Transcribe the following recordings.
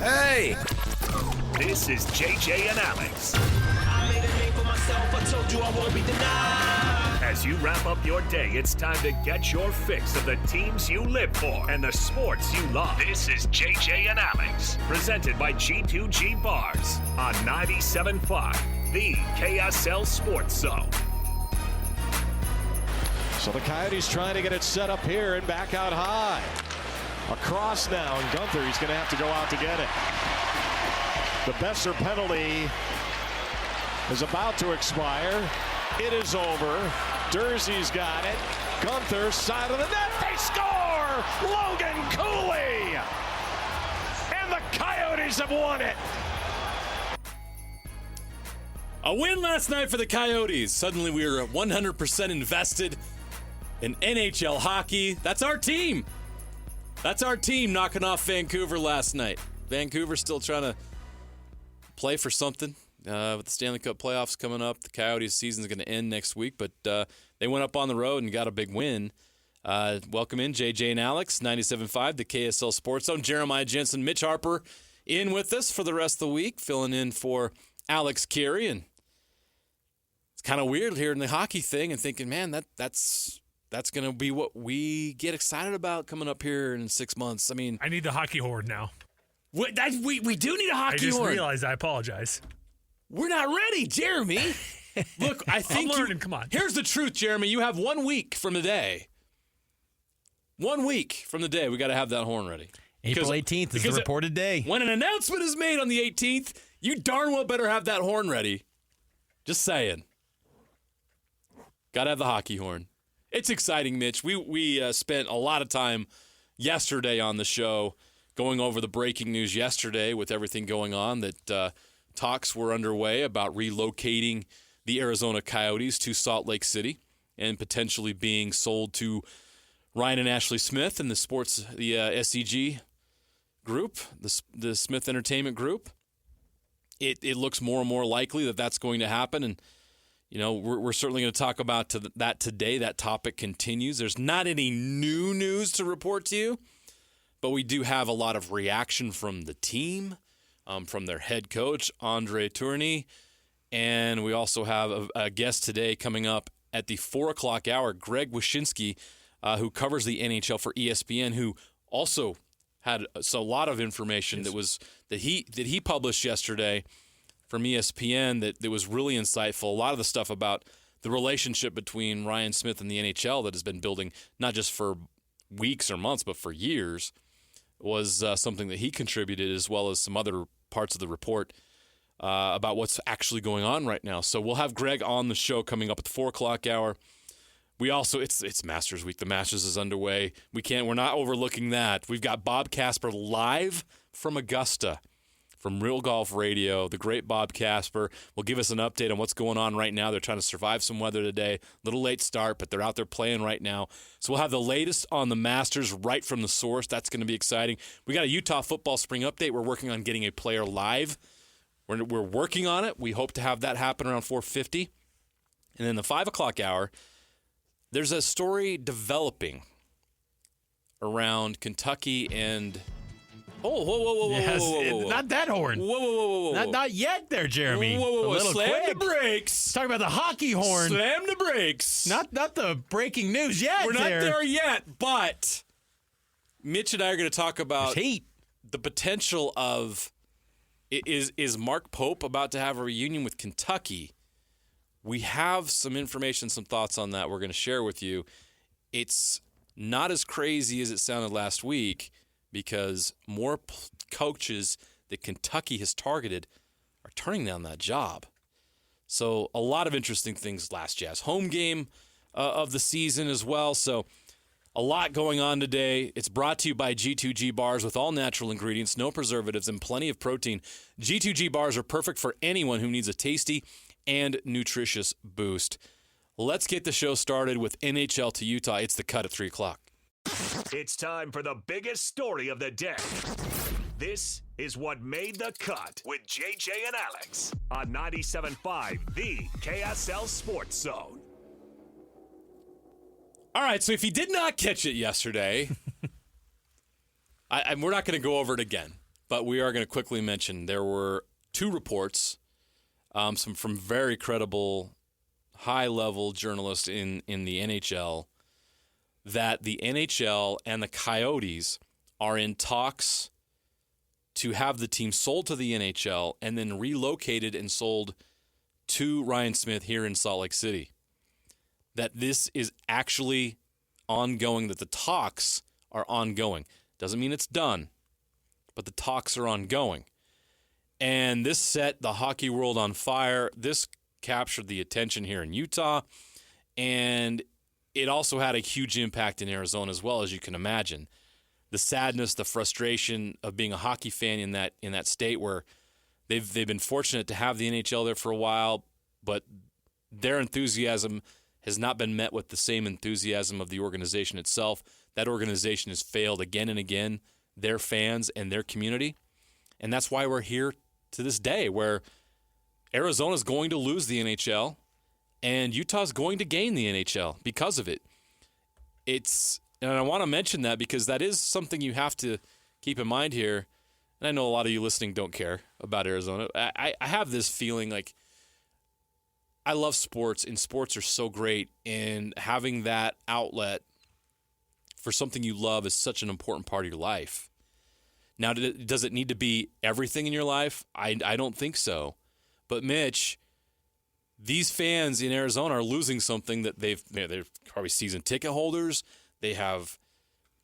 Hey! This is JJ and Alex. I made a name for myself, I told you I won't be denied. As you wrap up your day, it's time to get your fix of the teams you live for and the sports you love. This is JJ and Alex, presented by G2G Bars on 97.5, the KSL Sports Zone. So the Coyotes trying to get it set up here and back out high. Across now, and Gunther, he's going to have to go out to get it. The Besser penalty is about to expire. It is over. Durzee's got it. Gunther, side of the net. They score! Logan Cooley! And the Coyotes have won it. A win last night for the Coyotes. Suddenly we are 100% invested in NHL hockey. That's our team. That's our team knocking off Vancouver last night. Vancouver's still trying to play for something with the Stanley Cup playoffs coming up. The Coyotes' season is going to end next week, but they went up on the road and got a big win. Welcome in, JJ and Alex, 97.5, the KSL Sports Zone. Jeremiah Jensen, Mitch Harper in with us for the rest of the week, filling in for Alex Carey. And it's kind of weird hearing the hockey thing and thinking, man, that's going to be what we get excited about coming up here in 6 months. I mean, I need the hockey horn now. We do need a hockey horn. I just realized. I apologize. We're not ready, Jeremy. Look, I think I'm learning. Come on. Here's the truth, Jeremy. You have 1 week from today. 1 week from the day, we got to have that horn ready. April 18th is the reported day. When an announcement is made on the 18th, you darn well better have that horn ready. Just saying. Got to have the hockey horn. It's exciting, Mitch. We spent a lot of time yesterday on the show going over the breaking news yesterday with everything going on that talks were underway about relocating the Arizona Coyotes to Salt Lake City and potentially being sold to Ryan and Ashley Smith and the SCG group, the Smith Entertainment Group. It looks more and more likely that that's going to happen, and you know, we're certainly going to talk about that today. That topic continues. There's not any new news to report to you, but we do have a lot of reaction from the team, from their head coach, Andre Tourigny, and we also have a guest today coming up at the 4 o'clock hour, Greg Wyshynski, who covers the NHL for ESPN, who also had a lot of information that he published yesterday from ESPN that was really insightful. A lot of the stuff about the relationship between Ryan Smith and the NHL that has been building not just for weeks or months, but for years, was something that he contributed, as well as some other parts of the report about what's actually going on right now. So we'll have Greg on the show coming up at the 4 o'clock hour. We also, it's Masters Week. The Masters is underway. We're not overlooking that. We've got Bob Casper live from Augusta, from Real Golf Radio. The great Bob Casper will give us an update on what's going on right now. They're trying to survive some weather today. Little late start, but they're out there playing right now. So we'll have the latest on the Masters right from the source. That's going to be exciting. We got a Utah football spring update. We're working on getting a player live. We're working on it. We hope to have that happen around 4:50. And then the 5 o'clock hour, there's a story developing around Kentucky and... Whoa. Yes, Whoa. not that horn. Whoa. Not yet there, Jeremy. Whoa. A little Slam quick. the brakes. Talking about the hockey horn. Slam the brakes. Not the breaking news yet. We're not there yet, but Mitch and I are going to talk about the potential of, is Mark Pope about to have a reunion with Kentucky? We have some information, some thoughts on that we're going to share with you. It's not as crazy as it sounded last week, because more coaches that Kentucky has targeted are turning down that job. So a lot of interesting things last Jazz home game of the season as well. So a lot going on today. It's brought to you by G2G Bars with all natural ingredients, no preservatives, and plenty of protein. G2G Bars are perfect for anyone who needs a tasty and nutritious boost. Let's get the show started with NHL to Utah. It's the cut at 3 o'clock. It's time for the biggest story of the day. This is what made the cut with JJ and Alex on 97.5, the KSL Sports Zone. All right, so if you did not catch it yesterday, we're not going to go over it again. But we are going to quickly mention there were 2 reports, some from very credible, high-level journalists in the NHL, that the NHL and the Coyotes are in talks to have the team sold to the NHL and then relocated and sold to Ryan Smith here in Salt Lake City. That this is actually ongoing, that the talks are ongoing. Doesn't mean it's done, but the talks are ongoing. And this set the hockey world on fire. This captured the attention here in Utah, and it also had a huge impact in Arizona as well, as you can imagine. The sadness, the frustration of being a hockey fan in that state where they've been fortunate to have the NHL there for a while, but their enthusiasm has not been met with the same enthusiasm of the organization itself. That organization has failed again and again, their fans and their community. And that's why we're here to this day, where Arizona's going to lose the NHL and Utah's going to gain the NHL because of it. And I want to mention that because that is something you have to keep in mind here. And I know a lot of you listening don't care about Arizona. I have this feeling like I love sports, and sports are so great, and having that outlet for something you love is such an important part of your life. Now, does it need to be everything in your life? I don't think so. But Mitch, these fans in Arizona are losing something that they're probably season ticket holders. They have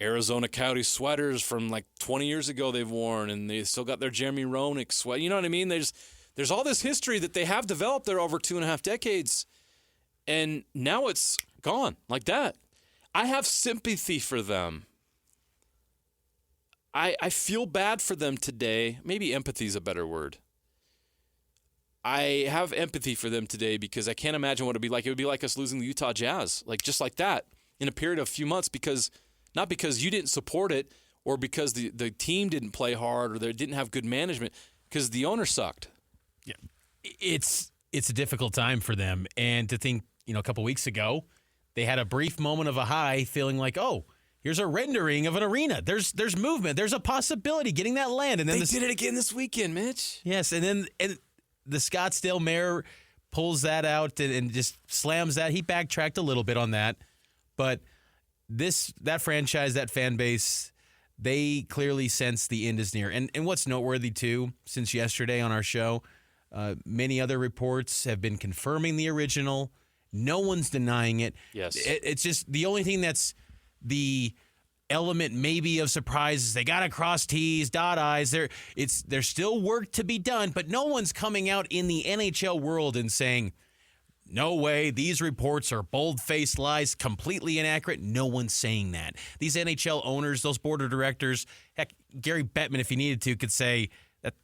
Arizona Coyote sweaters from like 20 years ago they've worn, and they still got their Jeremy Roenick sweater. You know what I mean? There's all this history that they have developed there over 2.5 decades, and now it's gone like that. I have sympathy for them. I feel bad for them today. Maybe empathy is a better word. I have empathy for them today because I can't imagine what it would be like. It would be like us losing the Utah Jazz, like just like that, in a period of a few months, not because you didn't support it or because the team didn't play hard or they didn't have good management, because the owner sucked. Yeah, it's a difficult time for them. And to think, a couple weeks ago, they had a brief moment of a high, feeling like, oh, here's a rendering of an arena. There's movement. There's a possibility getting that land. And then they did it again this weekend, Mitch. Yes, and the Scottsdale mayor pulls that out and just slams that. He backtracked a little bit on that. But that franchise, that fan base, they clearly sense the end is near. And what's noteworthy, too, since yesterday on our show, many other reports have been confirming the original. No one's denying it. Yes. It's just the only thing that's the element maybe of surprise is they got to cross T's, dot I's. There's still work to be done, but no one's coming out in the NHL world and saying, no way, these reports are bold-faced lies, completely inaccurate. No one's saying that. These NHL owners, those board of directors, heck, Gary Bettman, if he needed to, could say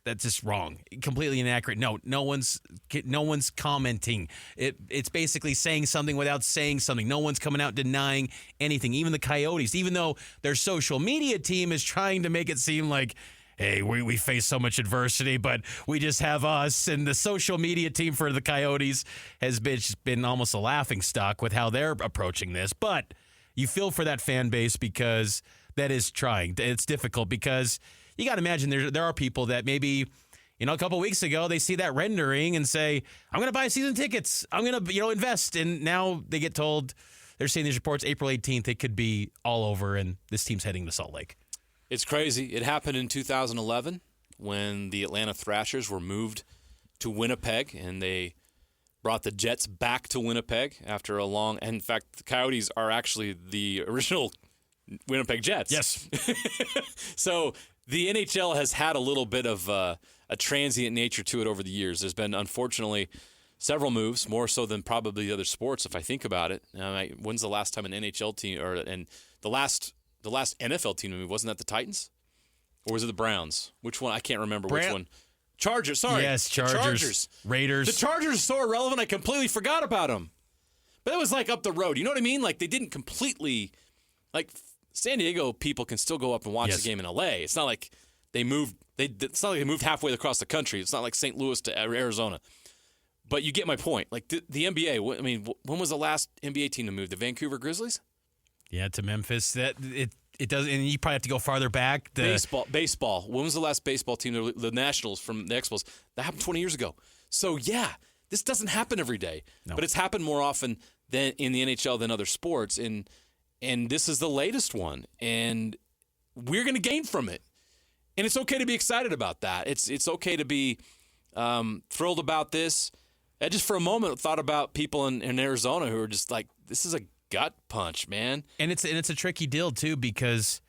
that's just wrong, completely inaccurate. No one's commenting. It's basically saying something without saying something. No one's coming out denying anything. Even the Coyotes, even though their social media team is trying to make it seem like, hey, we face so much adversity, but we just have us. And the social media team for the Coyotes has been almost a laughingstock with how they're approaching this. But you feel for that fan base because that is trying. It's difficult because you got to imagine there are people that maybe, a couple weeks ago, they see that rendering and say, I'm going to buy season tickets. I'm going to, invest. And now they get told, they're seeing these reports, April 18th, it could be all over and this team's heading to Salt Lake. It's crazy. It happened in 2011 when the Atlanta Thrashers were moved to Winnipeg, and they brought the Jets back to Winnipeg after a long – in fact, the Coyotes are actually the original Winnipeg Jets. Yes. So the NHL has had a little bit of a transient nature to it over the years. There's been, unfortunately, several moves, more so than probably the other sports if I think about it. When's the last time an NHL team – and the last NFL team to move, wasn't that the Titans? Or was it the Browns? Which one? I can't remember which one. Chargers, sorry. Yes, Chargers. Raiders. The Chargers are so irrelevant, I completely forgot about them. But it was like up the road. You know what I mean? Like they didn't completely, like San Diego people can still go up and watch the game in LA. It's not like they moved. It's not like they moved halfway across the country. It's not like St. Louis to Arizona. But you get my point. Like the NBA. I mean, when was the last NBA team to move? The Vancouver Grizzlies? Yeah, to Memphis. it does, and you probably have to go farther back. Baseball. When was the last baseball team, the Nationals from the Expos? That happened 20 years ago. So, yeah, this doesn't happen every day. No. But it's happened more often than in the NHL than other sports. And this is the latest one. And we're going to gain from it. And it's okay to be excited about that. It's okay to be thrilled about this. I just for a moment thought about people in Arizona who are just like, this is a gut punch, man. And it's a tricky deal too, because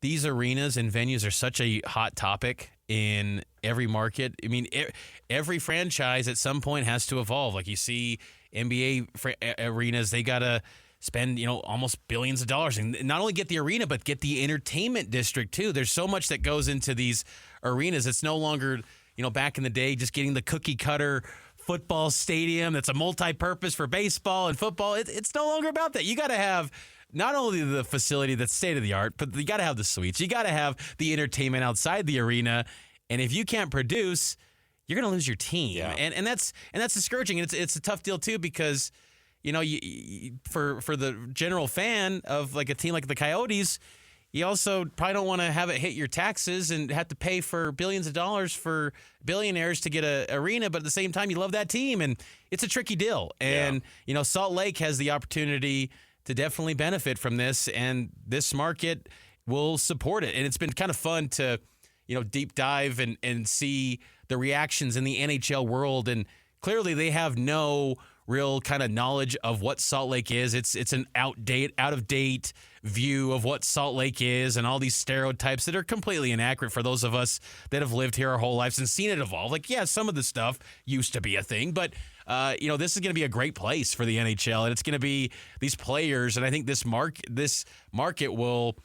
these arenas and venues are such a hot topic in every market. I mean, every franchise at some point has to evolve. Like you see NBA arenas, they gotta spend almost billions of dollars and not only get the arena but get the entertainment district too. There's so much that goes into these arenas. It's no longer back in the day just getting the cookie cutter football stadium that's a multi-purpose for baseball and football. It's no longer about that. You got to have not only the facility that's state-of-the-art, but you got to have the suites. You got to have the entertainment outside the arena. And if you can't produce, you're going to lose your team. Yeah. And that's discouraging. And it's a tough deal too, because for the general fan of like a team like the Coyotes, you also probably don't want to have it hit your taxes and have to pay for billions of dollars for billionaires to get an arena, but at the same time, you love that team, and it's a tricky deal. And, Salt Lake has the opportunity to definitely benefit from this, and this market will support it. And it's been kind of fun to, deep dive and see the reactions in the NHL world, and clearly they have no real kind of knowledge of what Salt Lake is. It's an out of date view of what Salt Lake is, and all these stereotypes that are completely inaccurate for those of us that have lived here our whole lives and seen it evolve. Like, yeah, some of the stuff used to be a thing, but this is going to be a great place for the NHL, and it's going to be these players, and I think this market will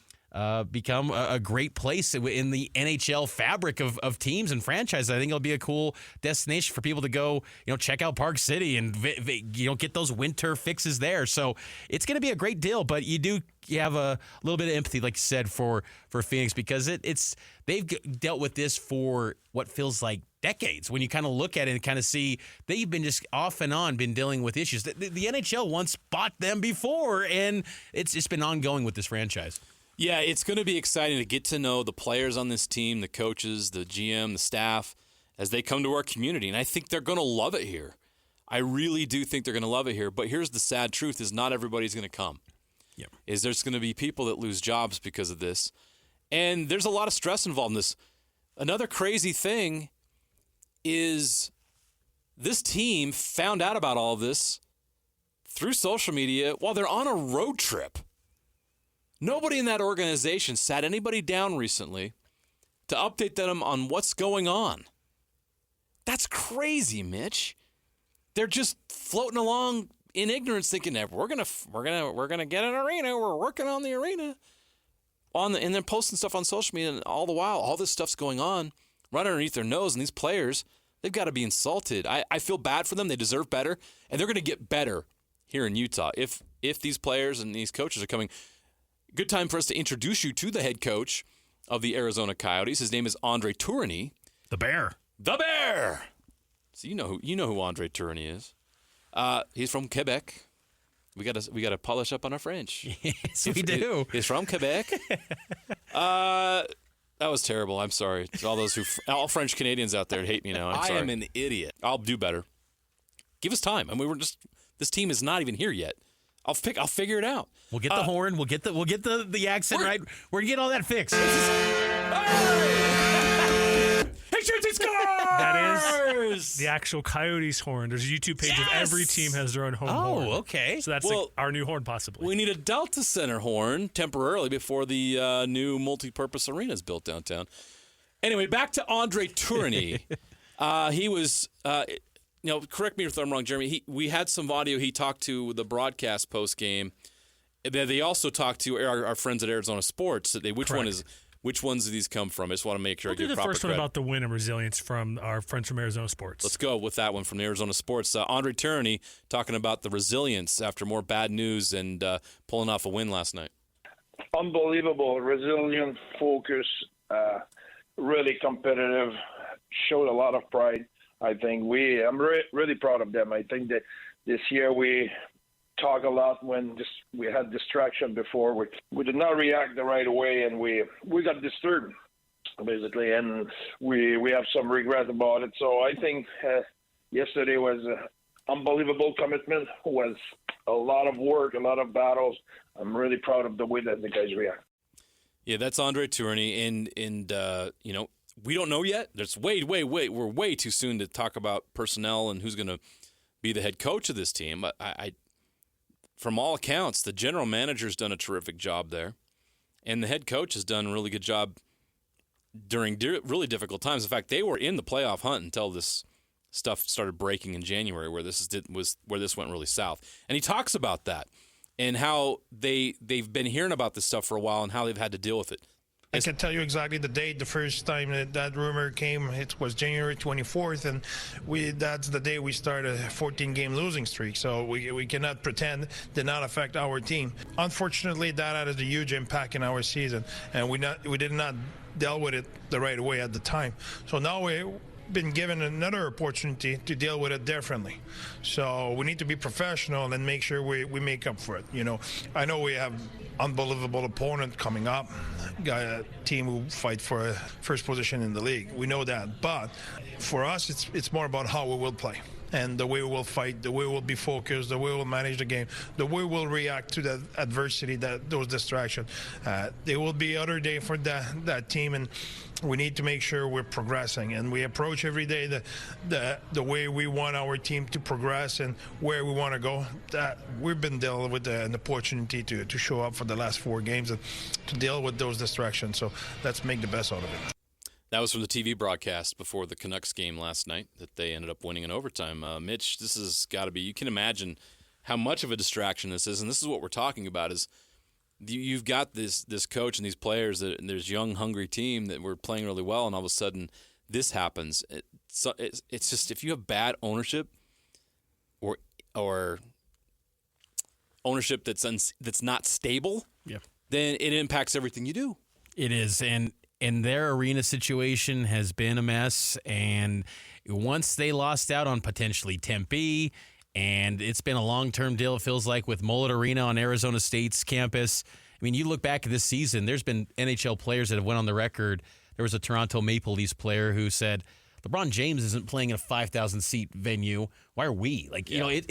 become a great place in the NHL fabric of teams and franchises. I think it'll be a cool destination for people to go, check out Park City and get those winter fixes there. So it's going to be a great deal. But you have a little bit of empathy, like you said, for Phoenix, because they've dealt with this for what feels like decades. When you kind of look at it and kind of see they've been just off and on been dealing with issues. The NHL once bought them before, and it's been ongoing with this franchise. Yeah, it's going to be exciting to get to know the players on this team, the coaches, the GM, the staff, as they come to our community. And I think they're going to love it here. I really do think they're going to love it here. But here's the sad truth is not everybody's going to come. Yep. There's going to be people that lose jobs because of this. And there's a lot of stress involved in this. Another crazy thing is this team found out about all of this through social media while they're on a road trip. Nobody in that organization sat anybody down recently to update them on what's going on. That's crazy, Mitch. They're just floating along in ignorance, thinking that we're gonna get an arena. We're working on the arena, and then posting stuff on social media. And all the while, all this stuff's going on right underneath their nose. And these players, they've got to be insulted. I feel bad for them. They deserve better, and they're going to get better here in Utah if these players and these coaches are coming. Good time for us to introduce you to the head coach of the Arizona Coyotes. His name is Andre Tourigny. The Bear. The Bear. So you know who Andre Tourigny is. He's from Quebec. We gotta polish up on our French. Yes, we do. He's from Quebec. That was terrible. I'm sorry to all French Canadians out there that hate me now. I'm sorry. I am an idiot. I'll do better. Give us time. I mean, this team is not even here yet. I'll figure it out. We'll get the horn. We'll get the accent right. We're gonna get all that fixed. He shoots, he scores! That is the actual Coyotes horn. There's a YouTube page of every team has their own home horn. Oh, okay. So that's our new horn, possibly. We need a Delta Center horn temporarily before the new multi-purpose arena is built downtown. Anyway, back to Andre Tourigny. He was. Correct me if I'm wrong, Jeremy. We had some audio. He talked to the broadcast post game. They also talked to our friends at Arizona Sports. Which ones do these come from? I just want to make sure I give proper credit. We'll do the first one about the win and resilience from our friends from Arizona Sports. Let's go with that one from Arizona Sports. Andre Tourigny talking about the resilience after more bad news and pulling off a win last night. Unbelievable, resilient, focus, really competitive, showed a lot of pride. I think I'm really proud of them. I think that this year we talk a lot when we had distraction before. We did not react the right way, and we got disturbed, basically, and we have some regret about it. So I think yesterday was an unbelievable commitment, was a lot of work, a lot of battles. I'm really proud of the way that the guys react. Yeah, that's Andre Tourigny, and we don't know yet. There's we're way too soon to talk about personnel and who's going to be the head coach of this team. But I from all accounts, the general manager's done a terrific job there, and the head coach has done a really good job during really difficult times. In fact, they were in the playoff hunt until this stuff started breaking in January, where this went really south. And he talks about that and how they've been hearing about this stuff for a while and how they've had to deal with it. I can tell you exactly the date. The first time that rumor came, it was January 24th, and that's the day we started a 14-game losing streak. So we cannot pretend it did not affect our team. Unfortunately, that had a huge impact in our season, and we did not deal with it the right way at the time. So now we've been given another opportunity to deal with it differently. So we need to be professional and make sure we make up for it. I know we have unbelievable opponent coming up, a team who fight for a first position in the league. We know that, but for us, it's more about how we will play and the way we will fight, the way we'll be focused, the way we'll manage the game, the way we'll react to the adversity, those distractions. There will be other day for that team, and we need to make sure we're progressing, and we approach every day the way we want our team to progress and where we want to go. We've been dealing with an opportunity to show up for the last 4 games and to deal with those distractions. So let's make the best out of it. That was from the TV broadcast before the Canucks game last night that they ended up winning in overtime. Mitch, this has got to be – you can imagine how much of a distraction this is, and this is what we're talking about is you've got this coach and these players, and there's young, hungry team that were playing really well, and all of a sudden this happens. It's just if you have bad ownership or ownership that's not stable, then it impacts everything you do. It is, and their arena situation has been a mess. And once they lost out on potentially Tempe, and it's been a long-term deal, it feels like, with Mullet Arena on Arizona State's campus. I mean, you look back at this season, there's been NHL players that have went on the record. There was a Toronto Maple Leafs player who said, LeBron James isn't playing in a 5,000-seat venue. Why are we?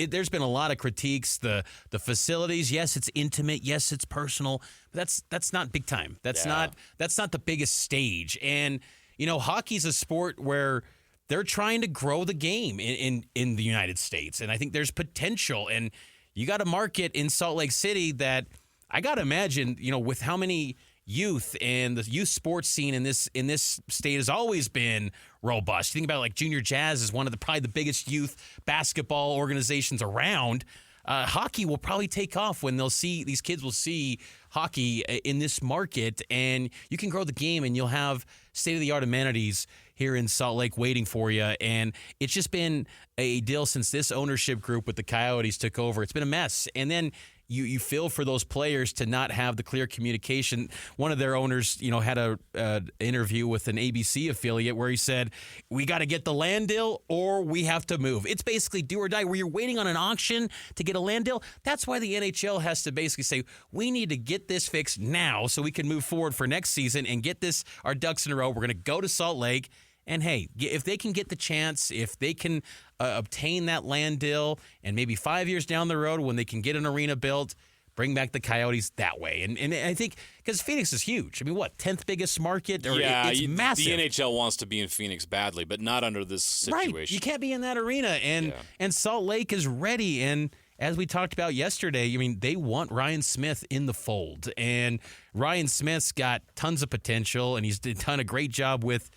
There's been a lot of critiques. The facilities, yes, it's intimate. Yes, it's personal. But that's not big time. That's not the biggest stage. And, hockey's a sport where they're trying to grow the game in the United States. And I think there's potential. And you got a market in Salt Lake City that I got to imagine, with how many youth and the youth sports scene in this state has always been robust. You think about Junior Jazz is one of probably the biggest youth basketball organizations around. Hockey will probably take off when these kids will see hockey in this market, and you can grow the game, and you'll have state-of-the-art amenities here in Salt Lake waiting for you. And it's just been a deal since this ownership group with the Coyotes took over. It's been a mess. And then you feel for those players to not have the clear communication. One of their owners, had an interview with an ABC affiliate where he said, we got to get the land deal or we have to move. It's basically do or die. Where you're waiting on an auction to get a land deal. That's why the NHL has to basically say, we need to get this fixed now so we can move forward for next season and get our ducks in a row. We're going to go to Salt Lake. And, hey, if they can get the chance, if they can obtain that land deal, and maybe 5 years down the road when they can get an arena built, bring back the Coyotes that way. And I think because Phoenix is huge. I mean, 10th biggest market? It's massive. The NHL wants to be in Phoenix badly, but not under this situation. Right. You can't be in that arena. And Salt Lake is ready. And as we talked about yesterday, they want Ryan Smith in the fold. And Ryan Smith's got tons of potential, and he's done a great job with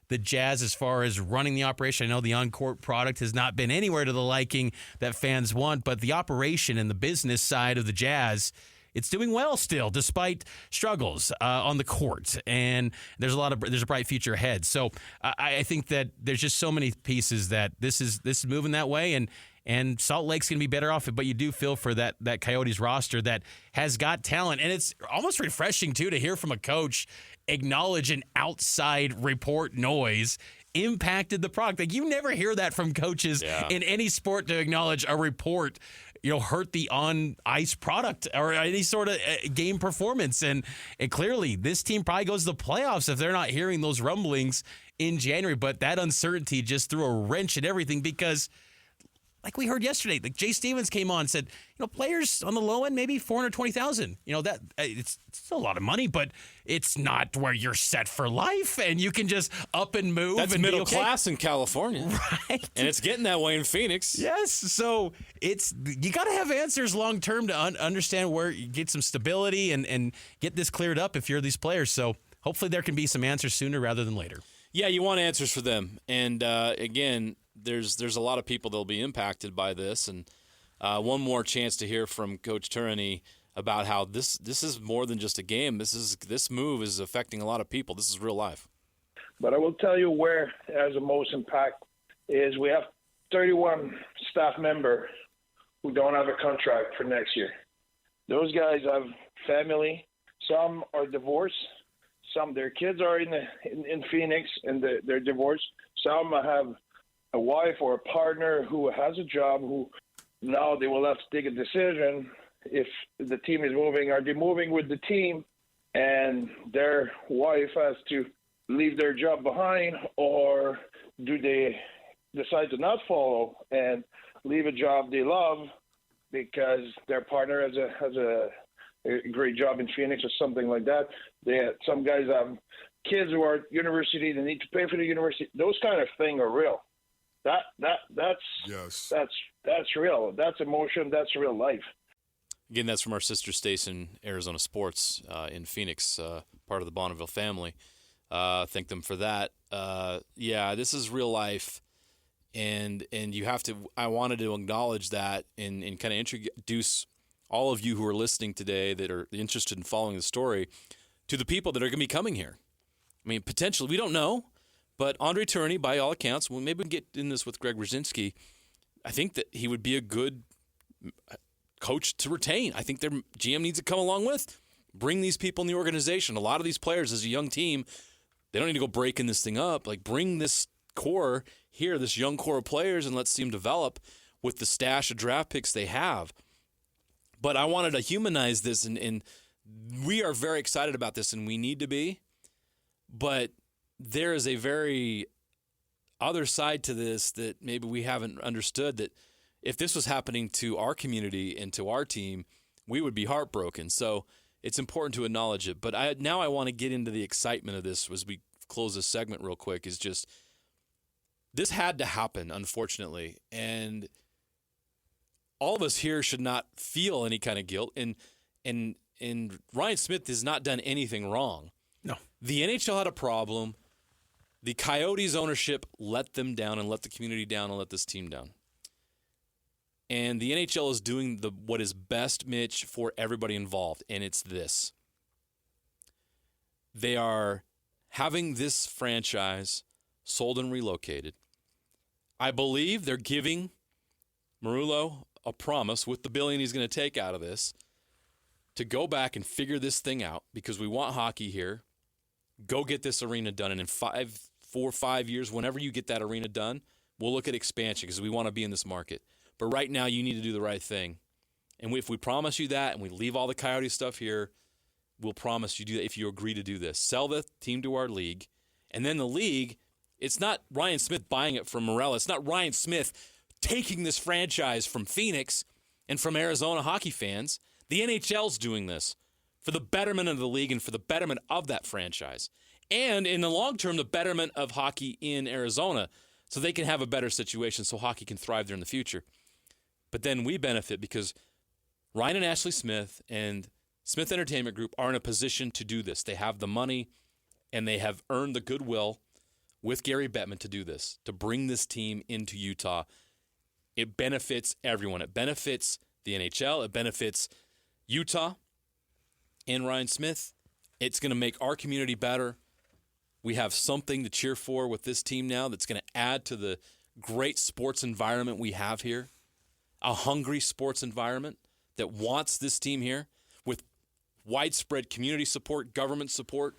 the Jazz as far as running the operation. I know the on-court product has not been anywhere to the liking that fans want, but the operation and the business side of the Jazz, it's doing well still, despite struggles on the court. And there's a bright future ahead. So I think that there's just so many pieces that this is moving that way, and Salt Lake's going to be better off. But you do feel for that Coyotes roster that has got talent, and it's almost refreshing too to hear from a coach acknowledge an outside report noise impacted the product. You never hear that from coaches in any sport, to acknowledge a report hurt the on-ice product or any sort of game performance. And clearly, this team probably goes to the playoffs if they're not hearing those rumblings in January. But that uncertainty just threw a wrench in everything because, like we heard yesterday, like Jay Stevens came on and said, players on the low end, maybe $420,000. That it's still a lot of money, but it's not where you're set for life and you can just up and move. That's and middle be okay. class in California, right? And it's getting that way in Phoenix. Yes, so you got to have answers long term to understand where you get some stability and get this cleared up if you're these players. So hopefully there can be some answers sooner rather than later. Yeah, you want answers for them, and again. There's a lot of people that will be impacted by this, and one more chance to hear from Coach Tourigny about how this is more than just a game. This move is affecting a lot of people. This is real life. But I will tell you where it has the most impact is we have 31 staff members who don't have a contract for next year. Those guys have family. Some are divorced. Some their kids are in Phoenix and they're divorced. Some have a wife or a partner who has a job who now they will have to take a decision if the team is moving. Are they moving with the team and their wife has to leave their job behind, or do they decide to not follow and leave a job they love because their partner has a great job in Phoenix or something like that? Some guys have kids who are at university, they need to pay for the university. Those kind of things are real. That's real. That's emotion. That's real life. Again, that's from our sister station, Arizona Sports, in Phoenix, part of the Bonneville family. Thank them for that. Yeah, this is real life, and you have to. I wanted to acknowledge that and kind of introduce all of you who are listening today that are interested in following the story to the people that are going to be coming here. I mean, potentially, we don't know. But Andre Tourigny, by all accounts, well, maybe we can get in this with Greg Wyshynski. I think that he would be a good coach to retain. I think their GM needs to come along with. Bring these people in the organization. A lot of these players, as a young team, they don't need to go breaking this thing up. Like, bring this core here, this young core of players, and let's see them develop with the stash of draft picks they have. But I wanted to humanize this, and we are very excited about this, and we need to be. But there is a very other side to this that maybe we haven't understood, that if this was happening to our community and to our team, we would be heartbroken. So it's important to acknowledge it. But now I want to get into the excitement of this as we close this segment real quick, is just this had to happen, unfortunately. And all of us here should not feel any kind of guilt. And Ryan Smith has not done anything wrong. No. The NHL had a problem. The Coyotes ownership let them down and let the community down and let this team down. And the NHL is doing what is best, Mitch, for everybody involved, and it's this. They are having this franchise sold and relocated. I believe they're giving Marullo a promise with the $1 billion he's going to take out of this to go back and figure this thing out, because we want hockey here. Go get this arena done, and in 4 or 5 years, whenever you get that arena done, we'll look at expansion because we want to be in this market. But right now, you need to do the right thing. And if we promise you that and we leave all the Coyote stuff here, we'll promise you do that if you agree to do this. Sell the team to our league. And then the league, it's not Ryan Smith buying it from Morella. It's not Ryan Smith taking this franchise from Phoenix and from Arizona hockey fans. The NHL's doing this for the betterment of the league and for the betterment of that franchise. And in the long term, the betterment of hockey in Arizona, so they can have a better situation so hockey can thrive there in the future. But then we benefit because Ryan and Ashley Smith and Smith Entertainment Group are in a position to do this. They have the money and they have earned the goodwill with Gary Bettman to do this, to bring this team into Utah. It benefits everyone. It benefits the NHL. It benefits Utah and Ryan Smith. It's going to make our community better. We have something to cheer for with this team now that's going to add to the great sports environment we have here. A hungry sports environment that wants this team here with widespread community support, government support.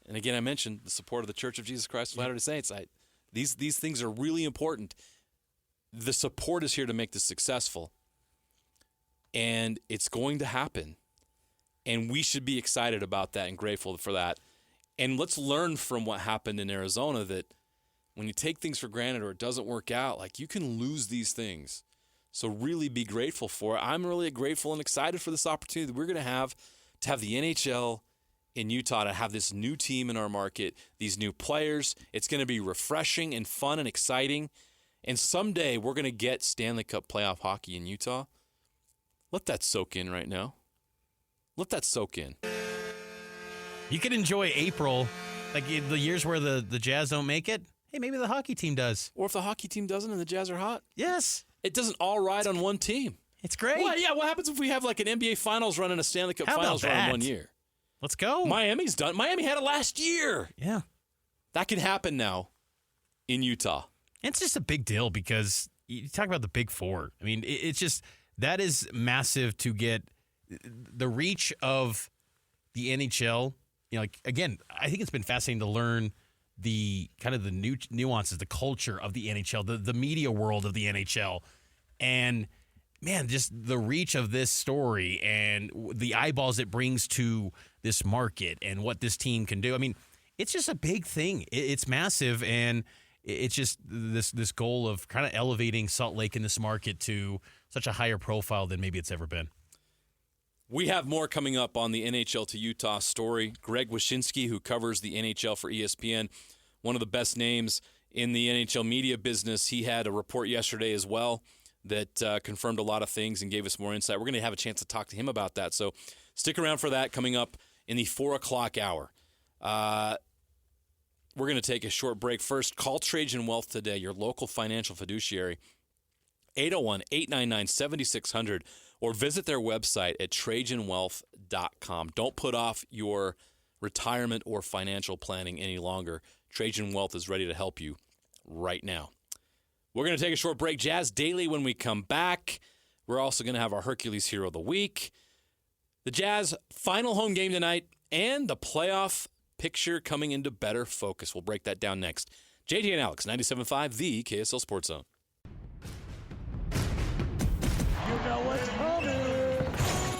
And again, I mentioned the support of the Church of Jesus Christ of Latter-day Saints. These things are really important. The support is here to make this successful. and it's going to happen. And we should be excited about that and grateful for that. And let's learn from what happened in Arizona that when you take things for granted or it doesn't work out, like, you can lose these things. So really be grateful for it. I'm really grateful and excited for this opportunity that we're going to have the NHL in Utah, to have this new team in our market, these new players. It's going to be refreshing and fun and exciting. And someday we're going to get Stanley Cup playoff hockey in Utah. Let that soak in right now. Let that soak in. You can enjoy April, like the years where the Jazz don't make it. Hey, maybe the hockey team does. Or if the hockey team doesn't and the Jazz are hot. Yes. It doesn't all ride on one team. It's great. Well, yeah, what happens if we have like an NBA Finals run and a Stanley Cup Finals run in 1 year? Let's go. Miami's done. Miami had it last year. Yeah. That can happen now in Utah. It's just a big deal because you talk about the Big Four. I mean, it's just, that is massive to get the reach of the NHL. You know, like, again, I think it's been fascinating to learn the kind of the new nuances, the culture of the NHL, the media world of the NHL. And man, just the reach of this story and the eyeballs it brings to this market and what this team can do. I mean, it's just a big thing. It's massive, and it's just this goal of kind of elevating Salt Lake in this market to such a higher profile than maybe it's ever been. We have more coming up on the NHL to Utah story. Greg Wyshynski, who covers the NHL for ESPN, one of the best names in the NHL media business, he had a report yesterday as well that confirmed a lot of things and gave us more insight. We're going to have a chance to talk to him about that. So stick around for that coming up in the 4 o'clock hour. We're going to take a short break. First, call Trajan Wealth today, your local financial fiduciary, 801-899-7600, or visit their website at TrajanWealth.com. Don't put off your retirement or financial planning any longer. Trajan Wealth is ready to help you right now. We're going to take a short break. Jazz Daily when we come back. We're also going to have our Hercules Hero of the Week. The Jazz final home game tonight and the playoff picture coming into better focus. We'll break that down next. JJ and Alex, 97.5, the KSL Sports Zone. You know what's coming.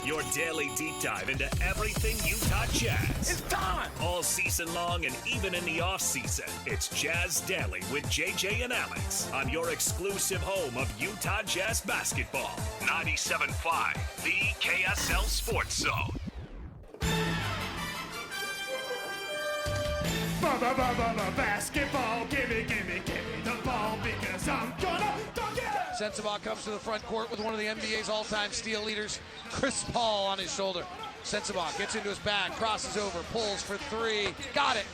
Your daily deep dive into everything Utah Jazz. It's time. All season long and even in the off-season. It's Jazz Daily with JJ and Alex on your exclusive home of Utah Jazz basketball. 97.5, the KSL Sports Zone. Basketball, gimme the ball because I'm gonna dunk it! Sensabaugh comes to the front court with one of the NBA's all-time steal leaders, Chris Paul, on his shoulder. Sensabaugh gets into his bag, crosses over, pulls for three. Got it!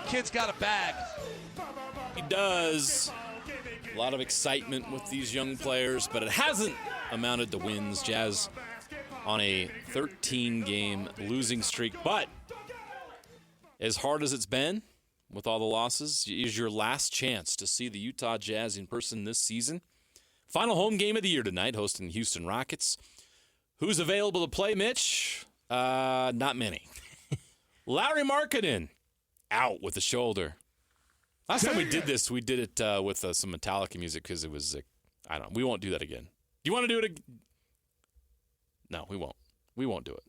Kid's got a bag. He does. A lot of excitement with these young players, but it hasn't amounted to wins. Jazz on a 13-game losing streak, but as hard as it's been with all the losses, is your last chance to see the Utah Jazz in person this season. Final home game of the year tonight, hosting the Houston Rockets. Who's available to play, Mitch? Not many. Lauri Markkanen out with the shoulder. Last time we did this, we did it with some Metallica music because it was, I don't know. We won't do that again. Do you want to do it again? No, we won't. We won't do it.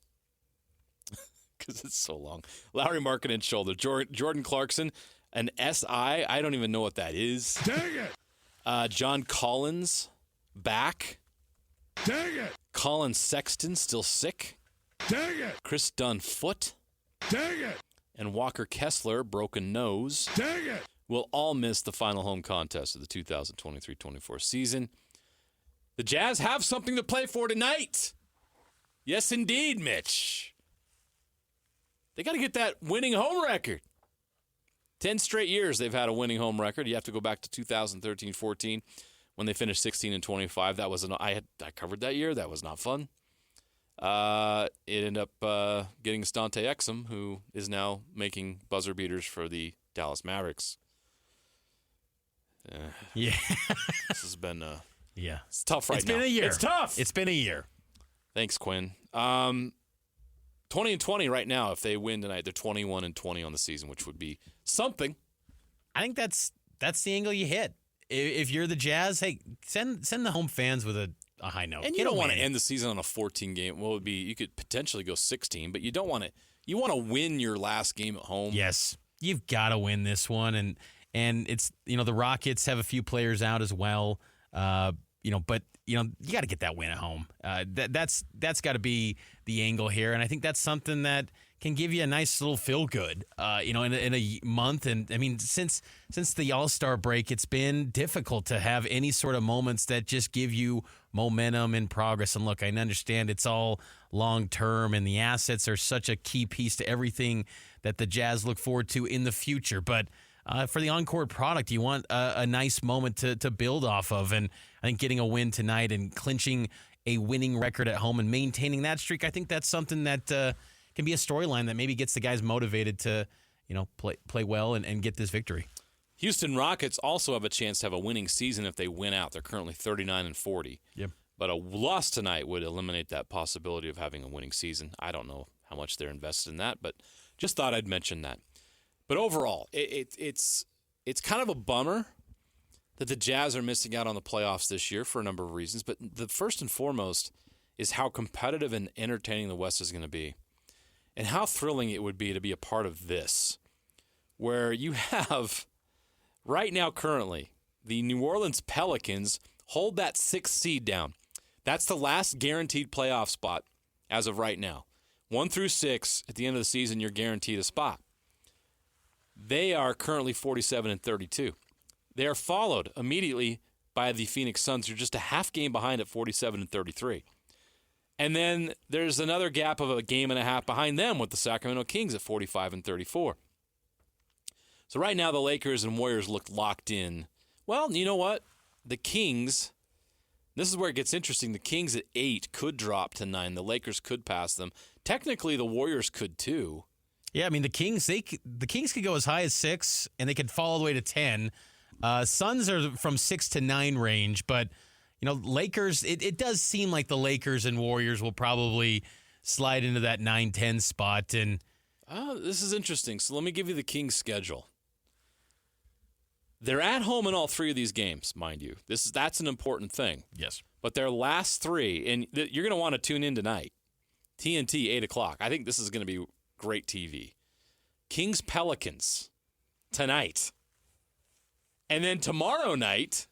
Because it's so long. Lauri Markkanen shoulder. Jordan Clarkson, an SI. I don't even know what that is. Dang it! John Collins, back. Dang it! Colin Sexton, still sick. Dang it! Chris Dunn, foot. Dang it! And Walker Kessler, broken nose. Dang it! Will all miss the final home contest of the 2023-24 season. The Jazz have something to play for tonight. Yes, indeed, Mitch. They got to get that winning home record. 10 straight years they've had a winning home record. You have to go back to 2013-14 when they finished 16-25. That was I covered that year. That was not fun. It ended up getting Stante Exum, who is now making buzzer beaters for the Dallas Mavericks. Yeah. This has been yeah. It's tough right now. It's been a year. It's tough. It's been a year. Thanks, Quinn. 20-20 right now. If they win tonight, they're 21-20 on the season, which would be something. I think that's the angle you hit. If you're the Jazz, hey, send the home fans with a a high note. And you don't want to end the season on a 14-game. Well, it would be you could potentially go 16, but you don't want to. You want to win your last game at home. Yes, you've got to win this one, and it's the Rockets have a few players out as well. But you got to get that win at home. That's got to be the angle here, and I think that's something that can give you a nice little feel good, in a month. And I mean, since the All-Star break, it's been difficult to have any sort of moments that just give you momentum and progress. And look, I understand it's all long-term, and the assets are such a key piece to everything that the Jazz look forward to in the future. But for the on-court product, you want a nice moment to build off of. And I think getting a win tonight and clinching a winning record at home and maintaining that streak, I think that's something that can be a storyline that maybe gets the guys motivated to, play well and get this victory. Houston Rockets also have a chance to have a winning season if they win out. They're currently 39-40. Yep. But a loss tonight would eliminate that possibility of having a winning season. I don't know how much they're invested in that, but just thought I'd mention that. But overall, it's kind of a bummer that the Jazz are missing out on the playoffs this year for a number of reasons. But the first and foremost is how competitive and entertaining the West is going to be. And how thrilling it would be to be a part of this, where you have, right now currently, the New Orleans Pelicans hold that 6th seed down. That's the last guaranteed playoff spot as of right now. 1 through 6, at the end of the season, you're guaranteed a spot. They are currently 47-32. They are followed immediately by the Phoenix Suns, who are just a half game behind at 47-33. And then there's another gap of a game and a half behind them with the Sacramento Kings at 45-34. So right now the Lakers and Warriors look locked in. Well, you know what? The Kings, this is where it gets interesting. The Kings at 8 could drop to 9. The Lakers could pass them. Technically, the Warriors could too. Yeah, I mean, the Kings could go as high as 6, and they could fall all the way to 10. Suns are from 6 to 9 range, but Lakers, it does seem like the Lakers and Warriors will probably slide into that 9-10 spot. And this is interesting. So let me give you the Kings' schedule. They're at home in all 3 of these games, mind you. That's an important thing. Yes. But their last 3, and you're going to want to tune in tonight. TNT, 8 o'clock. I think this is going to be great TV. Kings Pelicans tonight. And then tomorrow night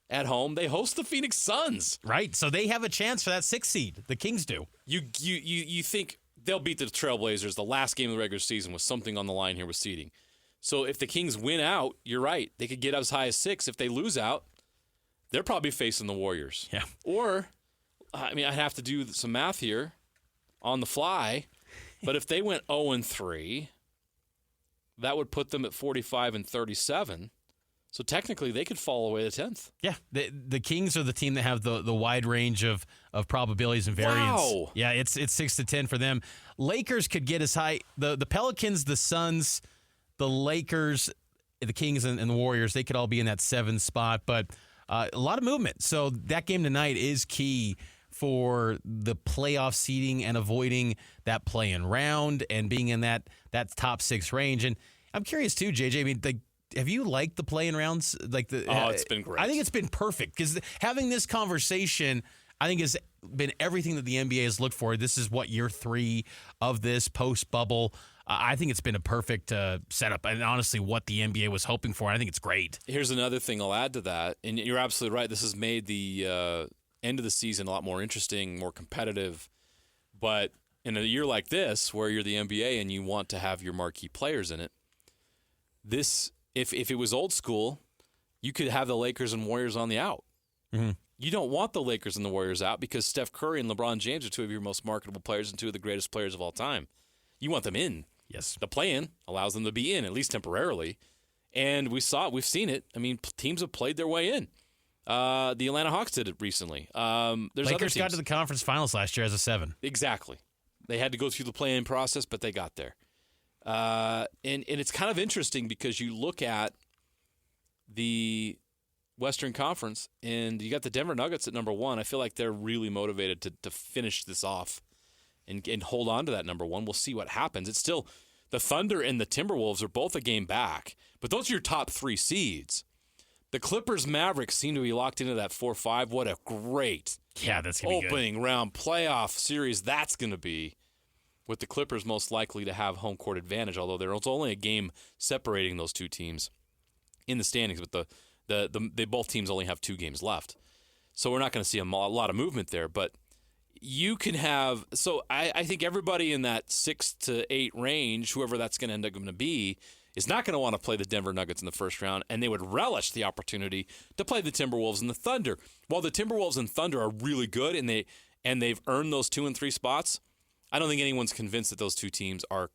at home, they host the Phoenix Suns. Right, so they have a chance for that 6th seed. The Kings do. You think they'll beat the Trailblazers the last game of the regular season with something on the line here with seeding. So if the Kings win out, you're right. They could get as high as 6. If they lose out, they're probably facing the Warriors. Yeah. Or, I mean, I'd have to do some math here on the fly. But if they went 0-3, that would put them at 45-37. So technically, they could fall away to 10th. Yeah, the Kings are the team that have the wide range of probabilities and variance. Wow. Yeah, it's 6 to 10 for them. Lakers could get as high. The Pelicans, the Suns, the Lakers, the Kings, and the Warriors, they could all be in that 7 spot. But a lot of movement. So that game tonight is key for the playoff seeding and avoiding that play-in round and being in that top 6 range. And I'm curious too, JJ. I mean, have you liked the play-in rounds? It's been great. I think it's been perfect because having this conversation, I think, has been everything that the NBA has looked for. This is year 3 of this post-bubble. I think it's been a perfect setup, and honestly, what the NBA was hoping for. I think it's great. Here's another thing I'll add to that, and you're absolutely right. This has made the end of the season a lot more interesting, more competitive. But in a year like this, where you're the NBA and you want to have your marquee players in it, if it was old school, you could have the Lakers and Warriors on the out. Mm-hmm. You don't want the Lakers and the Warriors out because Steph Curry and LeBron James are 2 of your most marketable players and 2 of the greatest players of all time. You want them in. Yes. The play-in allows them to be in, at least temporarily. And we've seen it. I mean, teams have played their way in. The Atlanta Hawks did it recently. Lakers got to the conference finals last year as a 7. Exactly. They had to go through the play-in process, but they got there. And it's kind of interesting because you look at the Western Conference, and you got the Denver Nuggets at number 1. I feel like they're really motivated to finish this off and hold on to that number 1. We'll see what happens. It's still the Thunder and the Timberwolves are both a game back, but those are your top 3 seeds. The Clippers Mavericks seem to be locked into that 4-5. What a great Yeah, that's going to be good. Opening round playoff series, that's going to be, with the Clippers most likely to have home court advantage, although there's only a game separating those two teams in the standings, but they both teams only have 2 games left. So we're not going to see a lot of movement there, but you can have, so I think everybody in that 6 to 8 range, whoever that's going to end up going to be, is not going to want to play the Denver Nuggets in the first round, and they would relish the opportunity to play the Timberwolves and the Thunder. While the Timberwolves and Thunder are really good and they've earned those 2 and 3 spots, I don't think anyone's convinced that those two teams are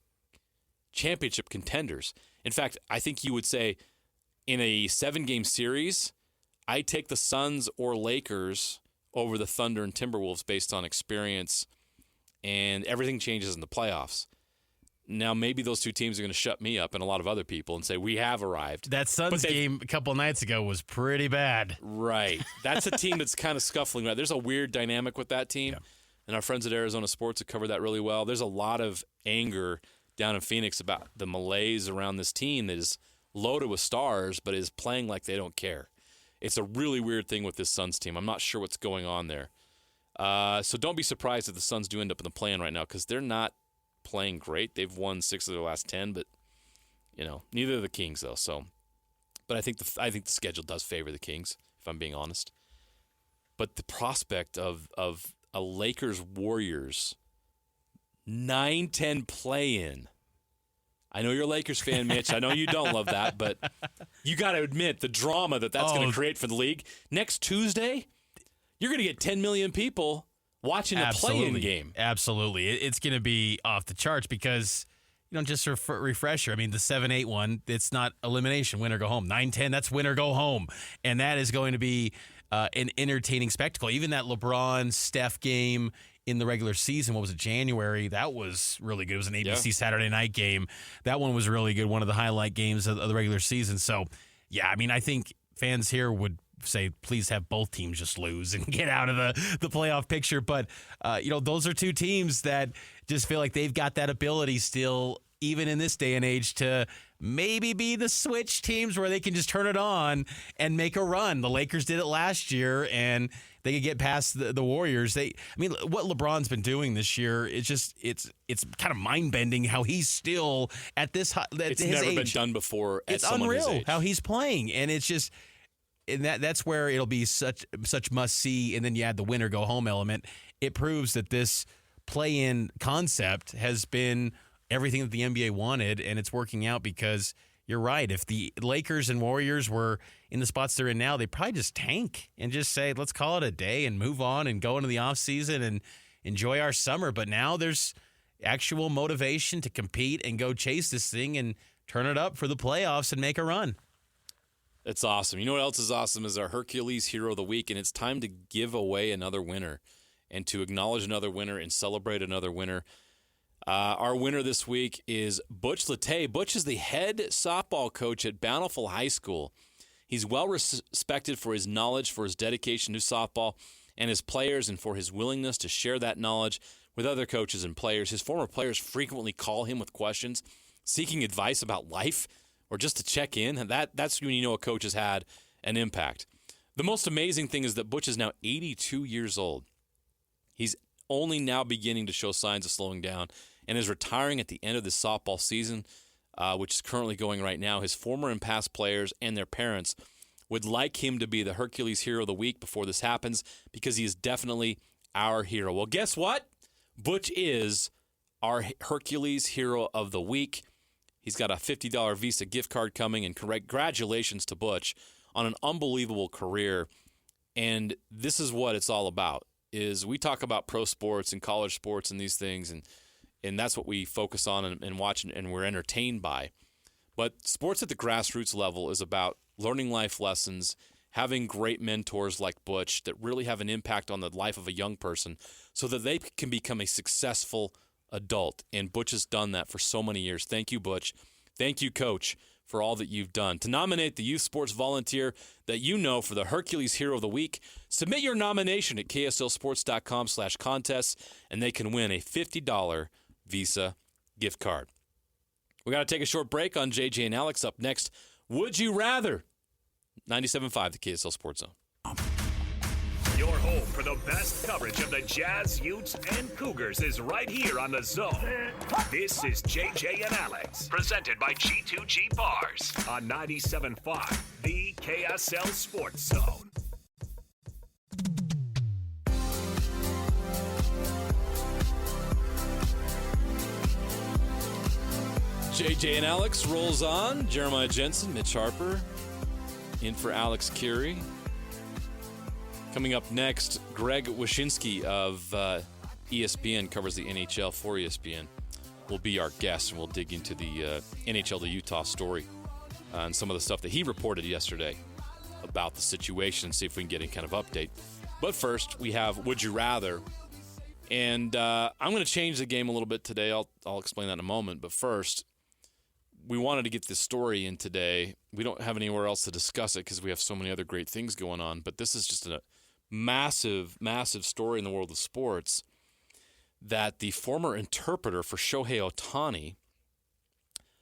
championship contenders. In fact, I think you would say in a 7-game series, I'd take the Suns or Lakers over the Thunder and Timberwolves based on experience, and everything changes in the playoffs. Now, maybe those two teams are going to shut me up and a lot of other people and say, we have arrived. That Suns game a couple nights ago was pretty bad. Right. That's a team that's kind of scuffling. Right. There's a weird dynamic with that team, and our friends at Arizona Sports have covered that really well. There's a lot of anger down in Phoenix about the malaise around this team that is loaded with stars but is playing like they don't care. It's a really weird thing with this Suns team. I'm not sure what's going on there. So don't be surprised if the Suns do end up in the play-in right now, because they're not playing great. They've won 6 of their last 10, but neither are the Kings though. So, but I think the schedule does favor the Kings, if I'm being honest. But the prospect of a Lakers-Warriors 9-10 play-in. I know you're a Lakers fan, Mitch. I know you don't love that, but you got to admit the drama that's going to create for the league. Next Tuesday, you're going to get 10 million people watching a play-in game. Absolutely. It's going to be off the charts because, just a refresher, I mean, the 7-8 one, it's not elimination, win or go home. 9-10, that's win or go home. And that is going to be an entertaining spectacle. Even that LeBron-Steph game in the regular season, what was it, January, that was really good. It was an ABC Saturday night game. That one was really good, one of the highlight games of the regular season. So, yeah, I mean, I think fans here would say, please have both teams just lose and get out of the playoff picture. But, those are two teams that just feel like they've got that ability still, even in this day and age, to maybe be the switch teams where they can just turn it on and make a run. The Lakers did it last year, and they could get past the Warriors. What LeBron's been doing this year, it's kind of mind-bending how he's still at this it's his never age. been done before. It's unreal how he's playing, and it's just, and that's where it'll be such must-see. And then you add the win-or-go-home element. It proves that this play-in concept has been everything that the NBA wanted, and it's working out because you're right. If the Lakers and Warriors were in the spots they're in now, they probably just tank and just say, let's call it a day and move on and go into the offseason and enjoy our summer. But now there's actual motivation to compete and go chase this thing and turn it up for the playoffs and make a run. It's awesome. You know what else is awesome is our Hercules Hero of the Week, and it's time to give away another winner and to acknowledge another winner and celebrate another winner. Our winner this week is Butch Latte. Butch is the head softball coach at Bountiful High School. He's well respected for his knowledge, for his dedication to softball and his players, and for his willingness to share that knowledge with other coaches and players. His former players frequently call him with questions, seeking advice about life, or just to check in. And that's when you know a coach has had an impact. The most amazing thing is that Butch is now 82 years old. He's only now beginning to show signs of slowing down and is retiring at the end of the softball season, which is currently going right now. His former and past players and their parents would like him to be the Hercules Hero of the Week before this happens, because he is definitely our hero. Well, guess what? Butch is our Hercules Hero of the Week. He's got a $50 Visa gift card coming, and congratulations to Butch on an unbelievable career. And this is what it's all about, is we talk about pro sports and college sports and these things, and that's what we focus on and watch and we're entertained by. But sports at the grassroots level is about learning life lessons, having great mentors like Butch that really have an impact on the life of a young person so that they can become a successful adult. And Butch has done that for so many years. Thank you, Butch. Thank you, Coach, for all that you've done. To nominate the youth sports volunteer that you know for the Hercules Hero of the Week, submit your nomination at kslsports.com/contests, and they can win a $50 Visa gift card. We got to take a short break on JJ and Alex. Up next, Would You Rather? 97.5, the KSL Sports Zone. Your home for the best coverage of the Jazz, Utes, and Cougars is right here on The Zone. This is JJ and Alex, presented by G2G Bars on 97.5, the KSL Sports Zone. JJ and Alex rolls on. Jeremiah Jensen, Mitch Harper, in for Alex Curie. Coming up next, Greg Wyshynski of ESPN, covers the NHL for ESPN, will be our guest, and we'll dig into the NHL to Utah story and some of the stuff that he reported yesterday about the situation, and see if we can get any kind of update. But first, we have Would You Rather, and I'm going to change the game a little bit today. I'll explain that in a moment, but first, we wanted to get this story in today. We don't have anywhere else to discuss it because we have so many other great things going on, but this is just a massive, massive story in the world of sports, that the former interpreter for Shohei Ohtani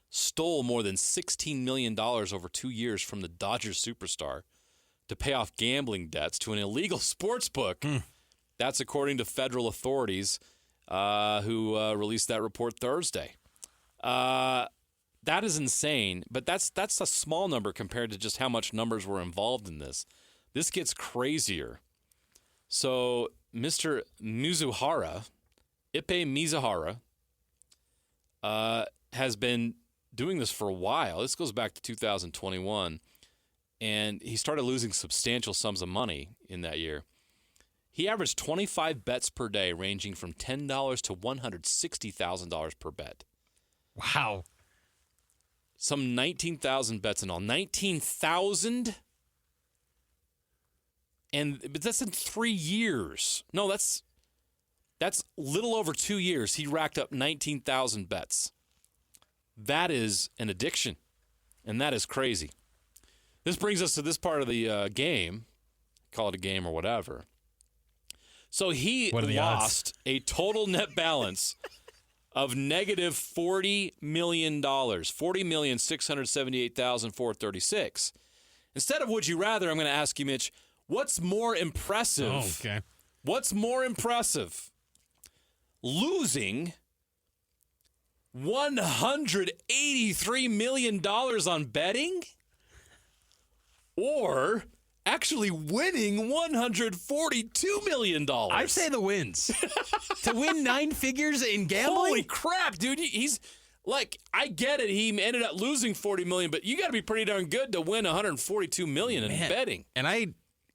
stole more than $16 million over 2 years from the Dodgers superstar to pay off gambling debts to an illegal sports book. That's according to federal authorities who released that report Thursday. That is insane, but that's a small number compared to just how much numbers were involved in this. This gets crazier. So Mr. Ippei Mizuhara, has been doing this for a while. This goes back to 2021, and he started losing substantial sums of money in that year. He averaged 25 bets per day, ranging from $10 to $160,000 per bet. Wow. Some 19,000 bets in all. 19,000? But that's in 3 years. No, that's little over 2 years. He racked up 19,000 bets. That is an addiction, and that is crazy. This brings us to this part of the game. Call it a game or whatever. So he lost a total net balance of negative $40 million, $40,678,436. Instead of Would You Rather, I'm going to ask you, Mitch, what's more impressive? Oh, okay. What's more impressive? Losing $183 million on betting, or actually winning $142 million? I'd say the wins. To win 9 figures in gambling? Holy crap, dude. He's like, I get it. He ended up losing $40 million, but you got to be pretty darn good to win $142 million in betting. And I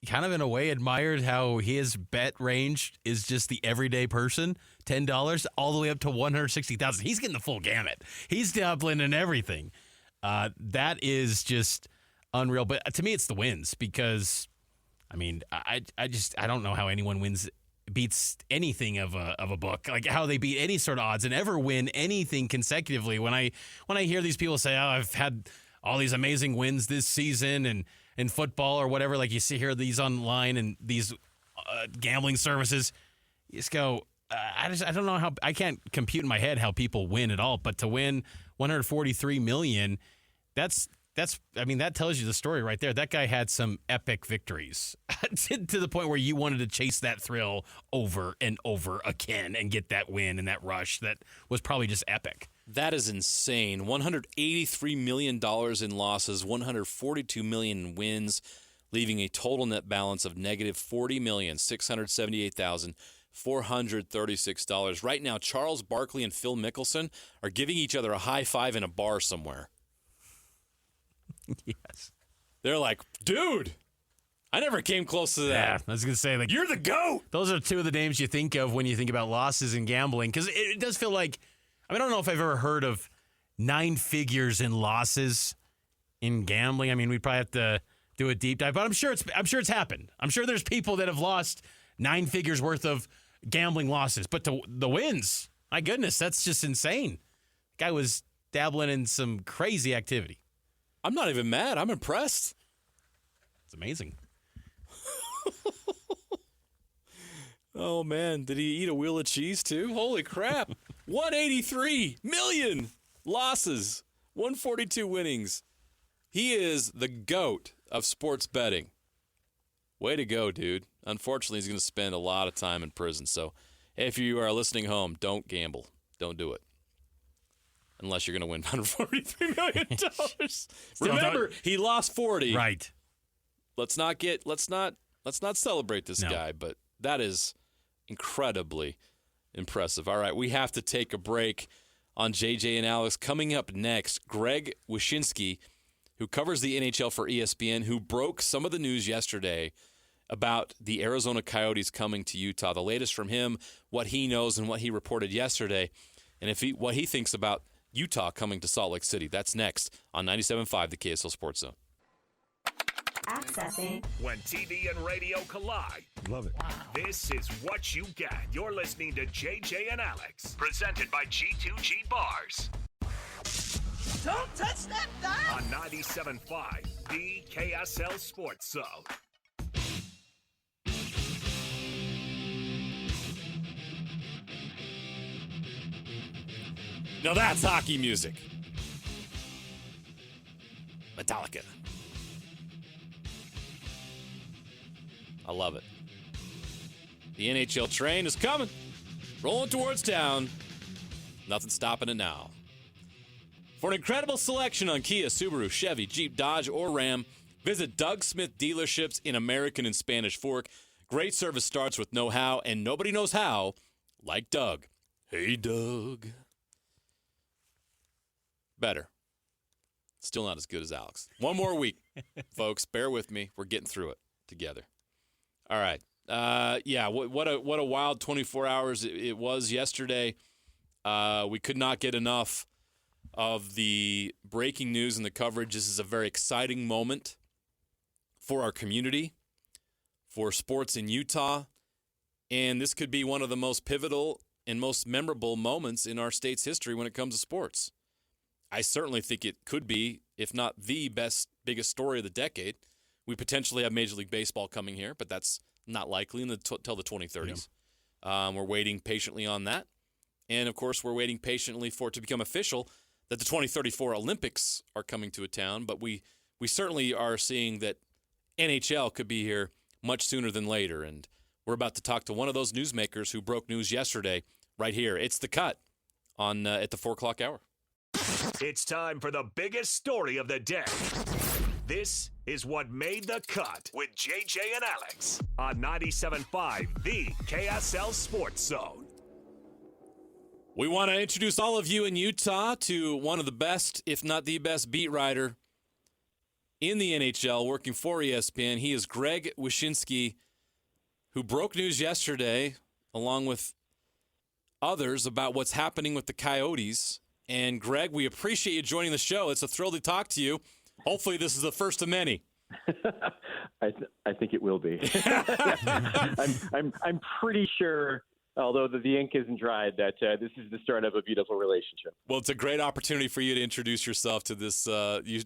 kind of, in a way, admired how his bet range is just the everyday person, $10 all the way up to $160,000. He's getting the full gamut. He's doubling and everything. That is just unreal. But to me, it's the wins, because, I mean, I don't know how anyone beats anything of a book, like how they beat any sort of odds and ever win anything consecutively. When I hear these people say, "Oh, I've had all these amazing wins this season," and in football or whatever, like you see here these online and these gambling services, you just go, I don't know how, I can't compute in my head how people win at all. But to win $143 million, that tells you the story right there. That guy had some epic victories to the point where you wanted to chase that thrill over and over again and get that win and that rush that was probably just epic. That is insane. $183 million in losses, $142 million in wins, leaving a total net balance of negative $40,678,436. Right now, Charles Barkley and Phil Mickelson are giving each other a high five in a bar somewhere. Yes. They're like, dude, I never came close to that. Yeah, I was going to say, like, you're the GOAT. Those are two of the names you think of when you think about losses in gambling, because it does feel like, I don't know if I've ever heard of 9 figures in losses in gambling. I mean, we'd probably have to do a deep dive, but I'm sure it's happened. I'm sure there's people that have lost 9 figures worth of gambling losses, but the wins, my goodness, that's just insane. The guy was dabbling in some crazy activity. I'm not even mad. I'm impressed. It's amazing. Oh, man. Did he eat a wheel of cheese, too? Holy crap. 183 million losses, 142 winnings. He is the GOAT of sports betting. Way to go, dude. Unfortunately, he's going to spend a lot of time in prison. So if you are listening home, don't gamble. Don't do it. Unless you're going to win $143 million. Remember, he lost 40. Right. Let's not celebrate this guy, but that is incredibly impressive. All right, we have to take a break on JJ and Alex. Coming up next, Greg Wyshynski, who covers the NHL for ESPN, who broke some of the news yesterday about the Arizona Coyotes coming to Utah. The latest from him, what he knows and what he reported yesterday, and what he thinks about Utah coming to Salt Lake City. That's next on 97.5, the KSL Sports Zone. Accessing. When TV and radio collide. Love it. This is what you get. You're listening to JJ and Alex, presented by G2G Bars. Don't touch that thigh! On 97.5, the KSL Sports Zone. Now that's hockey music. Metallica. I love it. The NHL train is coming, rolling towards town. Nothing stopping it now. For an incredible selection on Kia, Subaru, Chevy, Jeep, Dodge, or Ram, visit Doug Smith dealerships in American and Spanish Fork. Great service starts with know-how, and nobody knows how like Doug. Hey, Doug. Better. Still not as good as Alex. One more week, folks. Bear with me. We're getting through it together. All right. What a wild 24 hours it was yesterday. We could not get enough of the breaking news and the coverage. This is a very exciting moment for our community, for sports in Utah, and this could be one of the most pivotal and most memorable moments in our state's history when it comes to sports. I certainly think it could be, if not the biggest story of the decade. We potentially have Major League Baseball coming here, but that's not likely until the 2030s. Yeah. We're waiting patiently on that. And, of course, we're waiting patiently for it to become official that the 2034 Olympics are coming to a town. But we certainly are seeing that NHL could be here much sooner than later. And we're about to talk to one of those newsmakers who broke news yesterday right here. It's The Cut on at the 4 o'clock hour. It's time for the biggest story of the day. This is what made the cut with JJ and Alex on 97.5, the KSL Sports Zone. We want to introduce all of you in Utah to one of the best, if not the best, beat writer in the NHL working for ESPN. He is Greg Wyshynski, who broke news yesterday, along with others, about what's happening with the Coyotes. And, Greg, we appreciate you joining the show. It's a thrill to talk to you. Hopefully this is the first of many. I think it will be. I'm pretty sure, although the ink isn't dried, that this is the start of a beautiful relationship. Well, it's a great opportunity for you to introduce yourself to this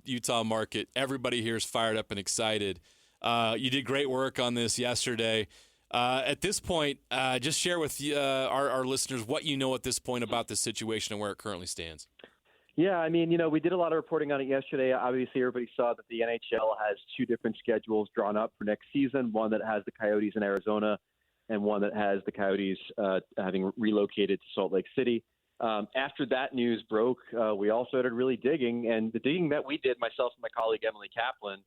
Utah market. Everybody here is fired up and excited. You did great work on this yesterday. At this point, just share with our listeners what you know at this point about this situation and where it currently stands. Yeah, I mean, we did a lot of reporting on it yesterday. Obviously, everybody saw that the NHL has two different schedules drawn up for next season, one that has the Coyotes in Arizona and one that has the Coyotes having relocated to Salt Lake City. After that news broke, we all started really digging, and the digging that we did, myself and my colleague Emily Kaplan,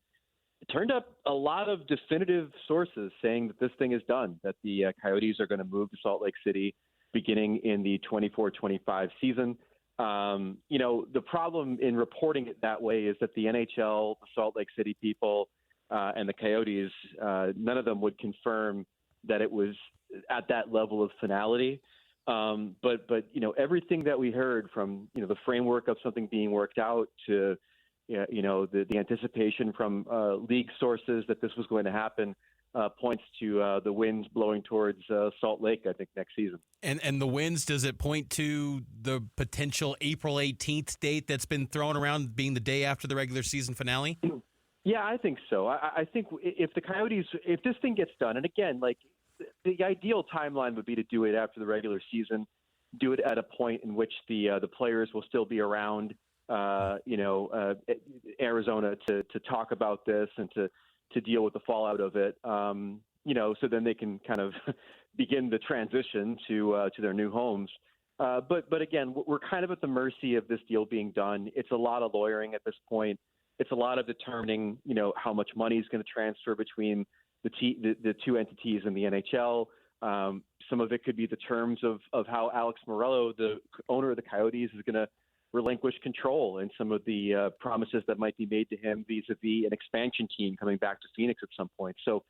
it turned up a lot of definitive sources saying that this thing is done, that the Coyotes are going to move to Salt Lake City beginning in the 24-25 season. The problem in reporting it that way is that the NHL, the Salt Lake City people, and the Coyotes, none of them would confirm that it was at that level of finality. But everything that we heard from, the framework of something being worked out to, the anticipation from league sources that this was going to happen points to the winds blowing towards Salt Lake, I think, next season. And the winds, does it point to the potential April 18th date that's been thrown around being the day after the regular season finale? Yeah, I think so. I think if the Coyotes, if this thing gets done, and again, like the ideal timeline would be to do it after the regular season, do it at a point in which the players will still be around, Arizona to talk about this and to deal with the fallout of it. so then they can kind of begin the transition to their new homes. But again, we're kind of at the mercy of this deal being done. It's a lot of lawyering at this point. It's a lot of determining, how much money is going to transfer between the two entities in the NHL. Some of it could be the terms of how Alex Morello, the owner of the Coyotes, is going to relinquish control and some of the promises that might be made to him vis-a-vis an expansion team coming back to Phoenix at some point. So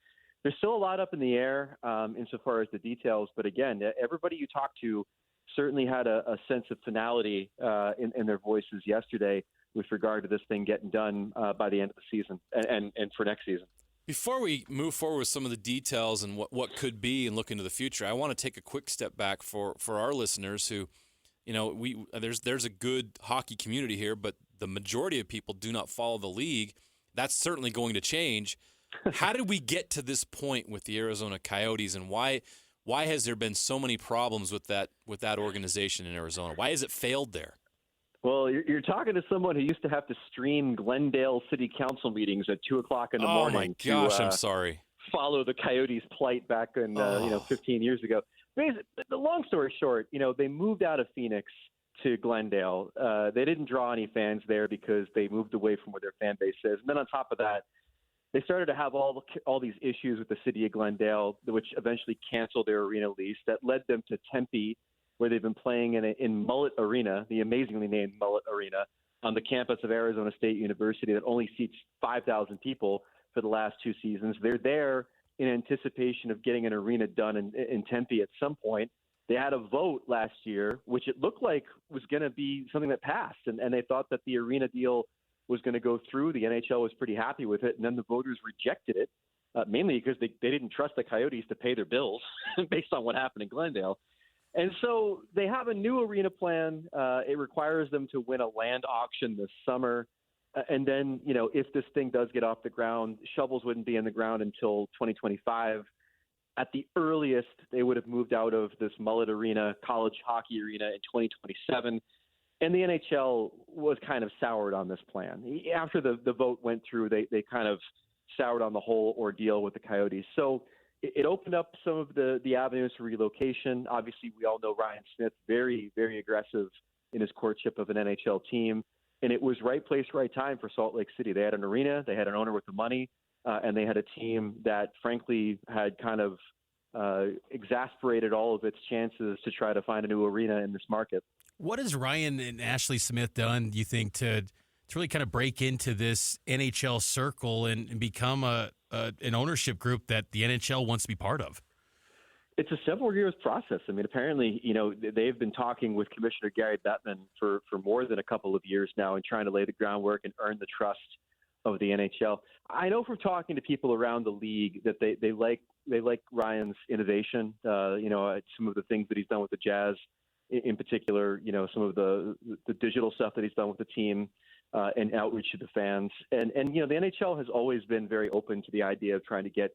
there's still a lot up in the air insofar as the details. But again, everybody you talk to certainly had a sense of finality in their voices yesterday with regard to this thing getting done by the end of the season and for next season. Before we move forward with some of the details and what could be and look into the future, I want to take a quick step back for our listeners who, there's a good hockey community here, but the majority of people do not follow the league. That's certainly going to change. How did we get to this point with the Arizona Coyotes, and why has there been so many problems with that organization in Arizona? Why has it failed there? Well, you're talking to someone who used to have to stream Glendale City Council meetings at 2:00 in the morning. Oh my gosh, I'm sorry. Follow the Coyotes' plight back in 15 years ago. The long story short, they moved out of Phoenix to Glendale. They didn't draw any fans there because they moved away from where their fan base is. And then on top of that, they started to have all these issues with the city of Glendale, which eventually canceled their arena lease. That led them to Tempe, where they've been playing in Mullet Arena, the amazingly named Mullet Arena, on the campus of Arizona State University that only seats 5,000 people for the last two seasons. They're there in anticipation of getting an arena done in Tempe at some point. They had a vote last year, which it looked like was going to be something that passed, and they thought that the arena deal was going to go through. The NHL was pretty happy with it, and then the voters rejected it, mainly because they didn't trust the Coyotes to pay their bills based on what happened in Glendale. And so they have a new arena plan. It requires them to win a land auction this summer. And then, if this thing does get off the ground, shovels wouldn't be in the ground until 2025. At the earliest, they would have moved out of this Mullet Arena, college hockey arena, in 2027. And the NHL was kind of soured on this plan. After the vote went through, they kind of soured on the whole ordeal with the Coyotes. So it opened up some of the avenues for relocation. Obviously, we all know Ryan Smith, very, very aggressive in his courtship of an NHL team. And it was right place, right time for Salt Lake City. They had an arena, they had an owner with the money, and they had a team that, frankly, had kind of exasperated all of its chances to try to find a new arena in this market. What has Ryan and Ashley Smith done, do you think, to really kind of break into this NHL circle and become an ownership group that the NHL wants to be part of? It's a several years process. I mean, apparently, they've been talking with Commissioner Gary Bettman for more than a couple of years now and trying to lay the groundwork and earn the trust of the NHL. I know from talking to people around the league that they like Ryan's innovation. Some of the things that he's done with the Jazz, in particular. Some of the digital stuff that he's done with the team and outreach to the fans. And the NHL has always been very open to the idea of trying to get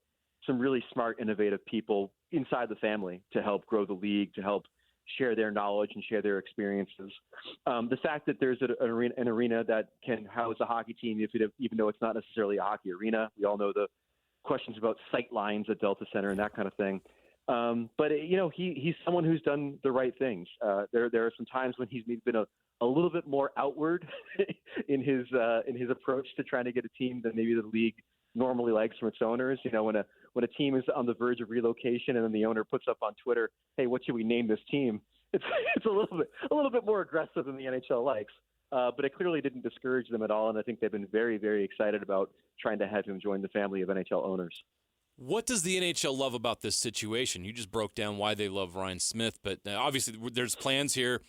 some really smart, innovative people inside the family to help grow the league, to help share their knowledge and share their experiences. The fact that there's an arena that can house a hockey team, even though it's not necessarily a hockey arena. We all know the questions about sight lines at Delta Center and that kind of thing. But he's someone who's done the right things. There are some times when he's been a little bit more outward in his approach to trying to get a team than maybe the league normally likes from its owners. When a team is on the verge of relocation and then the owner puts up on Twitter, "Hey, what should we name this team?" It's a little bit more aggressive than the NHL likes. But it clearly didn't discourage them at all, and I think they've been very, very excited about trying to have him join the family of NHL owners. What does the NHL love about this situation? You just broke down why they love Ryan Smith, but obviously there's plans here.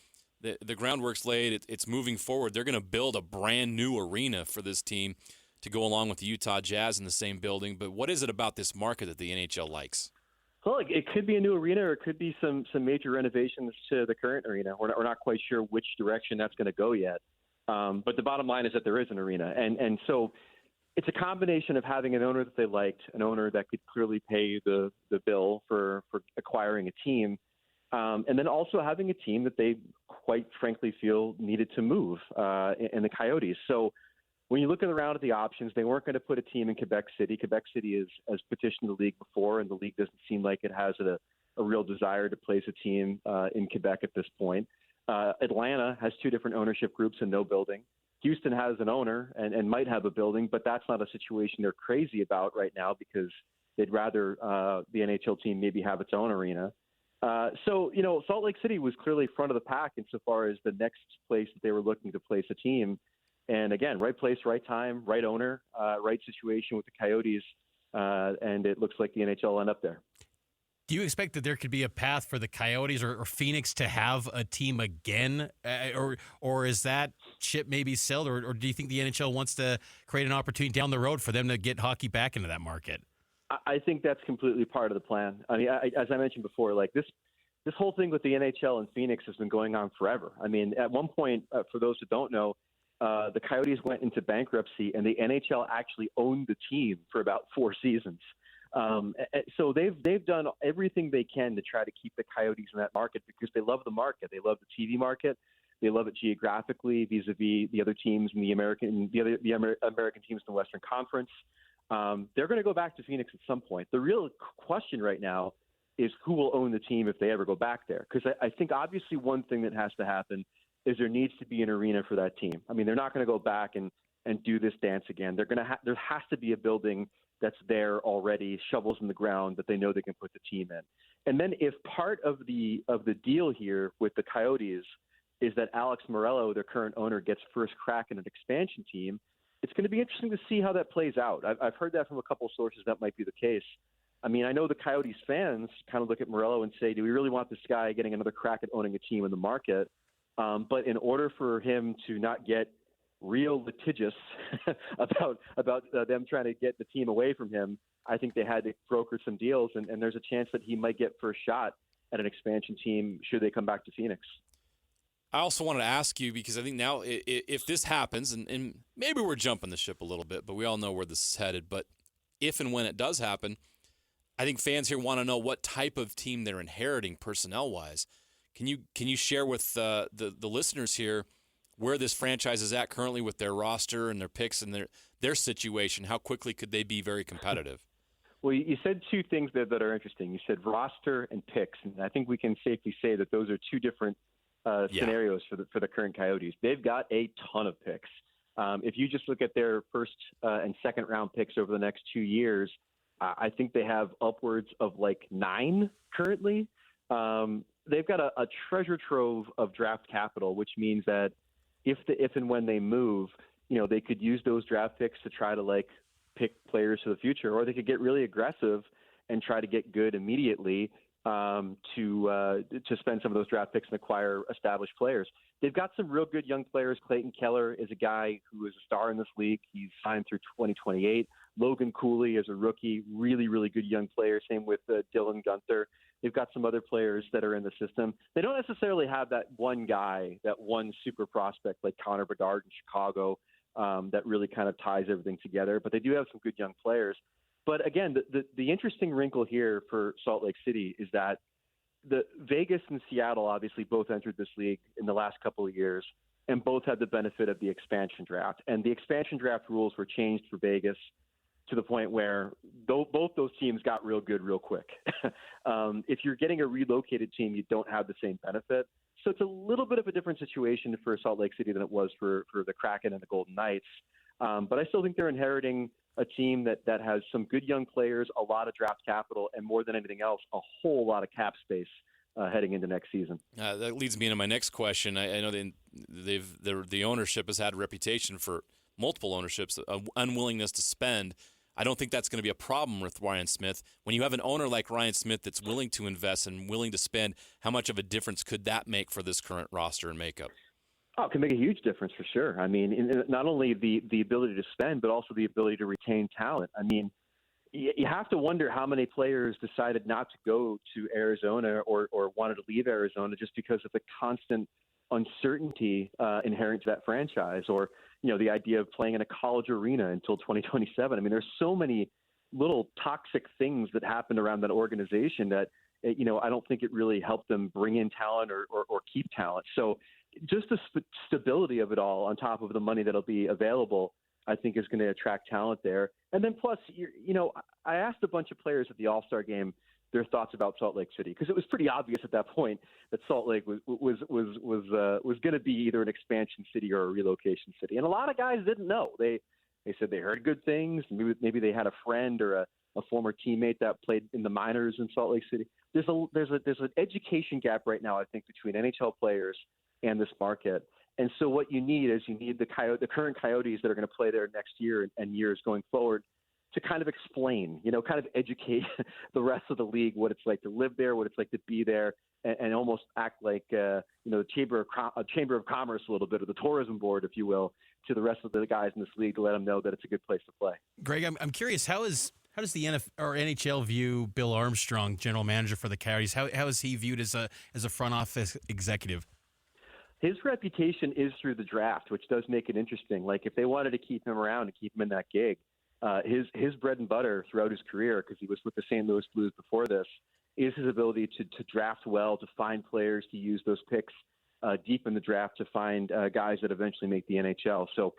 The groundwork's laid. It's moving forward. They're going to build a brand new arena for this team to go along with the Utah Jazz in the same building. But what is it about this market that the NHL likes? Well, it could be a new arena, or it could be some major renovations to the current arena. We're not quite sure which direction that's going to go yet. But the bottom line is that there is an arena. And so it's a combination of having an owner that they liked, an owner that could clearly pay the bill for acquiring a team, and then also having a team that they quite frankly feel needed to move in the Coyotes. So when you look around at the options, they weren't going to put a team in Quebec City. Quebec City has petitioned the league before, and the league doesn't seem like it has a real desire to place a team in Quebec at this point. Atlanta has 2 different ownership groups and no building. Houston has an owner and might have a building, but that's not a situation they're crazy about right now because they'd rather the NHL team maybe have its own arena. So, Salt Lake City was clearly front of the pack insofar as the next place that they were looking to place a team. And again, right place, right time, right owner, right situation with the Coyotes, and it looks like the NHL will end up there. Do you expect that there could be a path for the Coyotes or Phoenix to have a team again, or is that ship maybe sailed, or do you think the NHL wants to create an opportunity down the road for them to get hockey back into that market? I think that's completely part of the plan. I mean, as I mentioned before, like this whole thing with the NHL and Phoenix has been going on forever. I mean, at one point, for those who don't know, the Coyotes went into bankruptcy, and the NHL actually owned the team for about 4 seasons. So they've done everything they can to try to keep the Coyotes in that market because they love the market. They love the TV market. They love it geographically vis-a-vis the other teams in the American teams in the Western Conference. They're going to go back to Phoenix at some point. The real question right now is who will own the team if they ever go back there. Because I think obviously one thing that has to happen is there needs to be an arena for that team. I mean, they're not going to go back and do this dance again. There has to be a building that's there already, shovels in the ground that they know they can put the team in. And then if part of the deal here with the Coyotes is that Alex Morello, their current owner, gets first crack in an expansion team, it's going to be interesting to see how that plays out. I've heard that from a couple of sources that might be the case. I mean, I know the Coyotes fans kind of look at Morello and say, do we really want this guy getting another crack at owning a team in the market? But in order for him to not get real litigious about them trying to get the team away from him, I think they had to broker some deals, and there's a chance that he might get first shot at an expansion team should they come back to Phoenix. I also wanted to ask you, because I think now if this happens, and maybe we're jumping the ship a little bit, but we all know where this is headed, but if and when it does happen, I think fans here want to know what type of team they're inheriting personnel-wise. Can you share with the listeners here where this franchise is at currently with their roster and their picks and their situation? How quickly could they be very competitive? Well, you said 2 things there that are interesting. You said roster and picks, and I think we can safely say that those are 2 different scenarios for the current Coyotes. They've got a ton of picks. If you just look at their first and second round picks over the next 2 years, I think they have upwards of like 9 currently. They've got a treasure trove of draft capital, which means that if and when they move, they could use those draft picks to try to pick players for the future, or they could get really aggressive and try to get good immediately to spend some of those draft picks and acquire established players. They've got some real good young players. Clayton Keller is a guy who is a star in this league. He's signed through 2028. Logan Cooley is a rookie, really, really good young player. Same with Dylan Guenther. They've got some other players that are in the system. They don't necessarily have that one guy, that one super prospect like Connor Bedard in Chicago that really kind of ties everything together. But they do have some good young players. But again, the interesting wrinkle here for Salt Lake City is that the Vegas and Seattle obviously both entered this league in the last couple of years and both had the benefit of the expansion draft. And the expansion draft rules were changed for Vegas to the point where both those teams got real good real quick. If you're getting a relocated team, you don't have the same benefit. So it's a little bit of a different situation for Salt Lake City than it was for the Kraken and the Golden Knights. But I still think they're inheriting a team that has some good young players, a lot of draft capital, and more than anything else, a whole lot of cap space heading into next season. That leads me into my next question. I know the ownership has had a reputation for multiple ownerships, unwillingness to spend. I don't think that's going to be a problem with Ryan Smith. When you have an owner like Ryan Smith that's willing to invest and willing to spend, how much of a difference could that make for this current roster and makeup? Oh, it can make a huge difference for sure. I mean, not only the ability to spend, but also the ability to retain talent. I mean, you have to wonder how many players decided not to go to Arizona or wanted to leave Arizona just because of the constant uncertainty inherent to that franchise, or the idea of playing in a college arena until 2027. I mean, there's so many little toxic things that happened around that organization that I don't think it really helped them bring in talent or keep talent. So just the stability of it all on top of the money that'll be available I think is going to attract talent there. And then plus, I asked a bunch of players at the All-Star game their thoughts about Salt Lake City, because it was pretty obvious at that point that Salt Lake was going to be either an expansion city or a relocation city. And a lot of guys didn't know. They said they heard good things. Maybe they had a friend or a former teammate that played in the minors in Salt Lake City. There's an education gap right now, I think, between NHL players and this market. And so what you need is the current Coyotes that are going to play there next year and years going forward to kind of explain, kind of educate the rest of the league what it's like to live there, what it's like to be there, and almost act like the Chamber of Commerce a little bit, or the tourism board, if you will, to the rest of the guys in this league to let them know that it's a good place to play. Greg, I'm curious, how does the NHL view Bill Armstrong, general manager for the Coyotes? How is he viewed as a front office executive? His reputation is through the draft, which does make it interesting. Like, if they wanted to keep him around and keep him in that gig, his bread and butter throughout his career, because he was with the St. Louis Blues before this, is his ability to draft well, to find players, to use those picks deep in the draft to find guys that eventually make the NHL. So,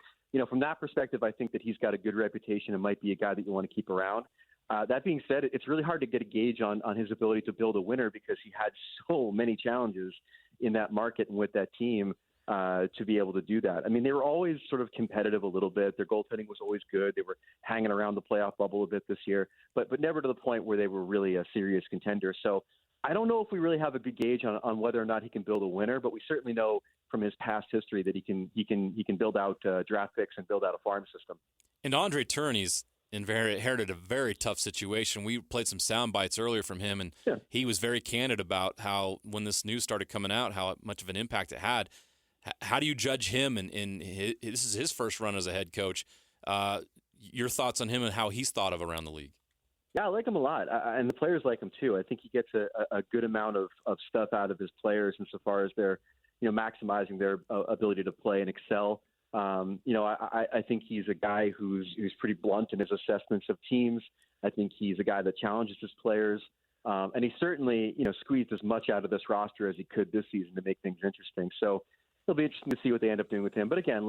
from that perspective, I think that he's got a good reputation and might be a guy that you want to keep around. That being said, it's really hard to get a gauge on his ability to build a winner, because he had so many challenges in that market and with that team to be able to do that. I mean, they were always sort of competitive a little bit. Their goaltending was always good. They were hanging around the playoff bubble a bit this year, but never to the point where they were really a serious contender. So I don't know if we really have a good gauge on whether or not he can build a winner, but we certainly know from his past history that he can build out draft picks and build out a farm system. And Andre Tourigny's inherited a very tough situation. We played some sound bites earlier from him, and he was very candid about how, when this news started coming out, how much of an impact it had. How do you judge him? And this is his first run as a head coach. Your thoughts on him and how he's thought of around the league? Yeah, I like him a lot, and the players like him too. I think he gets a good amount of stuff out of his players insofar as they're maximizing their ability to play and excel. I think he's a guy who's pretty blunt in his assessments of teams. I think he's a guy that challenges his players. And he certainly, squeezed as much out of this roster as he could this season to make things interesting. So it'll be interesting to see what they end up doing with him. But again,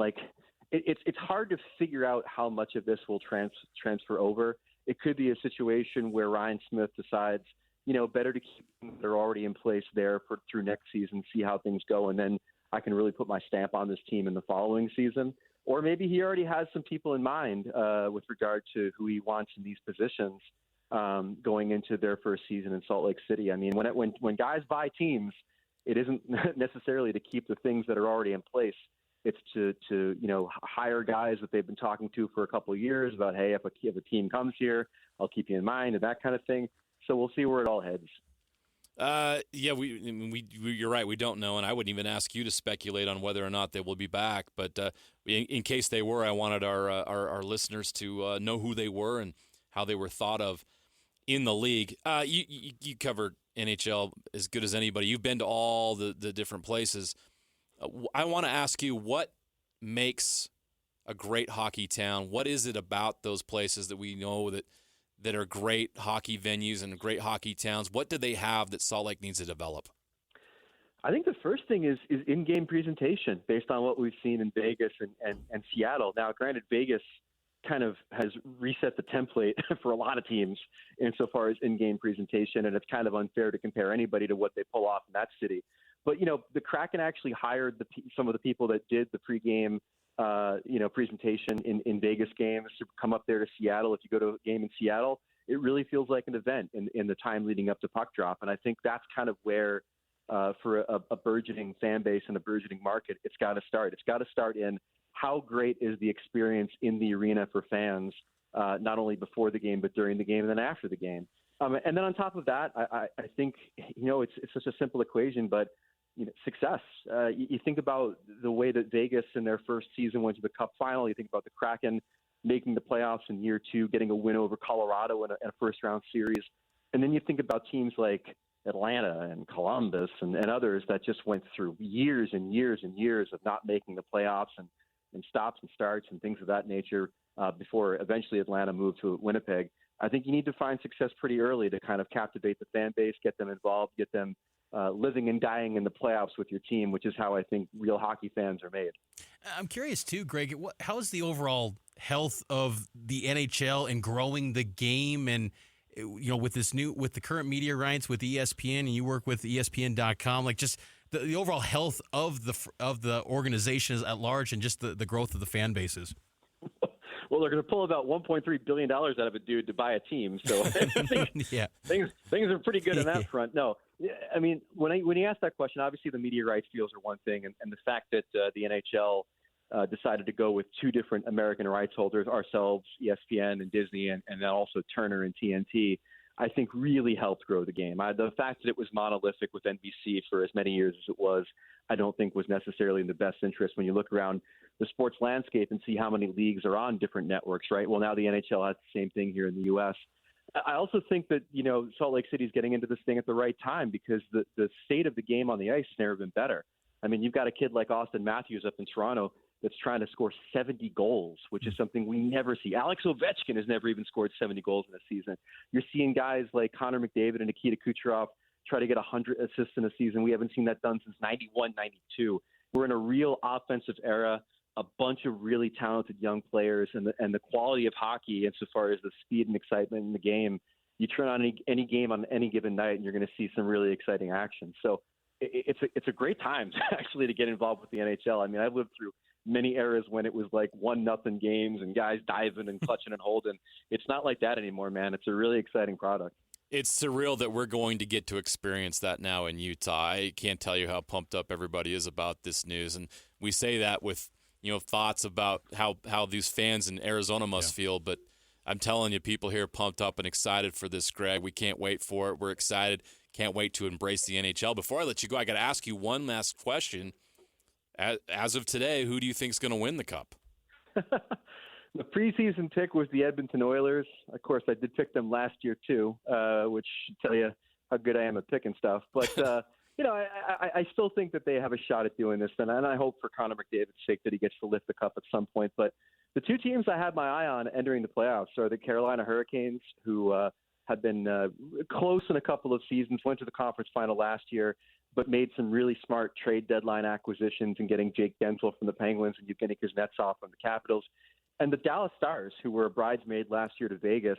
it's hard to figure out how much of this will transfer over. It could be a situation where Ryan Smith decides, better to keep them that are already in place there through next season, see how things go, and then I can really put my stamp on this team in the following season. Or maybe he already has some people in mind with regard to who he wants in these positions going into their first season in Salt Lake City. I mean, when guys buy teams, it isn't necessarily to keep the things that are already in place. It's to hire guys that they've been talking to for a couple of years about, hey, if a team comes here, I'll keep you in mind, and that kind of thing. So we'll see where it all heads. You're right. We don't know, and I wouldn't even ask you to speculate on whether or not they will be back. But in case they were, I wanted our listeners to know who they were and how they were thought of in the league. You covered NHL as good as anybody. You've been to all the different places. I want to ask you, what makes a great hockey town? What is it about those places that we know that are great hockey venues and great hockey towns? What do they have that Salt Lake needs to develop? I think the first thing is in-game presentation based on what we've seen in Vegas and Seattle. Now, granted, Vegas kind of has reset the template for a lot of teams insofar as in-game presentation, and it's kind of unfair to compare anybody to what they pull off in that city. But, the Kraken actually hired some of the people that did the pregame presentation in Vegas games to come up there to Seattle. If you go to a game in Seattle, it really feels like an event in the time leading up to puck drop. And I think that's kind of where, for a burgeoning fan base and a burgeoning market, it's got to start. It's got to start in how great is the experience in the arena for fans, not only before the game, but during the game and then after the game. And then on top of that, I think, it's such a simple equation, but success. You think about the way that Vegas in their first season went to the Cup final. You think about the Kraken making the playoffs in year two, getting a win over Colorado in a first-round series. And then you think about teams like Atlanta and Columbus and others that just went through years and years and years of not making the playoffs and and stops and starts and things of that nature before eventually Atlanta moved to Winnipeg. I think you need to find success pretty early to kind of captivate the fan base, get them involved, get them living and dying in the playoffs with your team, which is how I think real hockey fans are made. I'm curious too, Greg. How is the overall health of the NHL and growing the game, and with the current media rights with ESPN, and you work with ESPN.com, like just the overall health of the organization at large, and just the growth of the fan bases? Well, they're going to pull about $1.3 billion out of a dude to buy a team. So yeah, things are pretty good on that front. No, I mean, when you ask that question, obviously the media rights deals are one thing, and the fact that the NHL decided to go with two different American rights holders, ourselves, ESPN and Disney, and then also Turner and TNT, I think really helped grow the game. The fact that it was monolithic with NBC for as many years as it was, I don't think was necessarily in the best interest when you look around the sports landscape and see how many leagues are on different networks, right? Well, now the NHL has the same thing here in the U.S. I also think that, Salt Lake City is getting into this thing at the right time because the state of the game on the ice has never been better. I mean, you've got a kid like Austin Matthews up in Toronto that's trying to score 70 goals, which is something we never see. Alex Ovechkin has never even scored 70 goals in a season. You're seeing guys like Connor McDavid and Nikita Kucherov try to get 100 assists in a season. We haven't seen that done since 91, 92. We're in a real offensive era, a bunch of really talented young players, and the quality of hockey insofar as the speed and excitement in the game. You turn on any game on any given night, and you're going to see some really exciting action. So it's a great time actually to get involved with the NHL. I mean, I've lived through many eras when it was like 1-0 games and guys diving and clutching and holding. It's not like that anymore, man. It's a really exciting product. It's surreal that we're going to get to experience that now in Utah. I can't tell you how pumped up everybody is about this news. And we say that with, thoughts about how these fans in Arizona must feel. But I'm telling you, people here are pumped up and excited for this, Greg. We can't wait for it. We're excited. Can't wait to embrace the NHL. Before I let you go, I got to ask you one last question. As of today, who do you think is going to win the Cup? The preseason pick was the Edmonton Oilers. Of course, I did pick them last year too, which should tell you how good I am at picking stuff. But I still think that they have a shot at doing this, and I hope for Connor McDavid's sake that he gets to lift the cup at some point. But the two teams I had my eye on entering the playoffs are the Carolina Hurricanes, who have been close in a couple of seasons, went to the conference final last year, but made some really smart trade deadline acquisitions and getting Jake Gensel from the Penguins and Evgeny Kuznetsov from the Capitals. And the Dallas Stars, who were a bridesmaid last year to Vegas,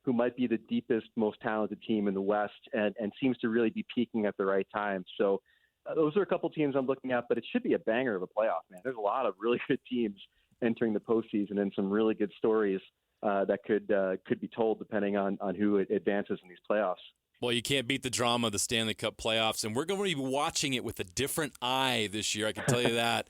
who might be the deepest, most talented team in the West and seems to really be peaking at the right time. So those are a couple teams I'm looking at, but it should be a banger of a playoff, man. There's a lot of really good teams entering the postseason and some really good stories that could be told depending on who advances in these playoffs. Well, you can't beat the drama of the Stanley Cup playoffs, and we're going to be watching it with a different eye this year, I can tell you that.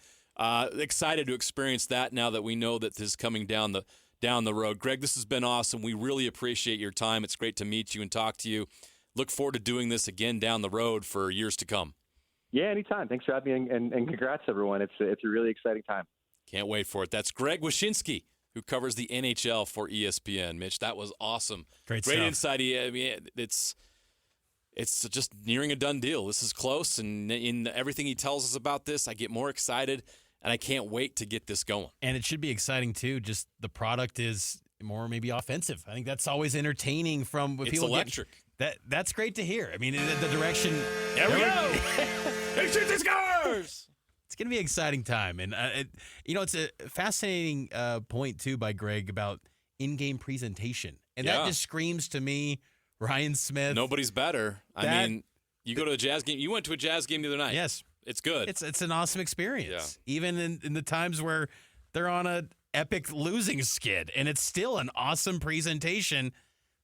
Excited to experience that now that we know that this is coming down the road. Greg, this has been awesome. We really appreciate your time. It's great to meet you and talk to you. Look forward to doing this again down the road for years to come. Yeah, anytime. Thanks for having me, and congrats, everyone. It's a really exciting time. Can't wait for it. That's Greg Wyshynski, who covers the NHL for ESPN. Mitch, that was awesome. Great insight. I mean, it's just nearing a done deal. This is close, and in everything he tells us about this, I get more excited, and I can't wait to get this going. And it should be exciting, too. Just the product is more maybe offensive. I think that's always entertaining from what people electric. That's great to hear. I mean, the direction. There we go. It shoots and scores. It's going to be an exciting time. And, it's a fascinating point, too, by Greg about in-game presentation. And that just screams to me Ryan Smith. Nobody's better. I mean, you go to a Jazz game. You went to a Jazz game the other night. Yes. It's good. It's an awesome experience. Yeah. Even in the times where they're on an epic losing skid, and it's still an awesome presentation.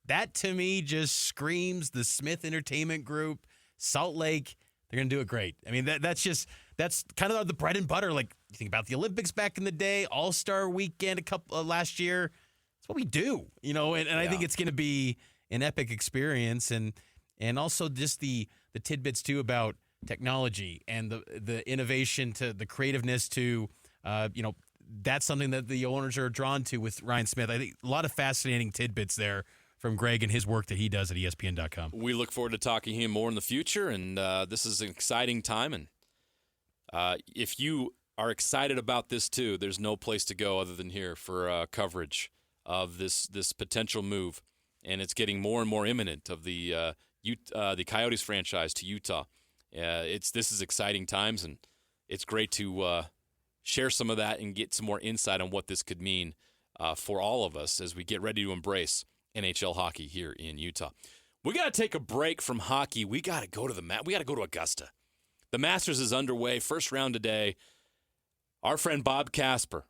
That, to me, just screams the Smith Entertainment Group, Salt Lake. They're going to do it great. I mean, that's kind of the bread and butter. Like, you think about the Olympics back in the day, All-Star Weekend last year. It's what we do, and I think it's going to be an epic experience, and also just the tidbits too about technology and the innovation to the creativeness to that's something that the owners are drawn to with Ryan Smith. I think a lot of fascinating tidbits there from Greg and his work that he does at ESPN.com. We look forward to talking to him more in the future, and this is an exciting time. And if you are excited about this too. There's no place to go other than here for coverage of this potential move, and it's getting more and more imminent of the Coyotes franchise to Utah. This is exciting times, and it's great to share some of that and get some more insight on what this could mean for all of us as we get ready to embrace NHL hockey here in Utah. We got to take a break from hockey. We got to go to we got to go to Augusta. The Masters is underway. First round today. Our friend Bob Casper,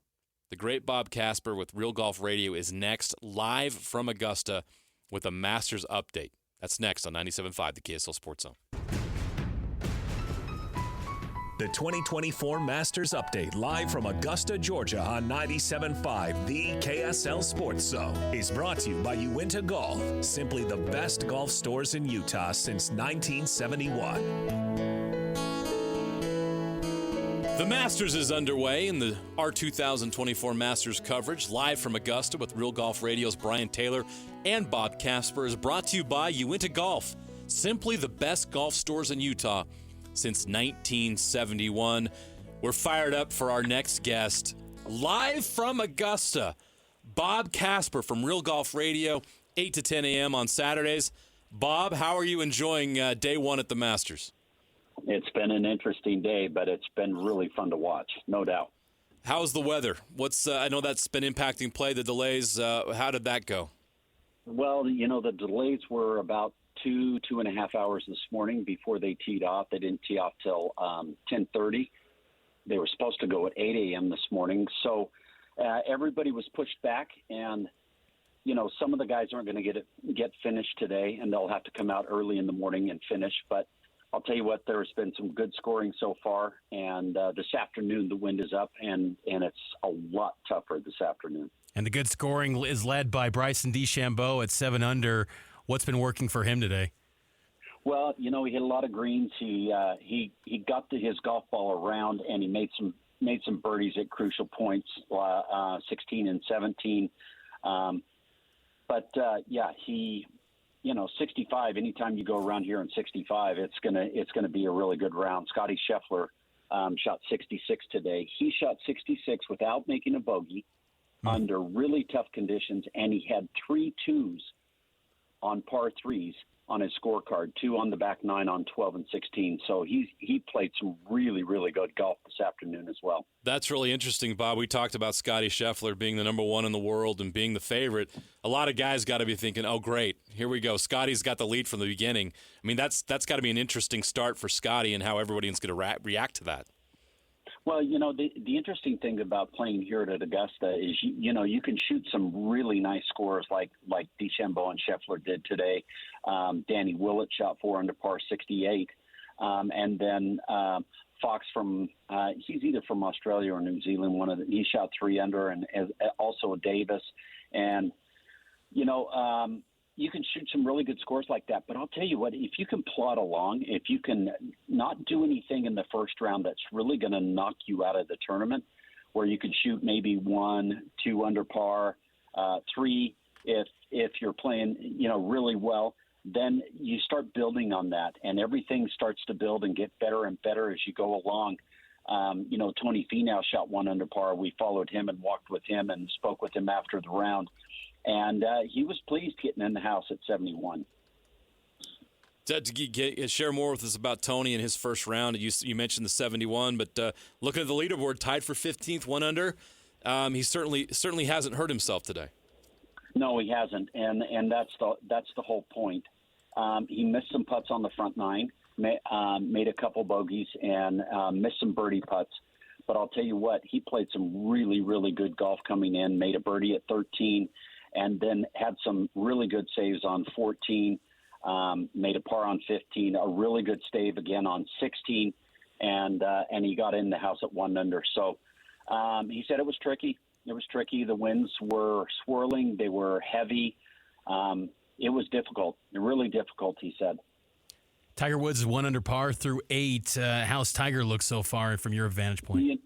the great Bob Casper with Real Golf Radio, is next live from Augusta with a Masters update. That's next on 97.5, the KSL Sports Zone. The 2024 Masters Update live from Augusta, Georgia on 97.5, the KSL Sports Zone is brought to you by Uinta Golf, simply the best golf stores in Utah since 1971. The Masters is underway in our 2024 Masters coverage live from Augusta with Real Golf Radio's Brian Taylor and Bob Casper is brought to you by Uinta Golf, simply the best golf stores in Utah since 1971. We're fired up for our next guest live from Augusta, Bob Casper from Real Golf Radio, 8 to 10 a.m. on Saturdays. Bob, how are you enjoying day one at the Masters? It's been an interesting day, but it's been really fun to watch, no doubt. How's the weather? I know that's been impacting play, the delays. How did that go? Well, the delays were about 2.5 hours this morning before they teed off. They didn't tee off till 10:30. They were supposed to go at 8 a.m. this morning. So everybody was pushed back, and some of the guys aren't going to get finished today, and they'll have to come out early in the morning and finish. But I'll tell you what, there's been some good scoring so far, and this afternoon the wind is up, and it's a lot tougher this afternoon. And the good scoring is led by Bryson DeChambeau at 7 under. What's been working for him today? Well, he hit a lot of greens. He got his golf ball around, and he made some birdies at crucial points, 16 and 17. He 65. Anytime you go around here in 65, it's gonna be a really good round. Scotty Scheffler shot 66 today. He shot 66 without making a bogey under really tough conditions, and he had 3 twos on par threes on his scorecard, 2 on the back 9 on 12 and 16. So he played some really, really good golf this afternoon as well. That's really interesting, Bob. We talked about Scotty Scheffler being the number 1 in the world and being the favorite. A lot of guys got to be thinking, oh, great, here we go. Scotty's got the lead from the beginning. I mean, that's got to be an interesting start for Scotty and how everybody's going to react to that. Well, the interesting thing about playing here at Augusta is, you can shoot some really nice scores like DeChambeau and Scheffler did today. Danny Willett shot 4 under par 68. And then Fox he's either from Australia or New Zealand. He shot 3 under, and also Davis. And, you can shoot some really good scores like that. But I'll tell you what, if you can plod along, if you can not do anything in the first round that's really going to knock you out of the tournament, where you can shoot maybe 1, 2 under par, 3 if you're playing, really well, then you start building on that, and everything starts to build and get better and better as you go along. Tony Finau shot 1 under par. We followed him and walked with him and spoke with him after the round. And he was pleased getting in the house at 71. To share more with us about Tony and his first round, you mentioned the 71, but looking at the leaderboard, tied for 15th, 1 under. He certainly hasn't hurt himself today. No, he hasn't, and that's the whole point. He missed some putts on the front 9, made a couple bogeys, and missed some birdie putts. But I'll tell you what, he played some really, really good golf coming in, made a birdie at 13, and then had some really good saves on 14, made a par on 15, a really good save again on 16, and he got in the house at 1 under. So he said it was tricky. It was tricky. The winds were swirling. They were heavy. It was difficult, really difficult, he said. Tiger Woods is 1 under par through 8. How's Tiger look so far from your vantage point?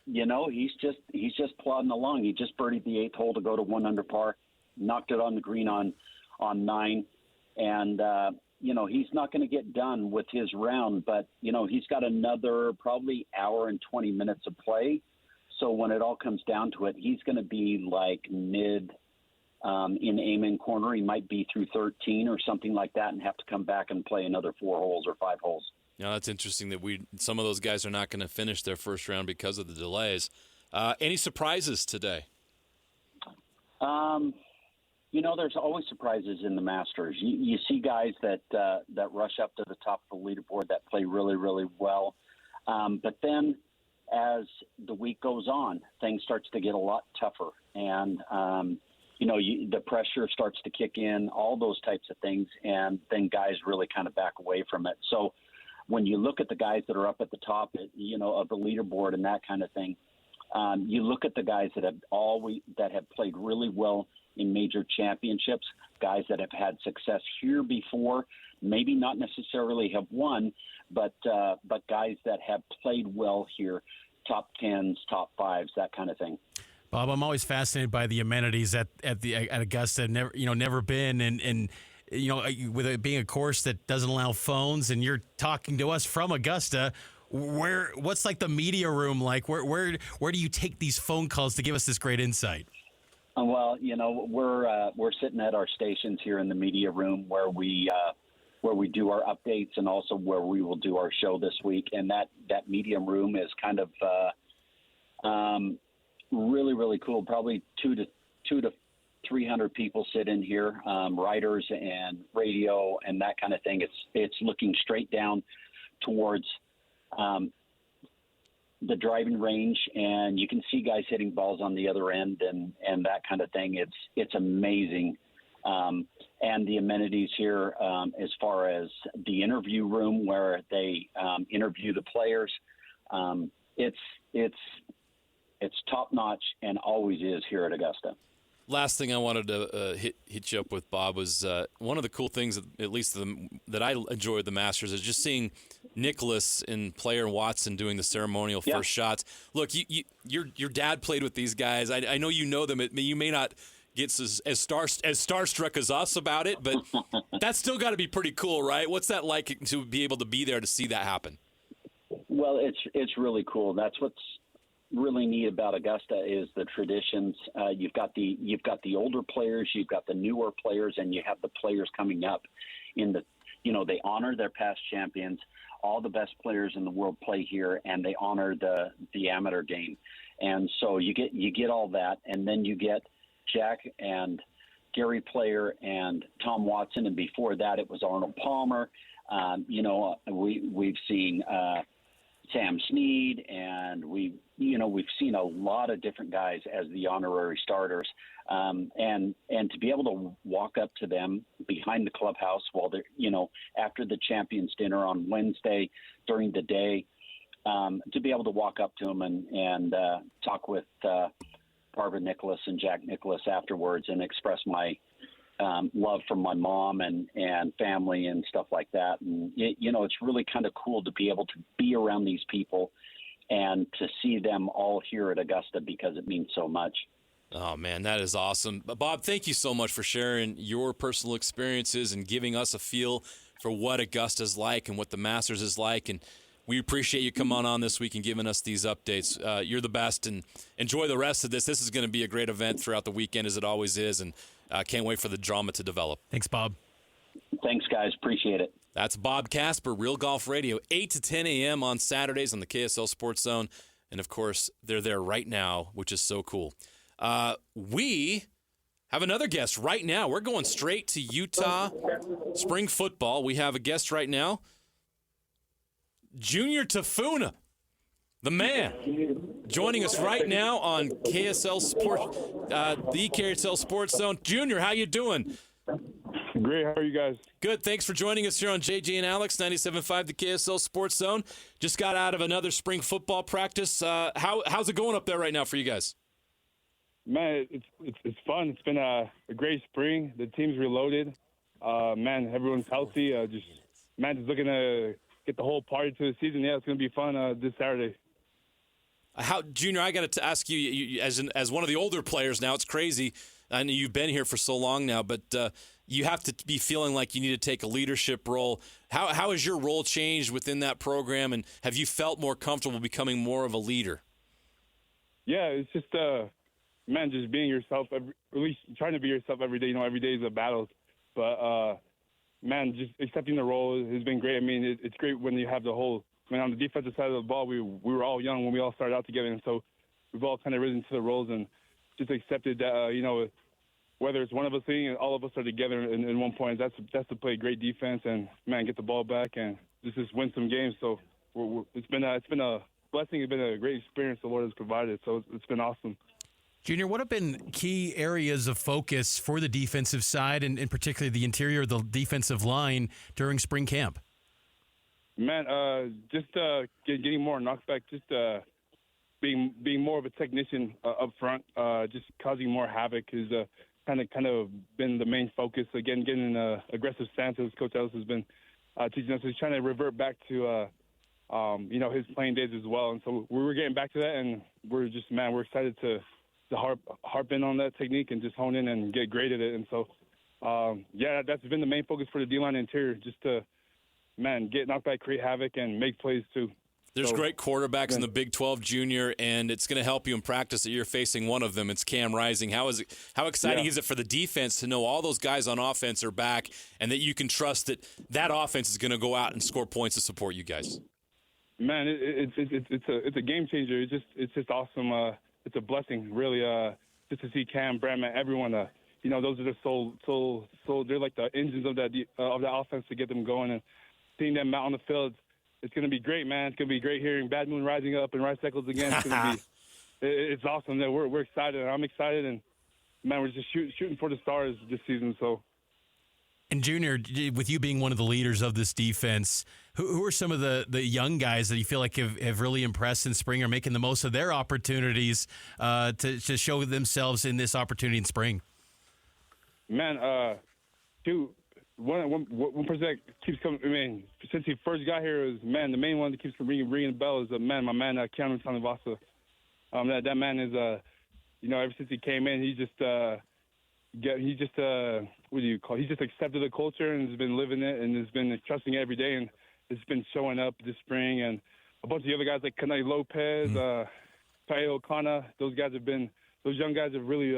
He's just plodding along. He just birdied the 8th hole to go to 1 under par, knocked it on the green on 9, and he's not going to get done with his round, but, he's got another probably hour and 20 minutes of play. So when it all comes down to it, he's going to be like mid in amen corner. He might be through 13 or something like that and have to come back and play another 4 holes or 5 holes. Yeah, that's interesting that some of those guys are not going to finish their first round because of the delays. Any surprises today? There's always surprises in the Masters. You see guys that rush up to the top of the leaderboard that play really, really well. But then as the week goes on, things starts to get a lot tougher. And, the pressure starts to kick in, all those types of things, and then guys really kind of back away from it. So when you look at the guys that are up at the top, of the leaderboard and that kind of thing, you look at the guys that have played really well in major championships, guys that have had success here before, maybe not necessarily have won, but guys that have played well here, top 10s, top 5s, that kind of thing. Bob, I'm always fascinated by the amenities at Augusta. Never been, and with it being a course that doesn't allow phones, and you're talking to us from Augusta. What's like the media room like? Where do you take these phone calls to give us this great insight? Well, we're sitting at our stations here in the media room where we do our updates and also where we will do our show this week. And that media room is kind of really, really cool. Probably 200 to 300 people sit in here, writers and radio and that kind of thing. It's looking straight down towards the driving range, and you can see guys hitting balls on the other end and that kind of thing. It's amazing. And the amenities here, as far as the interview room where they interview the players, it's top notch and always is here at Augusta. Last thing I wanted to hit you up with, Bob, was one of the cool things, at least that I enjoyed the Masters, is just seeing Nicklaus and Player Watson doing the ceremonial first shots. Look, your dad played with these guys. I know you know them. You may not get as starstruck as us about it, but that's still got to be pretty cool, right? What's that like to be able to be there to see that happen? Well, it's really cool. That's what's really neat about Augusta is the traditions. You've got the older players, you've got the newer players, and you have the players coming up in the. They honor their past champions. All the best players in the world play here, and they honor the amateur game. And so you get all that, and then you get Jack and Gary Player and Tom Watson, and before that it was Arnold Palmer. We've seen Sam Snead, and we've seen a lot of different guys as the honorary starters, and to be able to walk up to them behind the clubhouse while they're after the champions dinner on Wednesday during the day, to be able to walk up to them and talk with Barbara Nicklaus and Jack Nicklaus afterwards and express my love for my mom and family and stuff like that. And, it's really kind of cool to be able to be around these people and to see them all here at Augusta because it means so much. Oh, man, that is awesome. Bob, thank you so much for sharing your personal experiences and giving us a feel for what Augusta's like and what the Masters is like. And we appreciate you coming on this week and giving us these updates. You're the best, and enjoy the rest of this. This is going to be a great event throughout the weekend, as it always is, and can't wait for the drama to develop. Thanks, Bob. Thanks, guys. Appreciate it. That's Bob Casper, Real Golf Radio, 8 to 10 a.m. on Saturdays on the KSL Sports Zone. And, of course, they're there right now, which is so cool. We have another guest right now. We're going straight to Utah spring football. We have a guest right now, Junior Tafuna, the man, joining us right now on KSL Sports, the KSL Sports Zone. Junior, how you doing? Great. How are you guys? Good. Thanks for joining us here on JJ and Alex, 97.5, the KSL Sports Zone. Just got out of another spring football practice. How's it going up there right now for you guys? Man, it's fun. It's been a great spring. The team's reloaded. Man, everyone's healthy. Just looking to get the whole party to the season. Yeah, it's going to be fun this Saturday. Junior, I got to ask you, as one of the older players now, it's crazy. I know you've been here for so long now, but you have to be feeling like you need to take a leadership role. How has your role changed within that program, and have you felt more comfortable becoming more of a leader? Yeah, it's just man, just being yourself, at least trying to be yourself every day. Every day is a battle, but man, just accepting the role has been great. I mean, it's great when you have the whole. I mean, on the defensive side of the ball, we were all young when we all started out together, and so we've all kind of risen to the roles and just accepted that whether it's one of us leading and all of us are together in one point, that's to play great defense and man, get the ball back and just win some games. So it's been a blessing. It's been a great experience the Lord has provided. So it's been awesome. Junior, what have been key areas of focus for the defensive side and particularly the interior of the defensive line during spring camp? Man, just getting more knockback, just being more of a technician up front, just causing more havoc is kind of been the main focus. Again, getting an aggressive stance as Coach Ellis has been teaching us. He's trying to revert back to his playing days as well. And so we were getting back to that, and we're excited to harp in on that technique and just hone in and get great at it. And so, that's been the main focus for the D-line interior, just to, get knocked back, create havoc, and make plays too. There's great quarterbacks in the Big 12, Junior, and it's going to help you in practice that you're facing one of them. It's Cam Rising. How exciting is it for the defense to know all those guys on offense are back and that you can trust that offense is going to go out and score points to support you guys? Man, it's a game changer. It's just awesome. It's a blessing, really, just to see Cam, Bradman, everyone. Those are the soul. They're like the engines of that offense to get them going, and seeing them out on the field. It's going to be great, man. It's going to be great hearing Bad Moon rising up and Rice Eccles again. It's going to be, it's awesome. We're excited. I'm excited, and man, we're just shooting for the stars this season. So. And Junior, with you being one of the leaders of this defense, who are some of the young guys that you feel like have really impressed in spring or making the most of their opportunities to show themselves in this opportunity in spring? Man, one person that keeps coming. I mean, since he first got here, is the main one that keeps ringing the bell is my man Keanu Tanavasa. That man is ever since he came in, he's just accepted the culture and has been living it and has been trusting it every day and has been showing up this spring. And a bunch of the other guys like Kanai Lopez, Tayo Kana, those young guys have really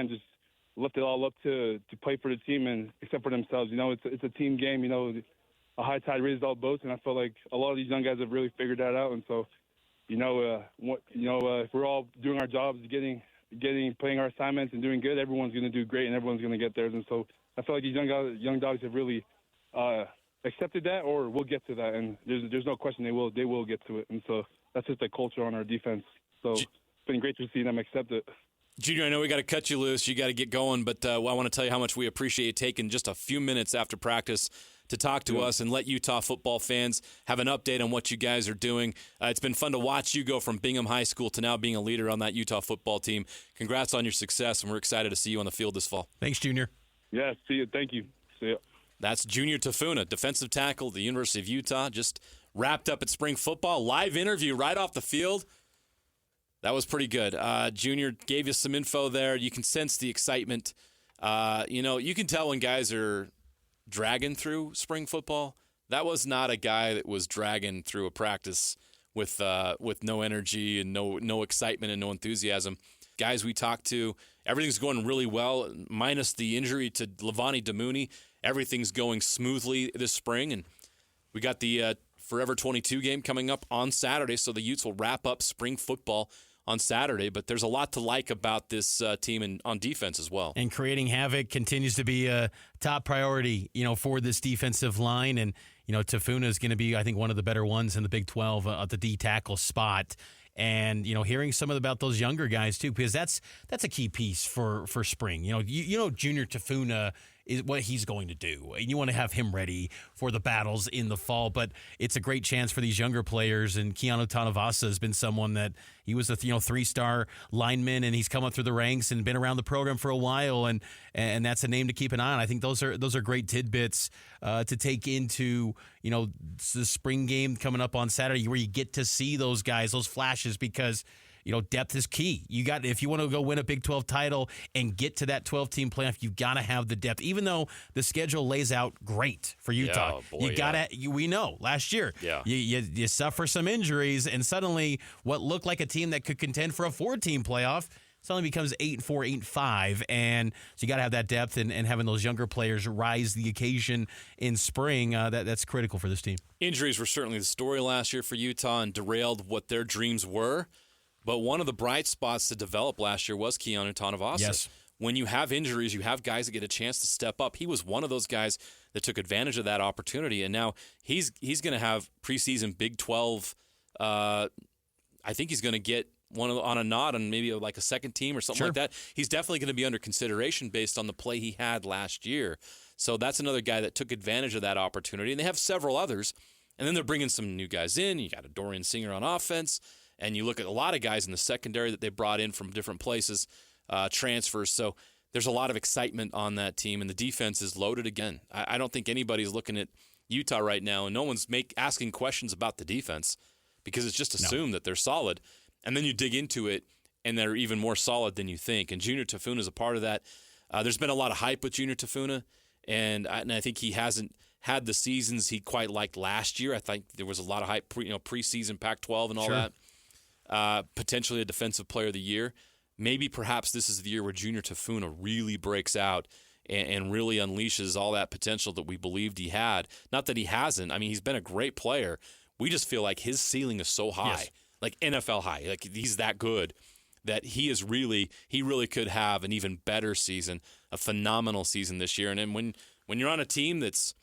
just left it all up to play for the team and except for themselves. It's a team game. A high tide raises all boats, and I feel like a lot of these young guys have really figured that out. And so, if we're all doing our jobs, playing our assignments and doing good, everyone's going to do great and everyone's going to get theirs. And so I feel like these young dogs have really accepted that, or will get to that. And there's no question they will get to it. And so that's just the culture on our defense. So it's been great to see them accept it. Junior, I know we got to cut you loose. You got to get going, but I want to tell you how much we appreciate you taking just a few minutes after practice to talk to us and let Utah football fans have an update on what you guys are doing. It's been fun to watch you go from Bingham High School to now being a leader on that Utah football team. Congrats on your success, and we're excited to see you on the field this fall. Thanks, Junior. Yeah, see you. Thank you. See you. That's Junior Tafuna, defensive tackle at the University of Utah. Just wrapped up at spring football. Live interview right off the field. That was pretty good. Junior gave you some info there. You can sense the excitement. You can tell when guys are dragging through spring football. That was not a guy that was dragging through a practice with no energy and no excitement and no enthusiasm. Guys we talked to, everything's going really well, minus the injury to Levani Damouni. Everything's going smoothly this spring, and we got the Forever 22 game coming up on Saturday, so the Utes will wrap up spring football on Saturday, but there's a lot to like about this team on defense as well. And creating havoc continues to be a top priority, for this defensive line. And, Tafuna is going to be, I think, one of the better ones in the Big 12 at the D tackle spot. And, hearing some about those younger guys, too, because that's a key piece for spring. Junior Tafuna is what he's going to do. And you want to have him ready for the battles in the fall. But it's a great chance for these younger players. And Keanu Tanavasa has been someone that he was a 3-star lineman, and he's come up through the ranks and been around the program for a while. And that's a name to keep an eye on. I think those are great tidbits to take into the spring game coming up on Saturday, where you get to see those guys, those flashes, because depth is key. If you want to go win a Big 12 title and get to that 12-team playoff, you've got to have the depth. Even though the schedule lays out great for Utah, we know last year, you suffer some injuries, and suddenly what looked like a team that could contend for a 4-team playoff suddenly becomes 8-4, 8-5, and so you got to have that depth and having those younger players rise the occasion in spring. That's critical for this team. Injuries were certainly the story last year for Utah and derailed what their dreams were. But one of the bright spots to develop last year was Keanu Tanavasa. Yes. When you have injuries, you have guys that get a chance to step up. He was one of those guys that took advantage of that opportunity, and now he's going to have preseason Big 12. I think he's going to get one on a nod on maybe like a second team or something like that. He's definitely going to be under consideration based on the play he had last year. So that's another guy that took advantage of that opportunity. And they have several others. And then they're bringing some new guys in. You got a Dorian Singer on offense. And you look at a lot of guys in the secondary that they brought in from different places, transfers. So there's a lot of excitement on that team. And the defense is loaded again. I don't think anybody's looking at Utah right now, and no one's asking questions about the defense because it's just assumed that they're solid. And then you dig into it, and they're even more solid than you think. And Junior Tafuna is a part of that. There's been a lot of hype with Junior Tafuna, and I think he hasn't had the seasons he quite liked last year. I think there was a lot of hype preseason Pac-12 and all that. Potentially a Defensive Player of the Year. Maybe perhaps this is the year where Junior Tafuna really breaks out and really unleashes all that potential that we believed he had. Not that he hasn't. I mean, he's been a great player. We just feel like his ceiling is so high. Yes. Like NFL high, like he's that good that he really could have an even better season, a phenomenal season this year. And then when you're on a team that's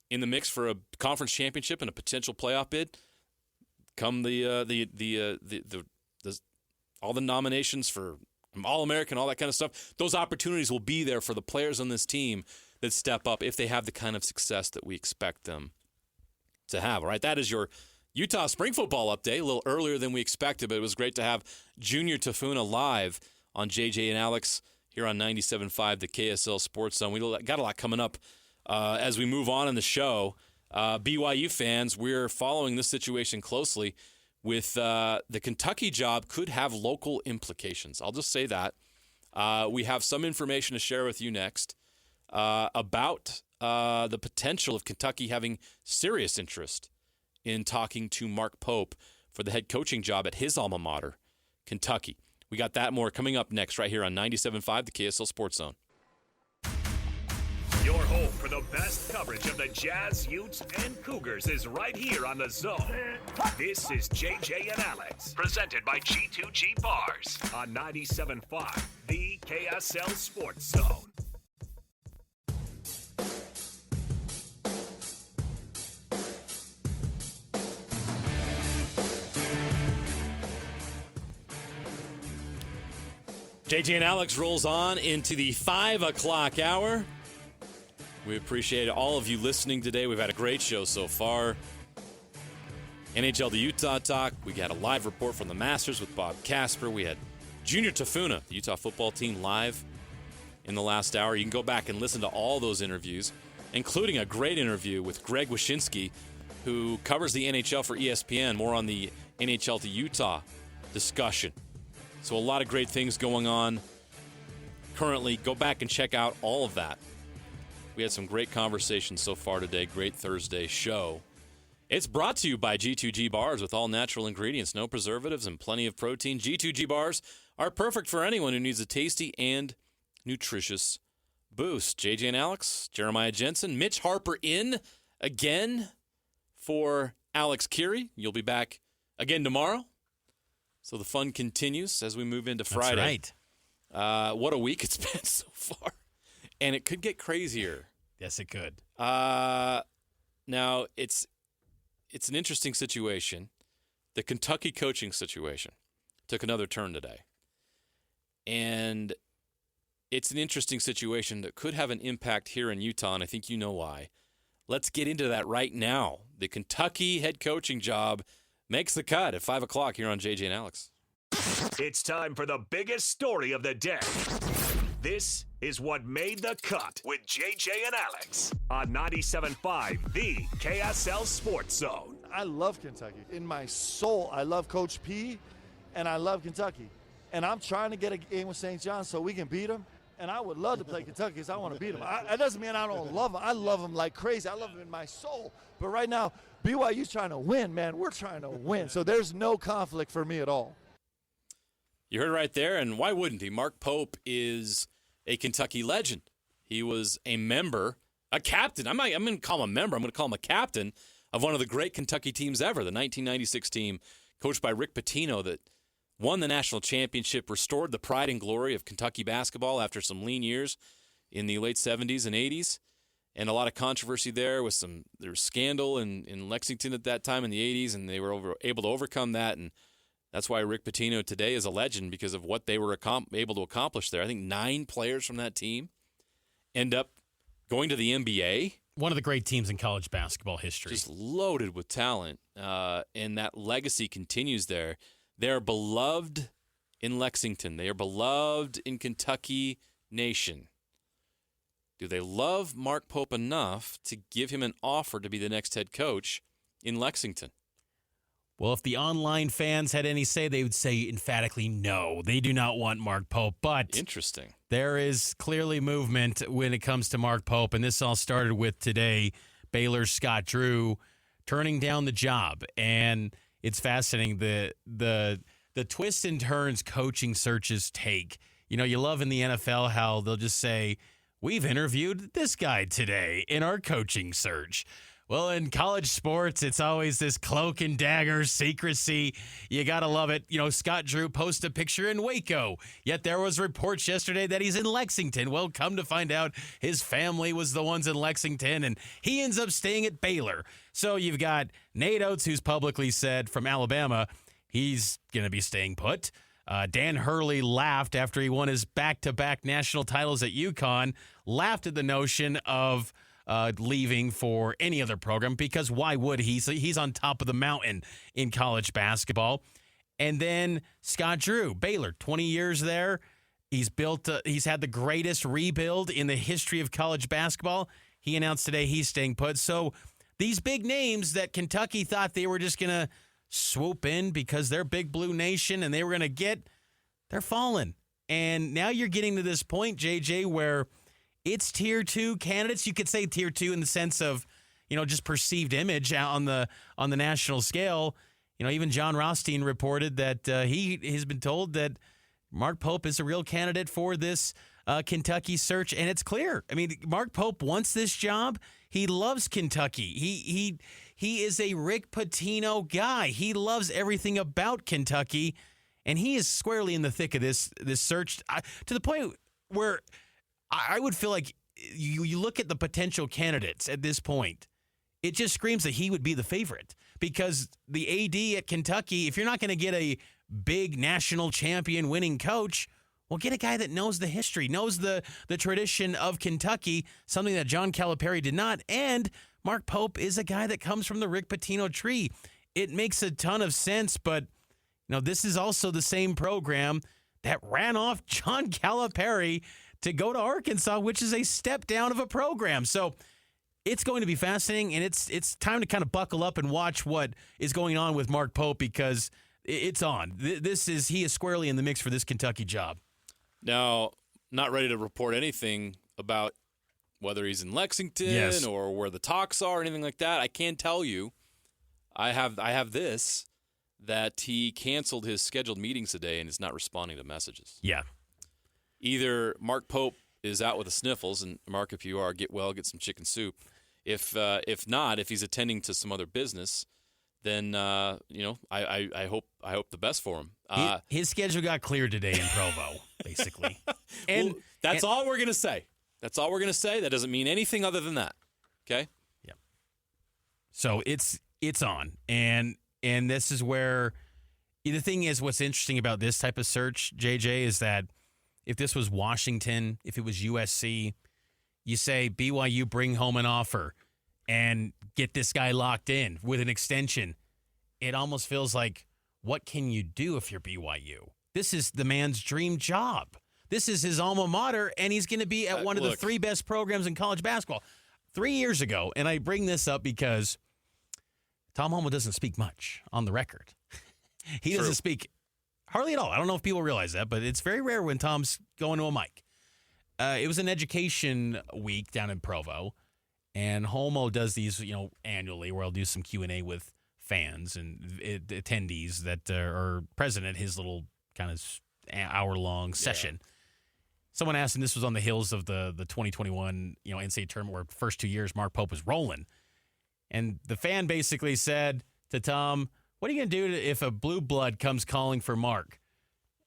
in the mix for a conference championship and a potential playoff bid, come all the nominations for All-American, all that kind of stuff, those opportunities will be there for the players on this team that step up if they have the kind of success that we expect them to have. All right, that is your Utah spring football update, a little earlier than we expected, but it was great to have Junior Tafuna live on JJ and Alex here on 97.5, the KSL Sports Zone. We got a lot coming up as we move on in the show. BYU fans, we're following this situation closely with the Kentucky job could have local implications. I'll just say that. We have some information to share with you next about the potential of Kentucky having serious interest in talking to Mark Pope for the head coaching job at his alma mater, Kentucky. We got that more coming up next right here on 97.5, the KSL Sports Zone. Your home for the best coverage of the Jazz, Utes, and Cougars is right here on The Zone. This is JJ and Alex, presented by G2G Bars on 97.5, the KSL Sports Zone. JJ and Alex rolls on into the 5 o'clock hour. We appreciate all of you listening today. We've had a great show so far. NHL to Utah talk. We got a live report from the Masters with Bob Casper. We had Junior Tafuna, the Utah football team, live in the last hour. You can go back and listen to all those interviews, including a great interview with Greg Wyshynski, who covers the NHL for ESPN, more on the NHL to Utah discussion. So a lot of great things going on currently. Go back and check out all of that. We had some great conversations so far today. Great Thursday show. It's brought to you by G2G Bars with all natural ingredients, no preservatives, and plenty of protein. G2G Bars are perfect for anyone who needs a tasty and nutritious boost. JJ and Alex, Jeremiah Jensen, Mitch Harper in again for Alex Keary. You'll be back again tomorrow. So the fun continues as we move into Friday. That's right. What a week it's been so far. And it could get crazier. Yes, it could. Now, it's an interesting situation. The Kentucky coaching situation took another turn today. And it's an interesting situation that could have an impact here in Utah, and I think you know why. Let's get into that right now. The Kentucky head coaching job makes the cut at 5 o'clock here on JJ and Alex. It's time for the biggest story of the day. This is what made the cut with JJ and Alex on 97.5, the KSL Sports Zone. I love Kentucky. In my soul, I love Coach P. and I love Kentucky. And I'm trying to get a game with St. John so we can beat them. And I would love to play Kentucky because I want to beat them. That doesn't mean I don't love them. I love them like crazy. I love them in my soul. But right now, BYU's trying to win, man. We're trying to win. So there's no conflict for me at all. You heard it right there, and why wouldn't he? Mark Pope is a Kentucky legend. He was a member, a captain. I'm going to call him a member. I'm going to call him a captain of one of the great Kentucky teams ever, the 1996 team coached by Rick Pitino that won the national championship, restored the pride and glory of Kentucky basketball after some lean years in the late 70s and 80s, and a lot of controversy there with there was scandal in Lexington at that time in the 80s, and they were able to overcome that, and that's why Rick Pitino today is a legend because of what they were able to accomplish there. I think 9 players from that team end up going to the NBA. One of the great teams in college basketball history. Just loaded with talent, and that legacy continues there. They are beloved in Lexington. They are beloved in Kentucky Nation. Do they love Mark Pope enough to give him an offer to be the next head coach in Lexington? Well, if the online fans had any say, they would say emphatically no. They do not want Mark Pope. But interesting. There is clearly movement when it comes to Mark Pope, and this all started with today, Baylor's Scott Drew turning down the job. And it's fascinating the twists and turns coaching searches take. You know, you love in the NFL how they'll just say, we've interviewed this guy today in our coaching search. Well, in college sports, it's always this cloak and dagger secrecy. You got to love it. You know, Scott Drew posted a picture in Waco, yet there was reports yesterday that he's in Lexington. Well, come to find out, his family was the ones in Lexington, and he ends up staying at Baylor. So you've got Nate Oates, who's publicly said from Alabama, he's going to be staying put. Dan Hurley laughed after he won his back-to-back national titles at UConn, laughed at the notion of leaving for any other program because why would he? So he's on top of the mountain in college basketball. And then Scott Drew, Baylor, 20 years there. He's had the greatest rebuild in the history of college basketball. He announced today he's staying put. So these big names that Kentucky thought they were just going to swoop in because they're Big Blue Nation and they were going to get, they're falling. And now you're getting to this point, JJ, where it's tier 2 candidates. You could say tier 2 in the sense of, you know, just perceived image on the national scale. You know, even John Rothstein reported that he has been told that Mark Pope is a real candidate for this Kentucky search, and it's clear. I mean, Mark Pope wants this job. He loves Kentucky. He is a Rick Pitino guy. He loves everything about Kentucky, and he is squarely in the thick of this search to the point where I would feel like you look at the potential candidates at this point, it just screams that he would be the favorite because the AD at Kentucky, if you're not going to get a big national champion winning coach, well, get a guy that knows the history, knows the tradition of Kentucky, something that John Calipari did not. And Mark Pope is a guy that comes from the Rick Pitino tree. It makes a ton of sense, but you know, this is also the same program that ran off John Calipari to go to Arkansas, which is a step down of a program. So it's going to be fascinating, and it's time to kind of buckle up and watch what is going on with Mark Pope because it's on. He is squarely in the mix for this Kentucky job. Now, not ready to report anything about whether he's in Lexington or where the talks are or anything like that. I can tell you, I have this, that he canceled his scheduled meetings today and is not responding to messages. Yeah. Either Mark Pope is out with the sniffles, and Mark, if you are, get well, get some chicken soup. If not, if he's attending to some other business, then you know, I hope the best for him. His schedule got cleared today in Provo, basically. And that's all we're gonna say. That's all we're gonna say. That doesn't mean anything other than that. Okay. Yeah. So it's on, and this is where the thing is. What's interesting about this type of search, JJ, is that if this was Washington, if it was USC, you say BYU bring home an offer and get this guy locked in with an extension. It almost feels like, what can you do if you're BYU? This is the man's dream job. This is his alma mater, and he's going to be at one of the 3 best programs in college basketball. 3 years ago, and I bring this up because Tom Holmoe doesn't speak much on the record. He doesn't speak Hardly at all. I don't know if people realize that, but it's very rare when Tom's going to a mic. It was an education week down in Provo, and Homo does these, annually, where I'll do some Q&A with fans and attendees that are present at his little kind of hour-long session. Someone asked, and this was on the heels of the 2021 NCAA tournament where the first 2 years Mark Pope was rolling. And the fan basically said to Tom, what are you going to do if a blue blood comes calling for Mark?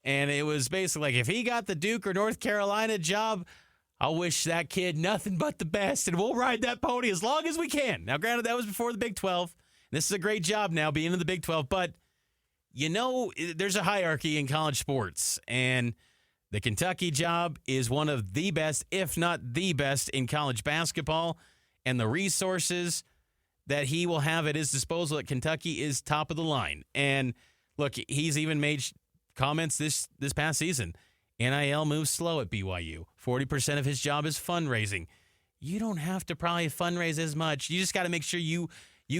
And it was basically like, if he got the Duke or North Carolina job, I'll wish that kid nothing but the best, and we'll ride that pony as long as we can. Now, granted, that was before the Big 12. And this is a great job now being in the Big 12, but there's a hierarchy in college sports, and the Kentucky job is one of the best, if not the best, in college basketball, and the resources that he will have at his disposal at Kentucky is top of the line. And look, he's even made comments this past season. NIL moves slow at BYU. 40% of his job is fundraising. You don't have to probably fundraise as much. You just got to make sure you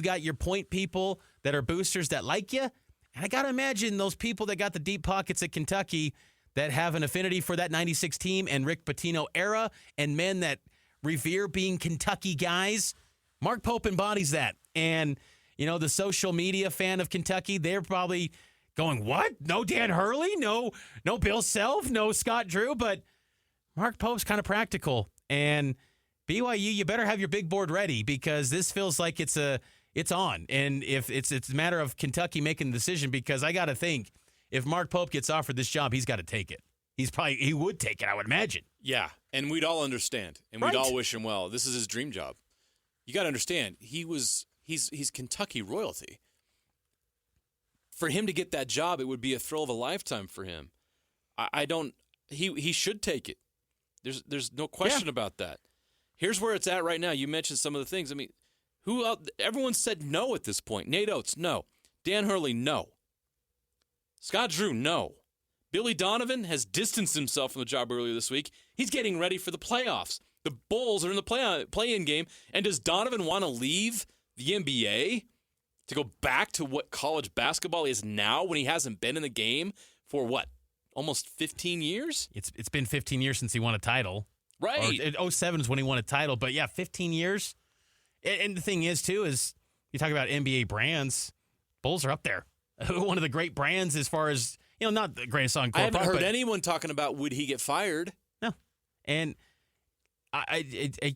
got your point people that are boosters that like you. And I got to imagine those people that got the deep pockets at Kentucky that have an affinity for that 96 team and Rick Pitino era and men that revere being Kentucky guys. Mark Pope embodies that. And, the social media fan of Kentucky, they're probably going, what? No Dan Hurley? No Bill Self? No Scott Drew? But Mark Pope's kind of practical. And BYU, you better have your big board ready because this feels like it's on. And if it's a matter of Kentucky making the decision, because I got to think, if Mark Pope gets offered this job, he's got to take it. He would take it, I would imagine. Yeah, and we'd all understand, and we'd all wish him well. This is his dream job. You got to understand, he's Kentucky royalty. For him to get that job, it would be a thrill of a lifetime for him. He should take it. There's no question about that. Here's where it's at right now. You mentioned some of the things. I mean, everyone said no at this point. Nate Oates, no. Dan Hurley, no. Scott Drew, no. Billy Donovan has distanced himself from the job earlier this week. He's getting ready for the playoffs. The Bulls are in the play-in game. And does Donovan want to leave the NBA to go back to what college basketball is now when he hasn't been in the game for, almost 15 years? It's been 15 years since he won a title. Right. 07 is when he won a title. But, 15 years. And the thing is, too, is you talk about NBA brands, Bulls are up there. One of the great brands as far as, not the greatest on court. I haven't heard anyone talking about would he get fired. No. And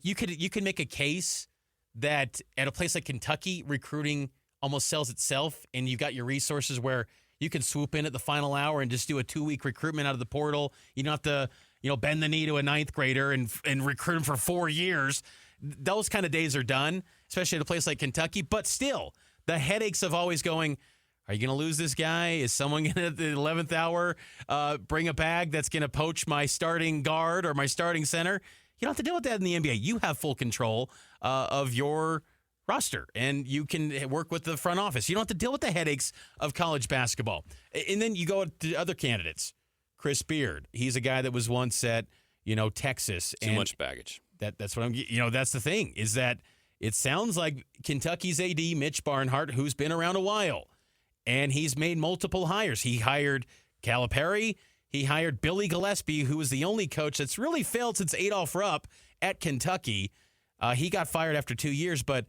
you could make a case that at a place like Kentucky, recruiting almost sells itself, and you've got your resources where you can swoop in at the final hour and just do a 2-week recruitment out of the portal. You don't have to, bend the knee to a ninth grader and recruit him for 4 years. Those kind of days are done, especially at a place like Kentucky. But still, the headaches of always going, are you going to lose this guy? Is someone going to, at the 11th hour, bring a bag that's going to poach my starting guard or my starting center? You don't have to deal with that in the NBA. You have full control of your roster, and you can work with the front office. You don't have to deal with the headaches of college basketball. And then you go to other candidates. Chris Beard, he's a guy that was once at, Texas. Too much baggage. That's what that's the thing, is that it sounds like Kentucky's AD, Mitch Barnhart, who's been around a while, and he's made multiple hires. He hired Calipari. He hired Billy Gillispie, who was the only coach that's really failed since Adolph Rupp at Kentucky. He got fired after 2 years, but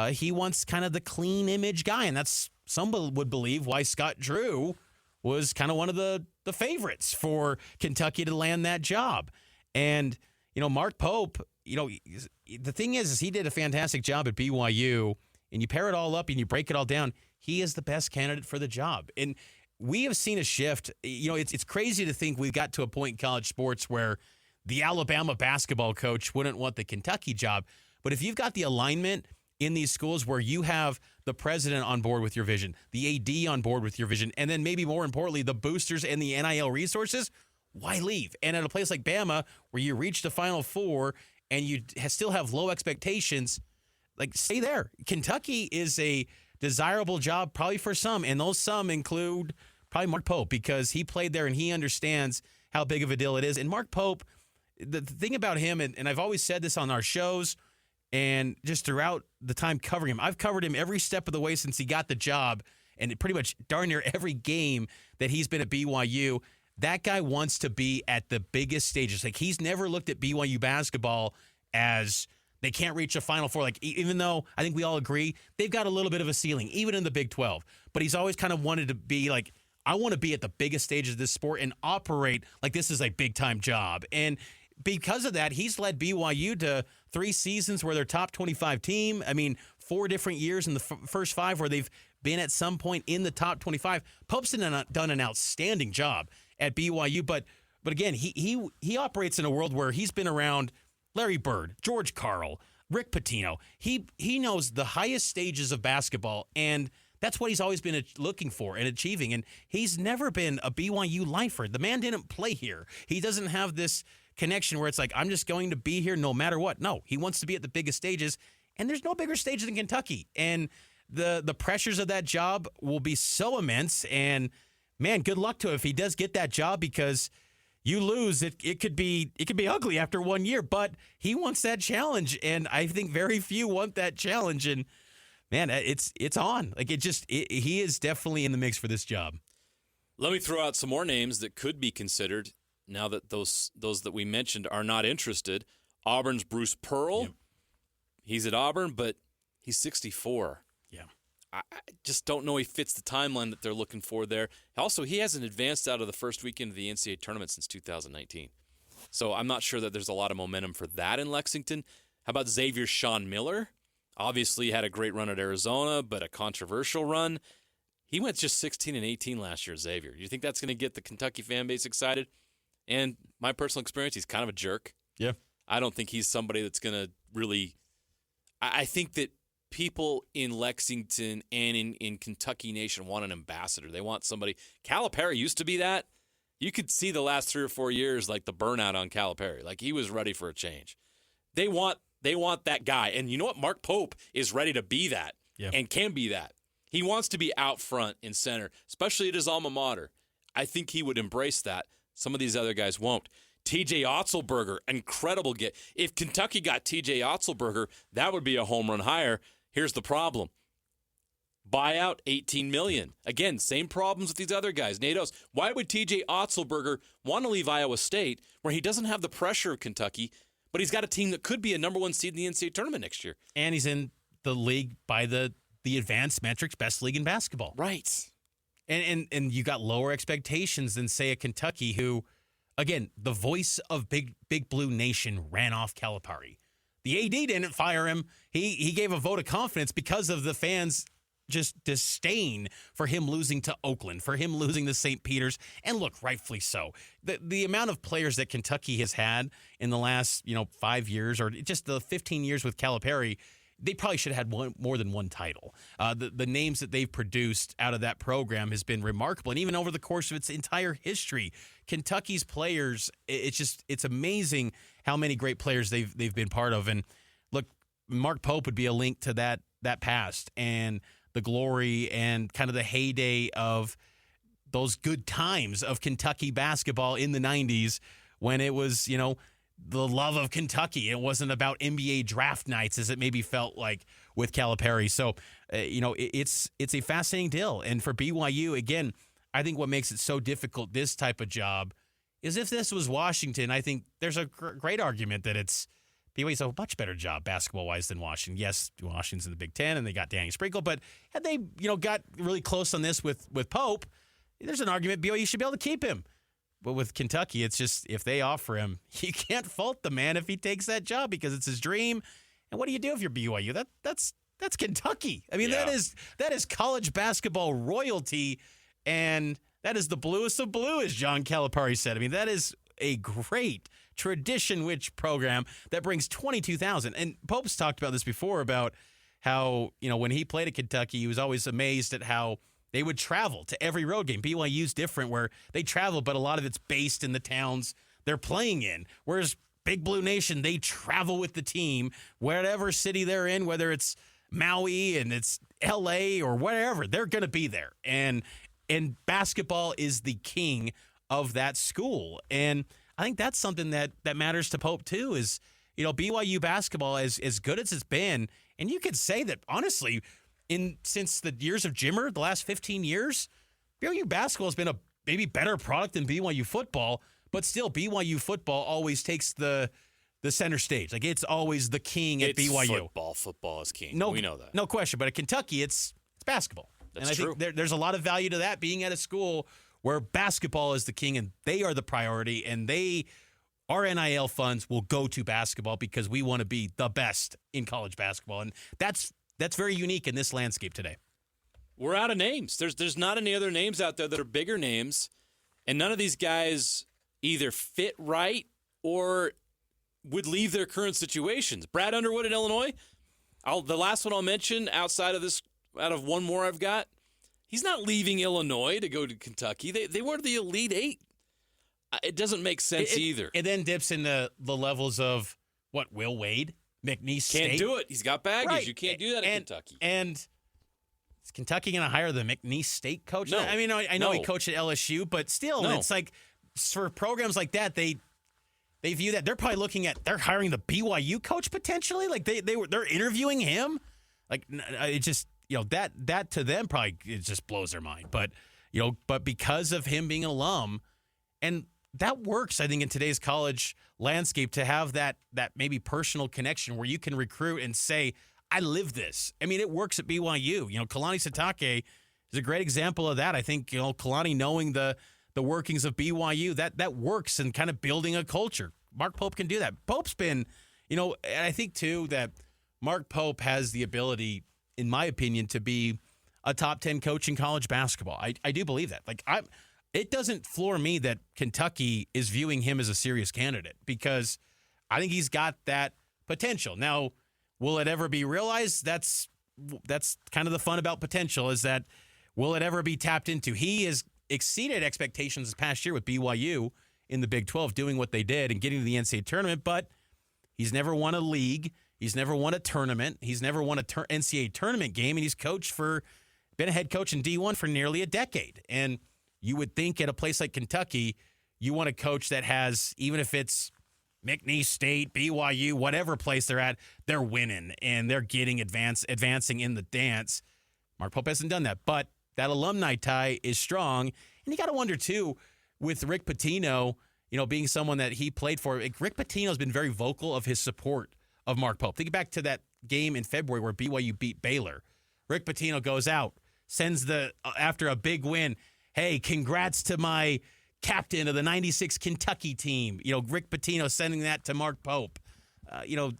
he wants kind of the clean image guy, and that's, some would believe, why Scott Drew was kind of one of the favorites for Kentucky to land that job. And, Mark Pope, the thing is he did a fantastic job at BYU, and you pair it all up and you break it all down, he is the best candidate for the job. And we have seen a shift. It's crazy to think we've got to a point in college sports where the Alabama basketball coach wouldn't want the Kentucky job. But if you've got the alignment in these schools where you have the president on board with your vision, the AD on board with your vision, and then maybe more importantly, the boosters and the NIL resources, why leave? And at a place like Bama, where you reach the Final Four and you still have low expectations, stay there. Kentucky is a desirable job probably for some, and those some include probably Mark Pope, because he played there and he understands how big of a deal it is. And Mark Pope, the thing about him, and I've always said this on our shows and just throughout the time covering him, I've covered him every step of the way since he got the job, and pretty much darn near every game that he's been at BYU, that guy wants to be at the biggest stages. Like, he's never looked at BYU basketball as they can't reach a Final Four. Like, even though I think we all agree they've got a little bit of a ceiling, even in the Big 12. But he's always kind of wanted to be like, I want to be at the biggest stages of this sport and operate like this is a big-time job. And because of that, he's led BYU to 3 seasons where they're top 25 team. I mean, 4 different years in the first 5 where they've been at some point in the top 25. Pope's done an outstanding job at BYU, but again, he operates in a world where he's been around Larry Bird, George Karl, Rick Pitino. He knows the highest stages of basketball, and that's what he's always been looking for and achieving. And he's never been a BYU lifer. The man didn't play here. He doesn't have this connection where it's like, I'm just going to be here no matter what. No, he wants to be at the biggest stages, and there's no bigger stage than Kentucky. And the pressures of that job will be so immense. And man, good luck to him if he does get that job, because you lose, it could be ugly after 1 year. But he wants that challenge, and I think very few want that challenge. And man, it's on. Like, he is definitely in the mix for this job. Let me throw out some more names that could be considered now that those that we mentioned are not interested. Auburn's Bruce Pearl. Yep. He's at Auburn, but he's 64. Yeah. I just don't know he fits the timeline that they're looking for there. Also, he hasn't advanced out of the first weekend of the NCAA tournament since 2019. So I'm not sure that there's a lot of momentum for that in Lexington. How about Xavier's Sean Miller? Obviously had a great run at Arizona, but a controversial run. He went just 16 and 18 last year, Xavier. You think that's going to get the Kentucky fan base excited? And my personal experience, he's kind of a jerk. Yeah. I don't think he's somebody that's going to really – I think that people in Lexington and in Kentucky Nation want an ambassador. They want somebody – Calipari used to be that. You could see the last 3 or 4 years, like the burnout on Calipari. Like, he was ready for a change. They want that guy. And you know what? Mark Pope is ready to be that and can be that. He wants to be out front in center, especially at his alma mater. I think he would embrace that. Some of these other guys won't. TJ Otzelberger, incredible get. If Kentucky got TJ Otzelberger, that would be a home run hire. Here's the problem. Buyout, $18 million. Again, same problems with these other guys. Nados, why would TJ Otzelberger want to leave Iowa State where he doesn't have the pressure of Kentucky, but he's got a team that could be a number 1 seed in the NCAA tournament next year? And he's in the league by the advanced metrics, best league in basketball. Right. And you got lower expectations than, say, a Kentucky who, again, the voice of Big Blue Nation ran off Calipari. The AD didn't fire him. He gave a vote of confidence because of the fans' just disdain for him losing to Oakland, for him losing to St. Peter's. And look, rightfully so. The amount of players that Kentucky has had in the last 5 years, or just the 15 years with Calipari, they probably should have had more than one title. The names that they've produced out of that program has been remarkable. And even over the course of its entire history, Kentucky's players, it's amazing how many great players they've been part of. And look, Mark Pope would be a link to that past and the glory and kind of the heyday of those good times of Kentucky basketball in the 90s when it was, the love of Kentucky. It wasn't about NBA draft nights as it maybe felt like with Calipari. So, it's a fascinating deal. And for BYU, again, I think what makes it so difficult, this type of job, is if this was Washington, I think there's a great argument that BYU's a much better job basketball-wise than Washington. Yes, Washington's in the Big Ten, and they got Danny Sprinkle, but had they, got really close on this with Pope, there's an argument BYU should be able to keep him. But with Kentucky, it's just if they offer him, you can't fault the man if he takes that job because it's his dream. And what do you do if you're BYU? That's Kentucky. I mean, that is college basketball royalty, and that is the bluest of blue, as John Calipari said. I mean, that is a great tradition-rich program that brings 22,000. And Pope's talked about this before about how, when he played at Kentucky, he was always amazed at how they would travel to every road game. BYU's different where they travel, but a lot of it's based in the towns they're playing in. Whereas Big Blue Nation, they travel with the team, whatever city they're in, whether it's Maui and it's L.A. or wherever, they're going to be there. And basketball is the king of that school. And I think that's something that matters to Pope too is, BYU basketball as good as it's been. And you could say that, honestly, since the years of Jimmer, the last 15 years, BYU basketball has been a maybe better product than BYU football, but still BYU football always takes the center stage. Like, it's always the king at BYU. Football is king. No, we know that. No question. But at Kentucky, it's basketball. That's and I true. think there's a lot of value to that, being at a school where basketball is the king and they are the priority, and our NIL funds will go to basketball because we want to be the best in college basketball. And that's very unique in this landscape today. We're out of names. There's not any other names out there that are bigger names, and none of these guys either fit right or would leave their current situations. Brad Underwood in Illinois, the last one I'll mention outside of one more I've got, he's not leaving Illinois to go to Kentucky. They were the Elite Eight. It doesn't make sense either. It then dips into the levels of, Will Wade? McNeese State? Can't do it. He's got baggage. Right. You can't do that at Kentucky. And is Kentucky going to hire the McNeese State coach? No. I mean, I know he coached at LSU, but still, it's like for programs like that, they view that. They're probably looking at, they're hiring the BYU coach potentially. Like they're interviewing him. Like, it just, that to them probably, it just blows their mind. But, but because of him being an alum, and that works, I think, in today's college landscape, to have that maybe personal connection where you can recruit and say, I live this. I mean, it works at BYU. Kalani Sitake is a great example of that. I think, Kalani knowing the workings of BYU, that works, and kind of building a culture. Mark Pope can do that. Pope's been, and I think, too, that Mark Pope has the ability, in my opinion, to be a top 10 coach in college basketball. I do believe that. It doesn't floor me that Kentucky is viewing him as a serious candidate, because I think he's got that potential. Now, will it ever be realized? That's kind of the fun about potential, is that will it ever be tapped into? He has exceeded expectations this past year with BYU in the Big 12, doing what they did and getting to the NCAA tournament, but he's never won a league. He's never won a tournament. He's never won a NCAA tournament game, and he's been a head coach in D1 for nearly a decade. And you would think at a place like Kentucky, you want a coach that has, even if it's McNeese State, BYU, whatever place they're at, they're winning and they're getting advancing in the dance. Mark Pope hasn't done that, but that alumni tie is strong. And you got to wonder, too, with Rick Pitino, being someone that he played for. Rick Pitino's been very vocal of his support of Mark Pope. Think back to that game in February where BYU beat Baylor. Rick Pitino goes out, sends after a big win, hey, congrats to my captain of the 96 Kentucky team. Rick Pitino sending that to Mark Pope.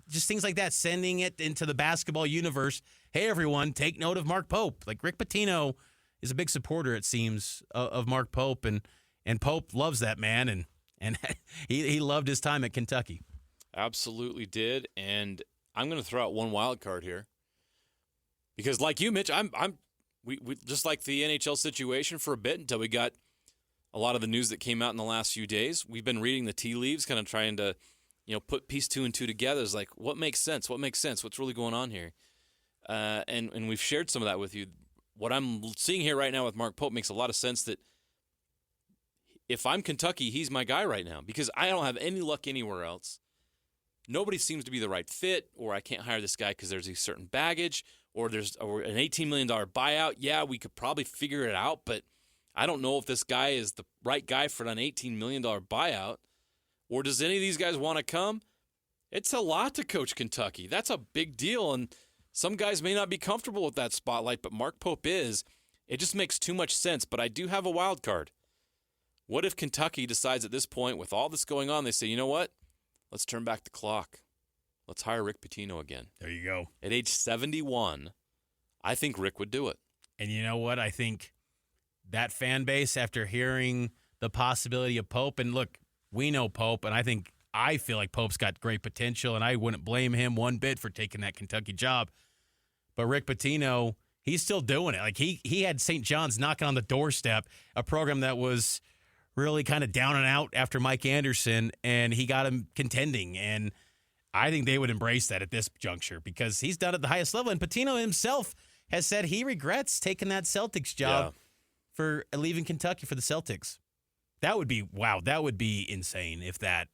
Just things like that, sending it into the basketball universe. Hey, everyone, take note of Mark Pope. Like, Rick Pitino is a big supporter, it seems, of Mark Pope, and Pope loves that man, and he loved his time at Kentucky. Absolutely did, and I'm going to throw out one wild card here, because like you, Mitch, we just like the NHL situation for a bit until we got a lot of the news that came out in the last few days. We've been reading the tea leaves, kind of trying to, put piece 2 and 2 together. It's like, what makes sense? What makes sense? What's really going on here? And we've shared some of that with you. What I'm seeing here right now with Mark Pope makes a lot of sense, that if I'm Kentucky, he's my guy right now, because I don't have any luck anywhere else. Nobody seems to be the right fit, or I can't hire this guy because there's a certain baggage, or there's an $18 million buyout. Yeah, we could probably figure it out, but I don't know if this guy is the right guy for an $18 million buyout. Or does any of these guys want to come? It's a lot to coach Kentucky. That's a big deal, and some guys may not be comfortable with that spotlight, but Mark Pope is. It just makes too much sense, but I do have a wild card. What if Kentucky decides at this point, with all this going on, they say, you know what? Let's turn back the clock. Let's hire Rick Pitino again. There you go. At age 71, I think Rick would do it. And you know what? I think that fan base, after hearing the possibility of Pope, and look, we know Pope, and I feel like Pope's got great potential, and I wouldn't blame him one bit for taking that Kentucky job. But Rick Pitino, he's still doing it. Like, he had St. John's knocking on the doorstep, a program that was really kind of down and out after Mike Anderson, and he got him contending. And I think they would embrace that at this juncture, because he's done it at the highest level. And Pitino himself has said he regrets taking that Celtics job for leaving Kentucky for the Celtics. That would be, wow, that would be insane if that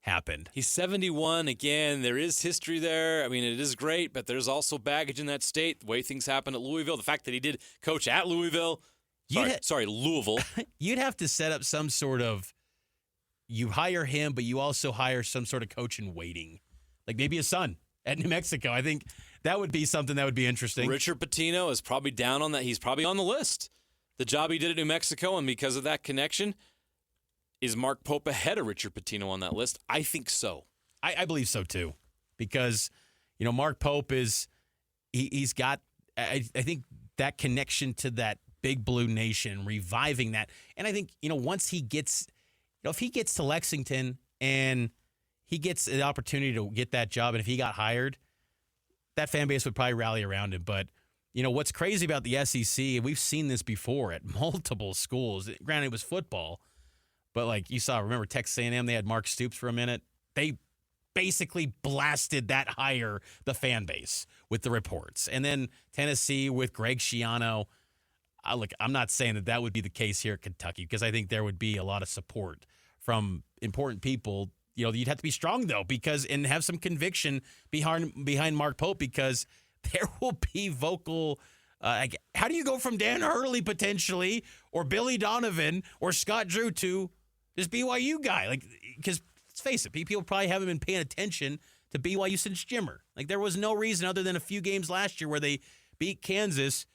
happened. He's 71. Again, there is history there. I mean, it is great, but there's also baggage in that state, the way things happened at Louisville, the fact that he did coach at Louisville. Louisville. You'd have to set up some sort of, you hire him, but you also hire some sort of coach in waiting, like maybe his son at New Mexico. I think that would be something that would be interesting. Richard Pitino is probably down on that. He's probably on the list. The job he did at New Mexico, and because of that connection, is Mark Pope ahead of Richard Pitino on that list? I think so. I believe so too, because Mark Pope he's got I think that connection to that Big Blue Nation, reviving that, and I think once he gets if he gets to Lexington and he gets the opportunity to get that job, and if he got hired, that fan base would probably rally around him. But what's crazy about the SEC, and we've seen this before at multiple schools. Granted, it was football. But like you saw, remember Texas A&M, they had Mark Stoops for a minute. They basically blasted that hire, the fan base, with the reports. And then Tennessee with Greg Schiano. I'm not saying that would be the case here at Kentucky, because I think there would be a lot of support from important people. You'd have to be strong, though, and have some conviction behind Mark Pope, because there will be vocal. How do you go from Dan Hurley potentially, or Billy Donovan, or Scott Drew to this BYU guy? Because let's face it, people probably haven't been paying attention to BYU since Jimmer. There was no reason other than a few games last year where they beat Kansas,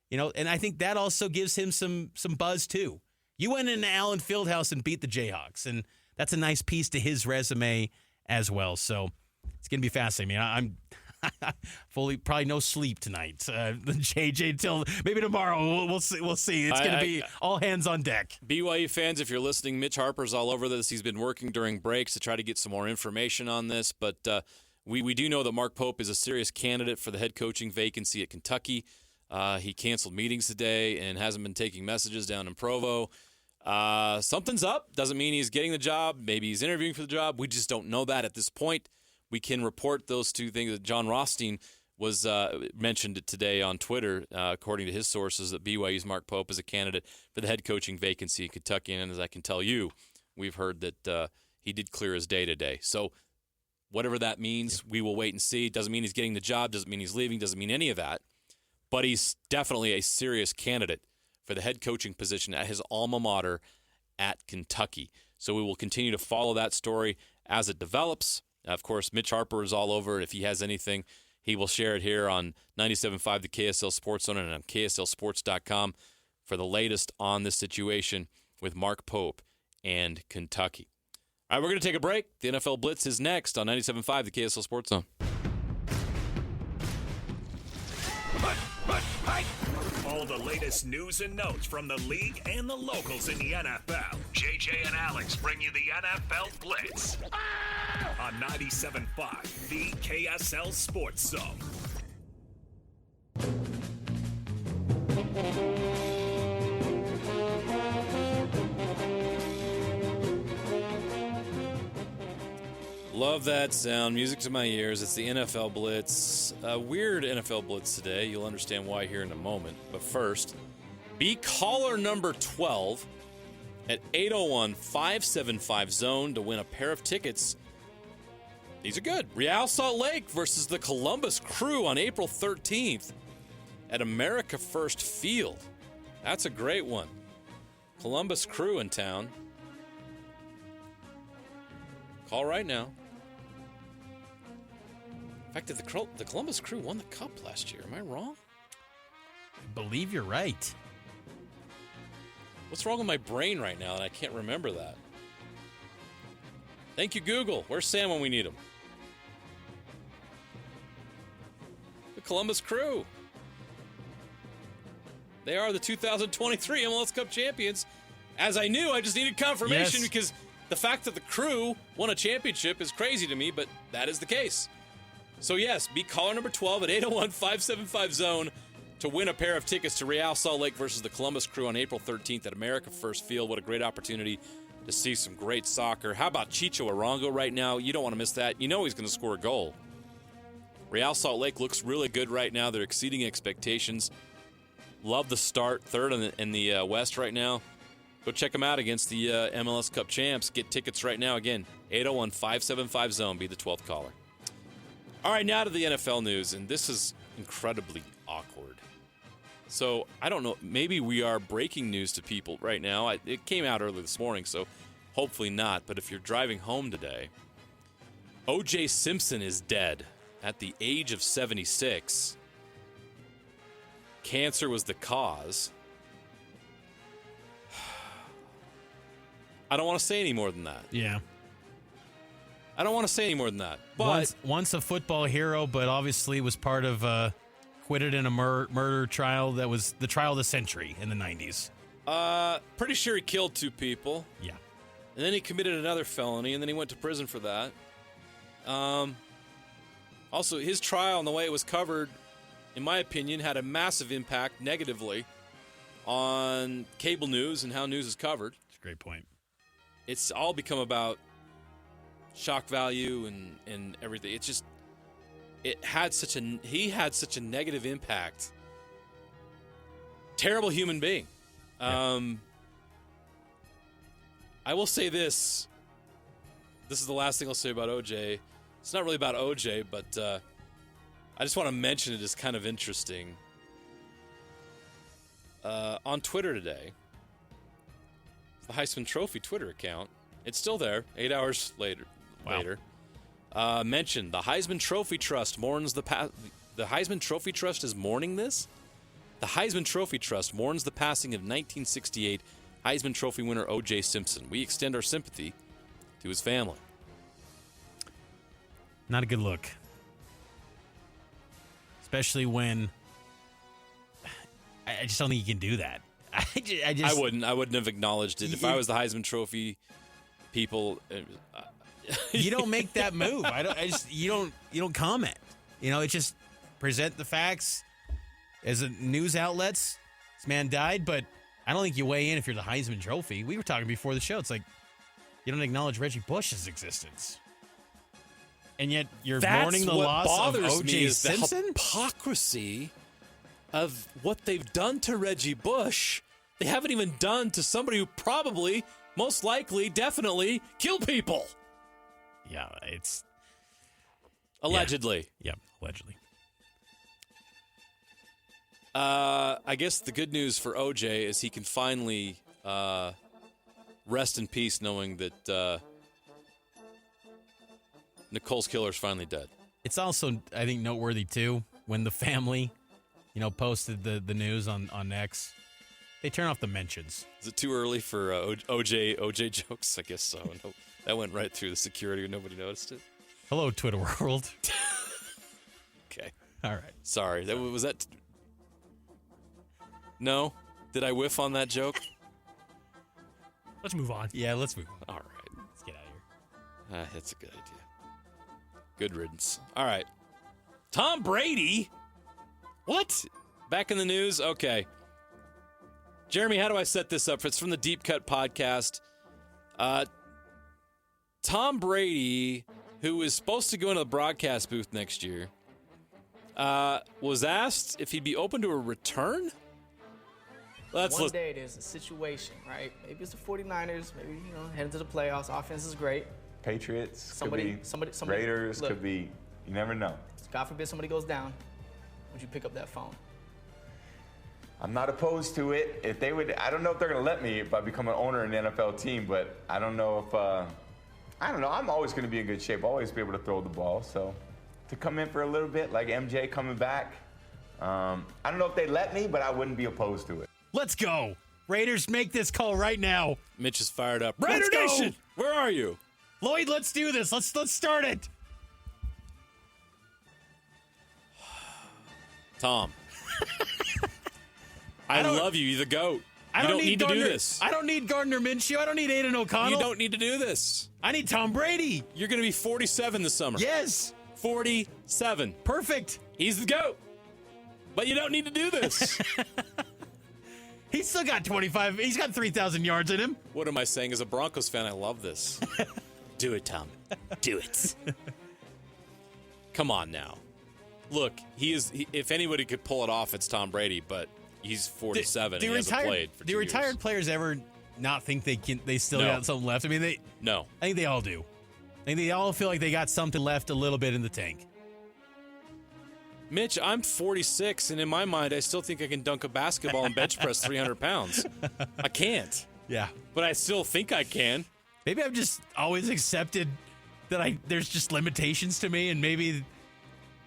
and I think that also gives him some buzz too. You went into Allen Fieldhouse and beat the Jayhawks, and that's a nice piece to his resume as well. So it's going to be fascinating. I'm probably no sleep tonight, JJ, till maybe tomorrow. We'll see. It's going to be all hands on deck. BYU fans, if you're listening, Mitch Harper's all over this. He's been working during breaks to try to get some more information on this, but we do know that Mark Pope is a serious candidate for the head coaching vacancy at Kentucky. He canceled meetings today and hasn't been taking messages down in Provo. Something's up. Doesn't mean he's getting the job. Maybe he's interviewing for the job. We just don't know that at this point. We can report those two things. That John Rothstein was mentioned it today on Twitter, according to his sources, that BYU's Mark Pope is a candidate for the head coaching vacancy in Kentucky. And as I can tell you, we've heard that he did clear his day today. So whatever that means, we will wait and see. Doesn't mean he's getting the job. Doesn't mean he's leaving. Doesn't mean any of that. But he's definitely a serious candidate for the head coaching position at his alma mater at Kentucky. So we will continue to follow that story as it develops. Of course, Mitch Harper is all over it. If he has anything, he will share it here on 97.5 the KSL Sports Zone and on KSLSports.com for the latest on this situation with Mark Pope and Kentucky. All right, we're going to take a break. The NFL Blitz is next on 97.5 the KSL Sports Zone. All the latest news and notes from the league and the locals in the NFL. JJ and Alex bring you the NFL Blitz on 97.5, the KSL Sports Zone. Love that sound. Music to my ears. It's the NFL Blitz. A weird NFL Blitz today. You'll understand why here in a moment. But first, be caller number 12 at 801-575-ZONE to win a pair of tickets. These are good. Real Salt Lake versus the Columbus Crew on April 13th at America First Field. That's a great one. Columbus Crew in town. Call right now. In fact, the Columbus Crew won the Cup last year. Am I wrong? I believe you're right. What's wrong with my brain right now that I can't remember that? Thank you, Google. Where's Sam when we need him? The Columbus Crew. They are the 2023 MLS Cup champions. As I knew, I just needed confirmation because the fact that the Crew won a championship is crazy to me, but that is the case. So yes, be caller number 12 at 801-575-ZONE to win a pair of tickets to Real Salt Lake versus the Columbus Crew on April 13th at America First Field. What a great opportunity to see some great soccer. How about Chicho Arango right now? You don't want to miss that. You know he's going to score a goal. Real Salt Lake looks really good right now. They're exceeding expectations. Love the start. Third in the West right now. Go check them out against the MLS Cup champs. Get tickets right now. Again, 801-575-ZONE. Be the 12th caller. All right, now to the NFL news, and this is incredibly awkward. So, I don't know. Maybe we are breaking news to people right now. It came out early this morning, so hopefully not. But if you're driving home today, O.J. Simpson is dead at the age of 76. Cancer was the cause. I don't want to say any more than that. Yeah. I don't want to say any more than that. But once a football hero, but obviously was part of acquitted in a murder trial that was the trial of the century in the 90s. Pretty sure he killed 2 people. Yeah. And then he committed another felony, and then he went to prison for that. Also, his trial and the way it was covered, in my opinion, had a massive impact negatively on cable news and how news is covered. That's a great point. It's all become about shock value and everything. It's just, he had such a negative impact. Terrible human being. Yeah. I will say this. This is the last thing I'll say about OJ. It's not really about OJ, but I just want to mention it as kind of interesting. On Twitter today, the Heisman Trophy Twitter account, it's still there, 8 hours later. Mentioned the Heisman Trophy Trust mourns the Heisman Trophy Trust is mourning this. The Heisman Trophy Trust mourns the passing of 1968 Heisman Trophy winner O.J. Simpson. We extend our sympathy to his family. Not a good look. Especially when I just don't think you can do that. I wouldn't have acknowledged it if I was the Heisman Trophy people. You don't make that move. You don't comment. It's just present the facts as a news outlets. This man died, but I don't think you weigh in if you're the Heisman Trophy. We were talking before the show. It's like you don't acknowledge Reggie Bush's existence. And yet you're mourning the loss of O.J. Simpson? The hypocrisy of what they've done to Reggie Bush. They haven't even done to somebody who probably, most likely, definitely killed people. Yeah, it's... Allegedly. Yeah, allegedly. I guess the good news for OJ is he can finally rest in peace knowing that Nicole's killer's finally dead. It's also, I think, noteworthy, too, when the family, posted the news on X. They turn off the mentions. Is it too early for OJ jokes? I guess so. No, that went right through the security and nobody noticed it. Hello, Twitter world. Okay. All right. Sorry. Was that... No? Did I whiff on that joke? Let's move on. Yeah, let's move on. All right. Let's get out of here. That's a good idea. Good riddance. All right. Tom Brady? What? Back in the news? Okay. Jeremy, how do I set this up? It's from the Deep Cut podcast. Tom Brady, who is supposed to go into the broadcast booth next year, was asked if he'd be open to a return. One day it is a situation, right? Maybe it's the 49ers. Maybe, heading to the playoffs. Offense is great. Patriots, somebody, Raiders, look, could be, you never know. God forbid somebody goes down. Would you pick up that phone? I'm not opposed to it. If they would, I don't know if they're going to let me if I become an owner in an NFL team, but I don't know if, I don't know. I'm always going to be in good shape. Always be able to throw the ball. So to come in for a little bit, like MJ coming back, I don't know if they let me, but I wouldn't be opposed to it. Let's go. Raiders, make this call right now. Mitch is fired up. Raider Nation, where are you? Lloyd, let's do this. Let's start it. Tom. I love you. You're the GOAT. You don't need to do this. I don't need Gardner Minshew. I don't need Aiden O'Connell. You don't need to do this. I need Tom Brady. You're going to be 47 this summer. Yes. 47. Perfect. He's the GOAT. But you don't need to do this. He's still got 25. He's got 3,000 yards in him. What am I saying? As a Broncos fan, I love this. Do it, Tom. Do it. Come on now. Look, if anybody could pull it off, it's Tom Brady, but he's 47 and he hasn't played for 2 years. Do retired players ever not think they still got something left? I mean, No. I think they all do. And they all feel like they got something left a little bit in the tank. Mitch, I'm 46, and in my mind, I still think I can dunk a basketball and bench press 300 pounds. I can't. Yeah. But I still think I can. Maybe I've just always accepted that there's just limitations to me, and maybe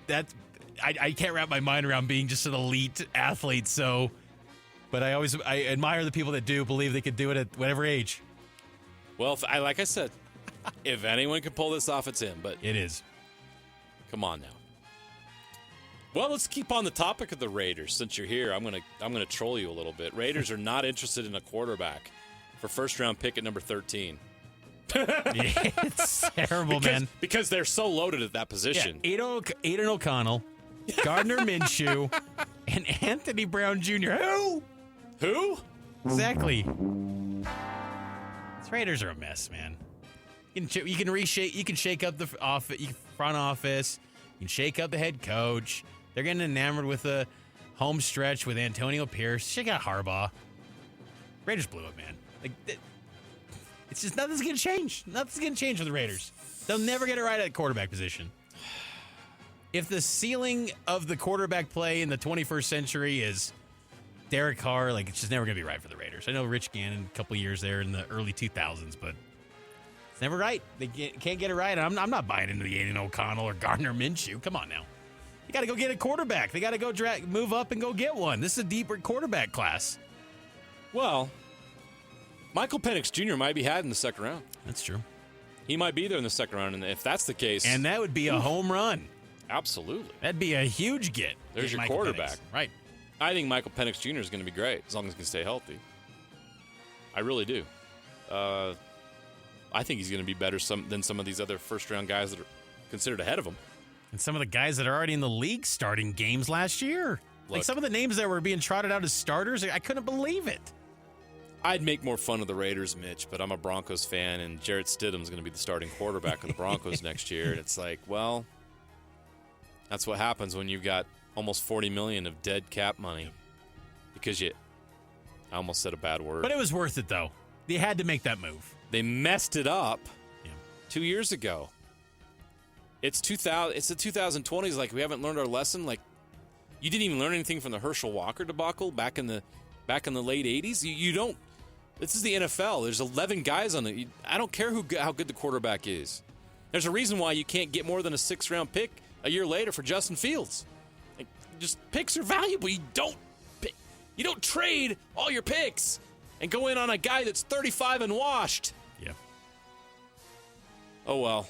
that I can't wrap my mind around being just an elite athlete. So, but I admire the people that do believe they could do it at whatever age. Well, like I said, if anyone can pull this off, it's him. But it is. Come on now. Well, let's keep on the topic of the Raiders. Since you're here, I'm gonna troll you a little bit. Raiders are not interested in a quarterback for first-round pick at number 13. Yeah, it's terrible, man. Because they're so loaded at that position. Yeah, Aiden O'Connell, Gardner Minshew, and Anthony Brown Jr. Who? Exactly. These Raiders are a mess, man. You can shake up the front office. You can shake up the head coach. They're getting enamored with a home stretch with Antonio Pierce. Shake out Harbaugh. Raiders blew it, man. It's just nothing's going to change. Nothing's going to change with the Raiders. They'll never get it right at the quarterback position. If the ceiling of the quarterback play in the 21st century is Derek Carr, it's just never going to be right for the Raiders. I know Rich Gannon a couple years there in the early 2000s, but it's never right. They can't get it right. I'm not buying into the Aiden O'Connell or Gardner Minshew. Come on now. You got to go get a quarterback. They got to go move up and go get one. This is a deeper quarterback class. Well, Michael Penix Jr. might be had in the second round. That's true. He might be there in the second round, and if that's the case... And that would be a home run. Absolutely. That'd be a huge get. There's your Michael quarterback. Penix. Right. I think Michael Penix Jr. is going to be great, as long as he can stay healthy. I really do. I think he's going to be better than some of these other first-round guys that are considered ahead of him. And some of the guys that are already in the league starting games last year. Look, some of the names that were being trotted out as starters, I couldn't believe it. I'd make more fun of the Raiders, Mitch, but I'm a Broncos fan, and Jarrett Stidham's going to be the starting quarterback of the Broncos next year. And it's like, well, that's what happens when you've got almost $40 million of dead cap money. Because I almost said a bad word. But it was worth it, though. They had to make that move. They messed it up 2 years ago. It's the 2020s. Like, we haven't learned our lesson. Like, you didn't even learn anything from the Herschel Walker debacle back in the late 80s. You don't. This is the NFL. There's 11 guys on it. I don't care how good the quarterback is. There's a reason why you can't get more than a 6th-round pick a year later for Justin Fields. Just picks are valuable. You don't trade all your picks and go in on a guy that's 35 and washed. Yeah. Oh, well.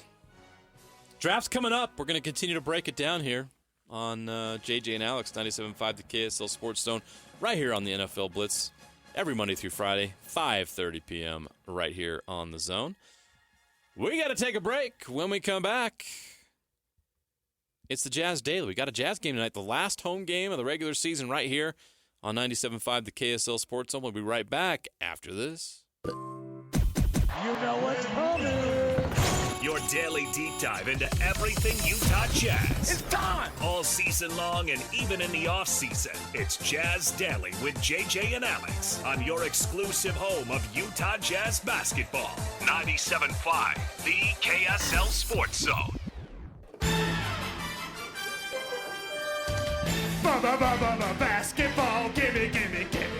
Draft's coming up. We're going to continue to break it down here on JJ and Alex, 97.5 the KSL Sports Zone, right here on the NFL Blitz, every Monday through Friday, 5:30 p.m., right here on the Zone. We got to take a break. When we come back, it's the Jazz Daily. We got a Jazz game tonight, the last home game of the regular season right here on 97.5 the KSL Sports Zone. We'll be right back after this. You know what's coming. Your daily deep dive into everything Utah Jazz. It's time! All season long and even in the offseason. It's Jazz Daily with JJ and Alex on your exclusive home of Utah Jazz basketball. 97.5, the KSL Sports Zone. Basketball, gimme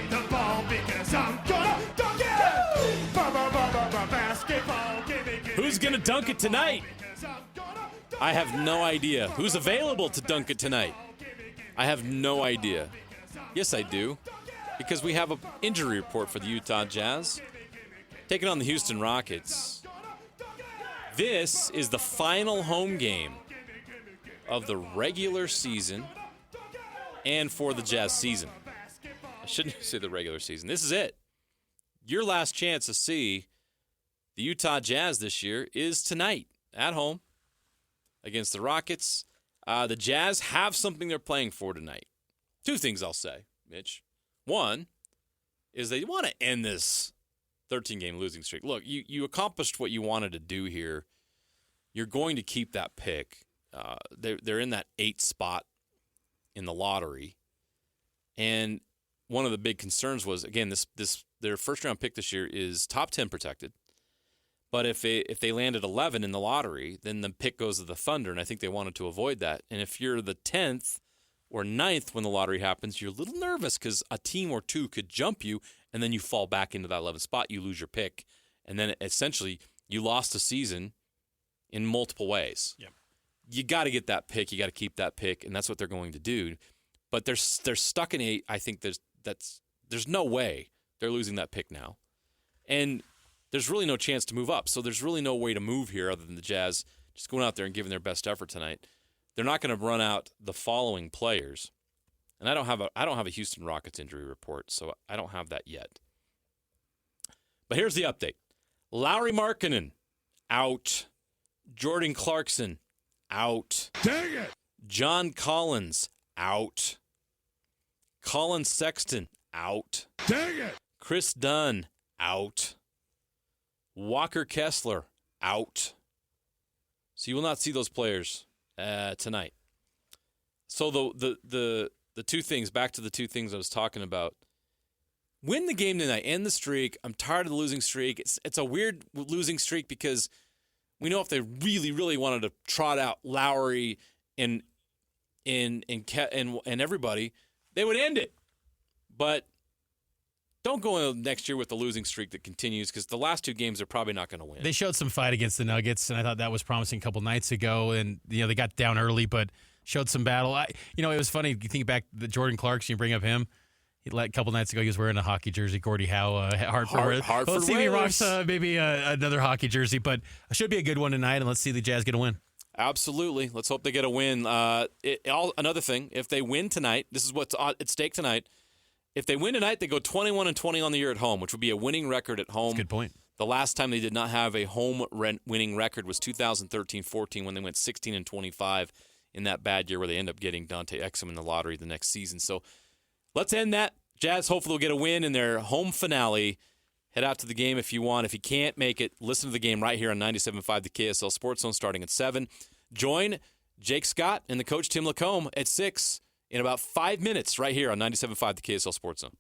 the ball because I'm gonna dunk it! Basketball, gimme Who's going to dunk it tonight? I have no idea. Who's available to dunk it tonight? I have no idea. Yes, I do. Because we have an injury report for the Utah Jazz. Taking on the Houston Rockets. This is the final home game of the regular season and for the Jazz season. I shouldn't say the regular season. This is it. Your last chance to see the Utah Jazz this year is tonight at home against the Rockets. The Jazz have something they're playing for tonight. Two things I'll say, Mitch. One is they want to end this 13-game losing streak. Look, you accomplished what you wanted to do here. You're going to keep that pick. They're in that 8th spot in the lottery. And one of the big concerns was, again, their first-round pick this year is top 10 protected. But if they landed 11 in the lottery, then the pick goes to the Thunder, and I think they wanted to avoid that. And if you're the 10th or 9th when the lottery happens, you're a little nervous because a team or two could jump you, and then you fall back into that 11th spot. You lose your pick, and then essentially you lost a season in multiple ways. Yep. You got to get that pick. You got to keep that pick, and that's what they're going to do. But they're stuck in a. I think there's no way they're losing that pick now, and there's really no chance to move up. So there's really no way to move here other than the Jazz just going out there and giving their best effort tonight. They're not going to run out the following players, and I don't have a Houston Rockets injury report, so I don't have that yet. But here's the update: Lauri Markkanen out, Jordan Clarkson out, Dang it! John Collins out, Colin Sexton out, Dang it! Chris Dunn out, Walker Kessler out. So you will not see those players tonight. So the two things, back to the two things I was talking about. Win the game tonight, end the streak. I'm tired of the losing streak. It's a weird losing streak because we know if they really, really wanted to trot out Lowry and everybody, they would end it. But don't go next year with the losing streak that continues because the last two games they're probably not going to win. They showed some fight against the Nuggets, and I thought that was promising a couple nights ago. And they got down early, but showed some battle. It was funny. You think back the Jordan Clarkson. You bring up him. A couple nights ago, he was wearing a hockey jersey. Gordie Howe, Hartford. Hartford let's see if he Whalers. rocks maybe another hockey jersy, but it should be a good one tonight. And let's see the Jazz get a win. Absolutely. Let's hope they get a win. Another thing, if they win tonight, this is what's at stake tonight. If they win tonight, they go 21-20 on the year at home, which would be a winning record at home. That's a good point. The last time they did not have a home winning record was 2013-14 when they went 16-25 in that bad year where they end up getting Dante Exum in the lottery the next season. So let's end that. Jazz hopefully will get a win in their home finale. Head out to the game if you want. If you can't make it, listen to the game right here on 97.5 the KSL Sports Zone starting at 7. Join Jake Scott and the coach Tim Lacombe at 6 in about 5 minutes right here on 97.5 the KSL Sports Zone.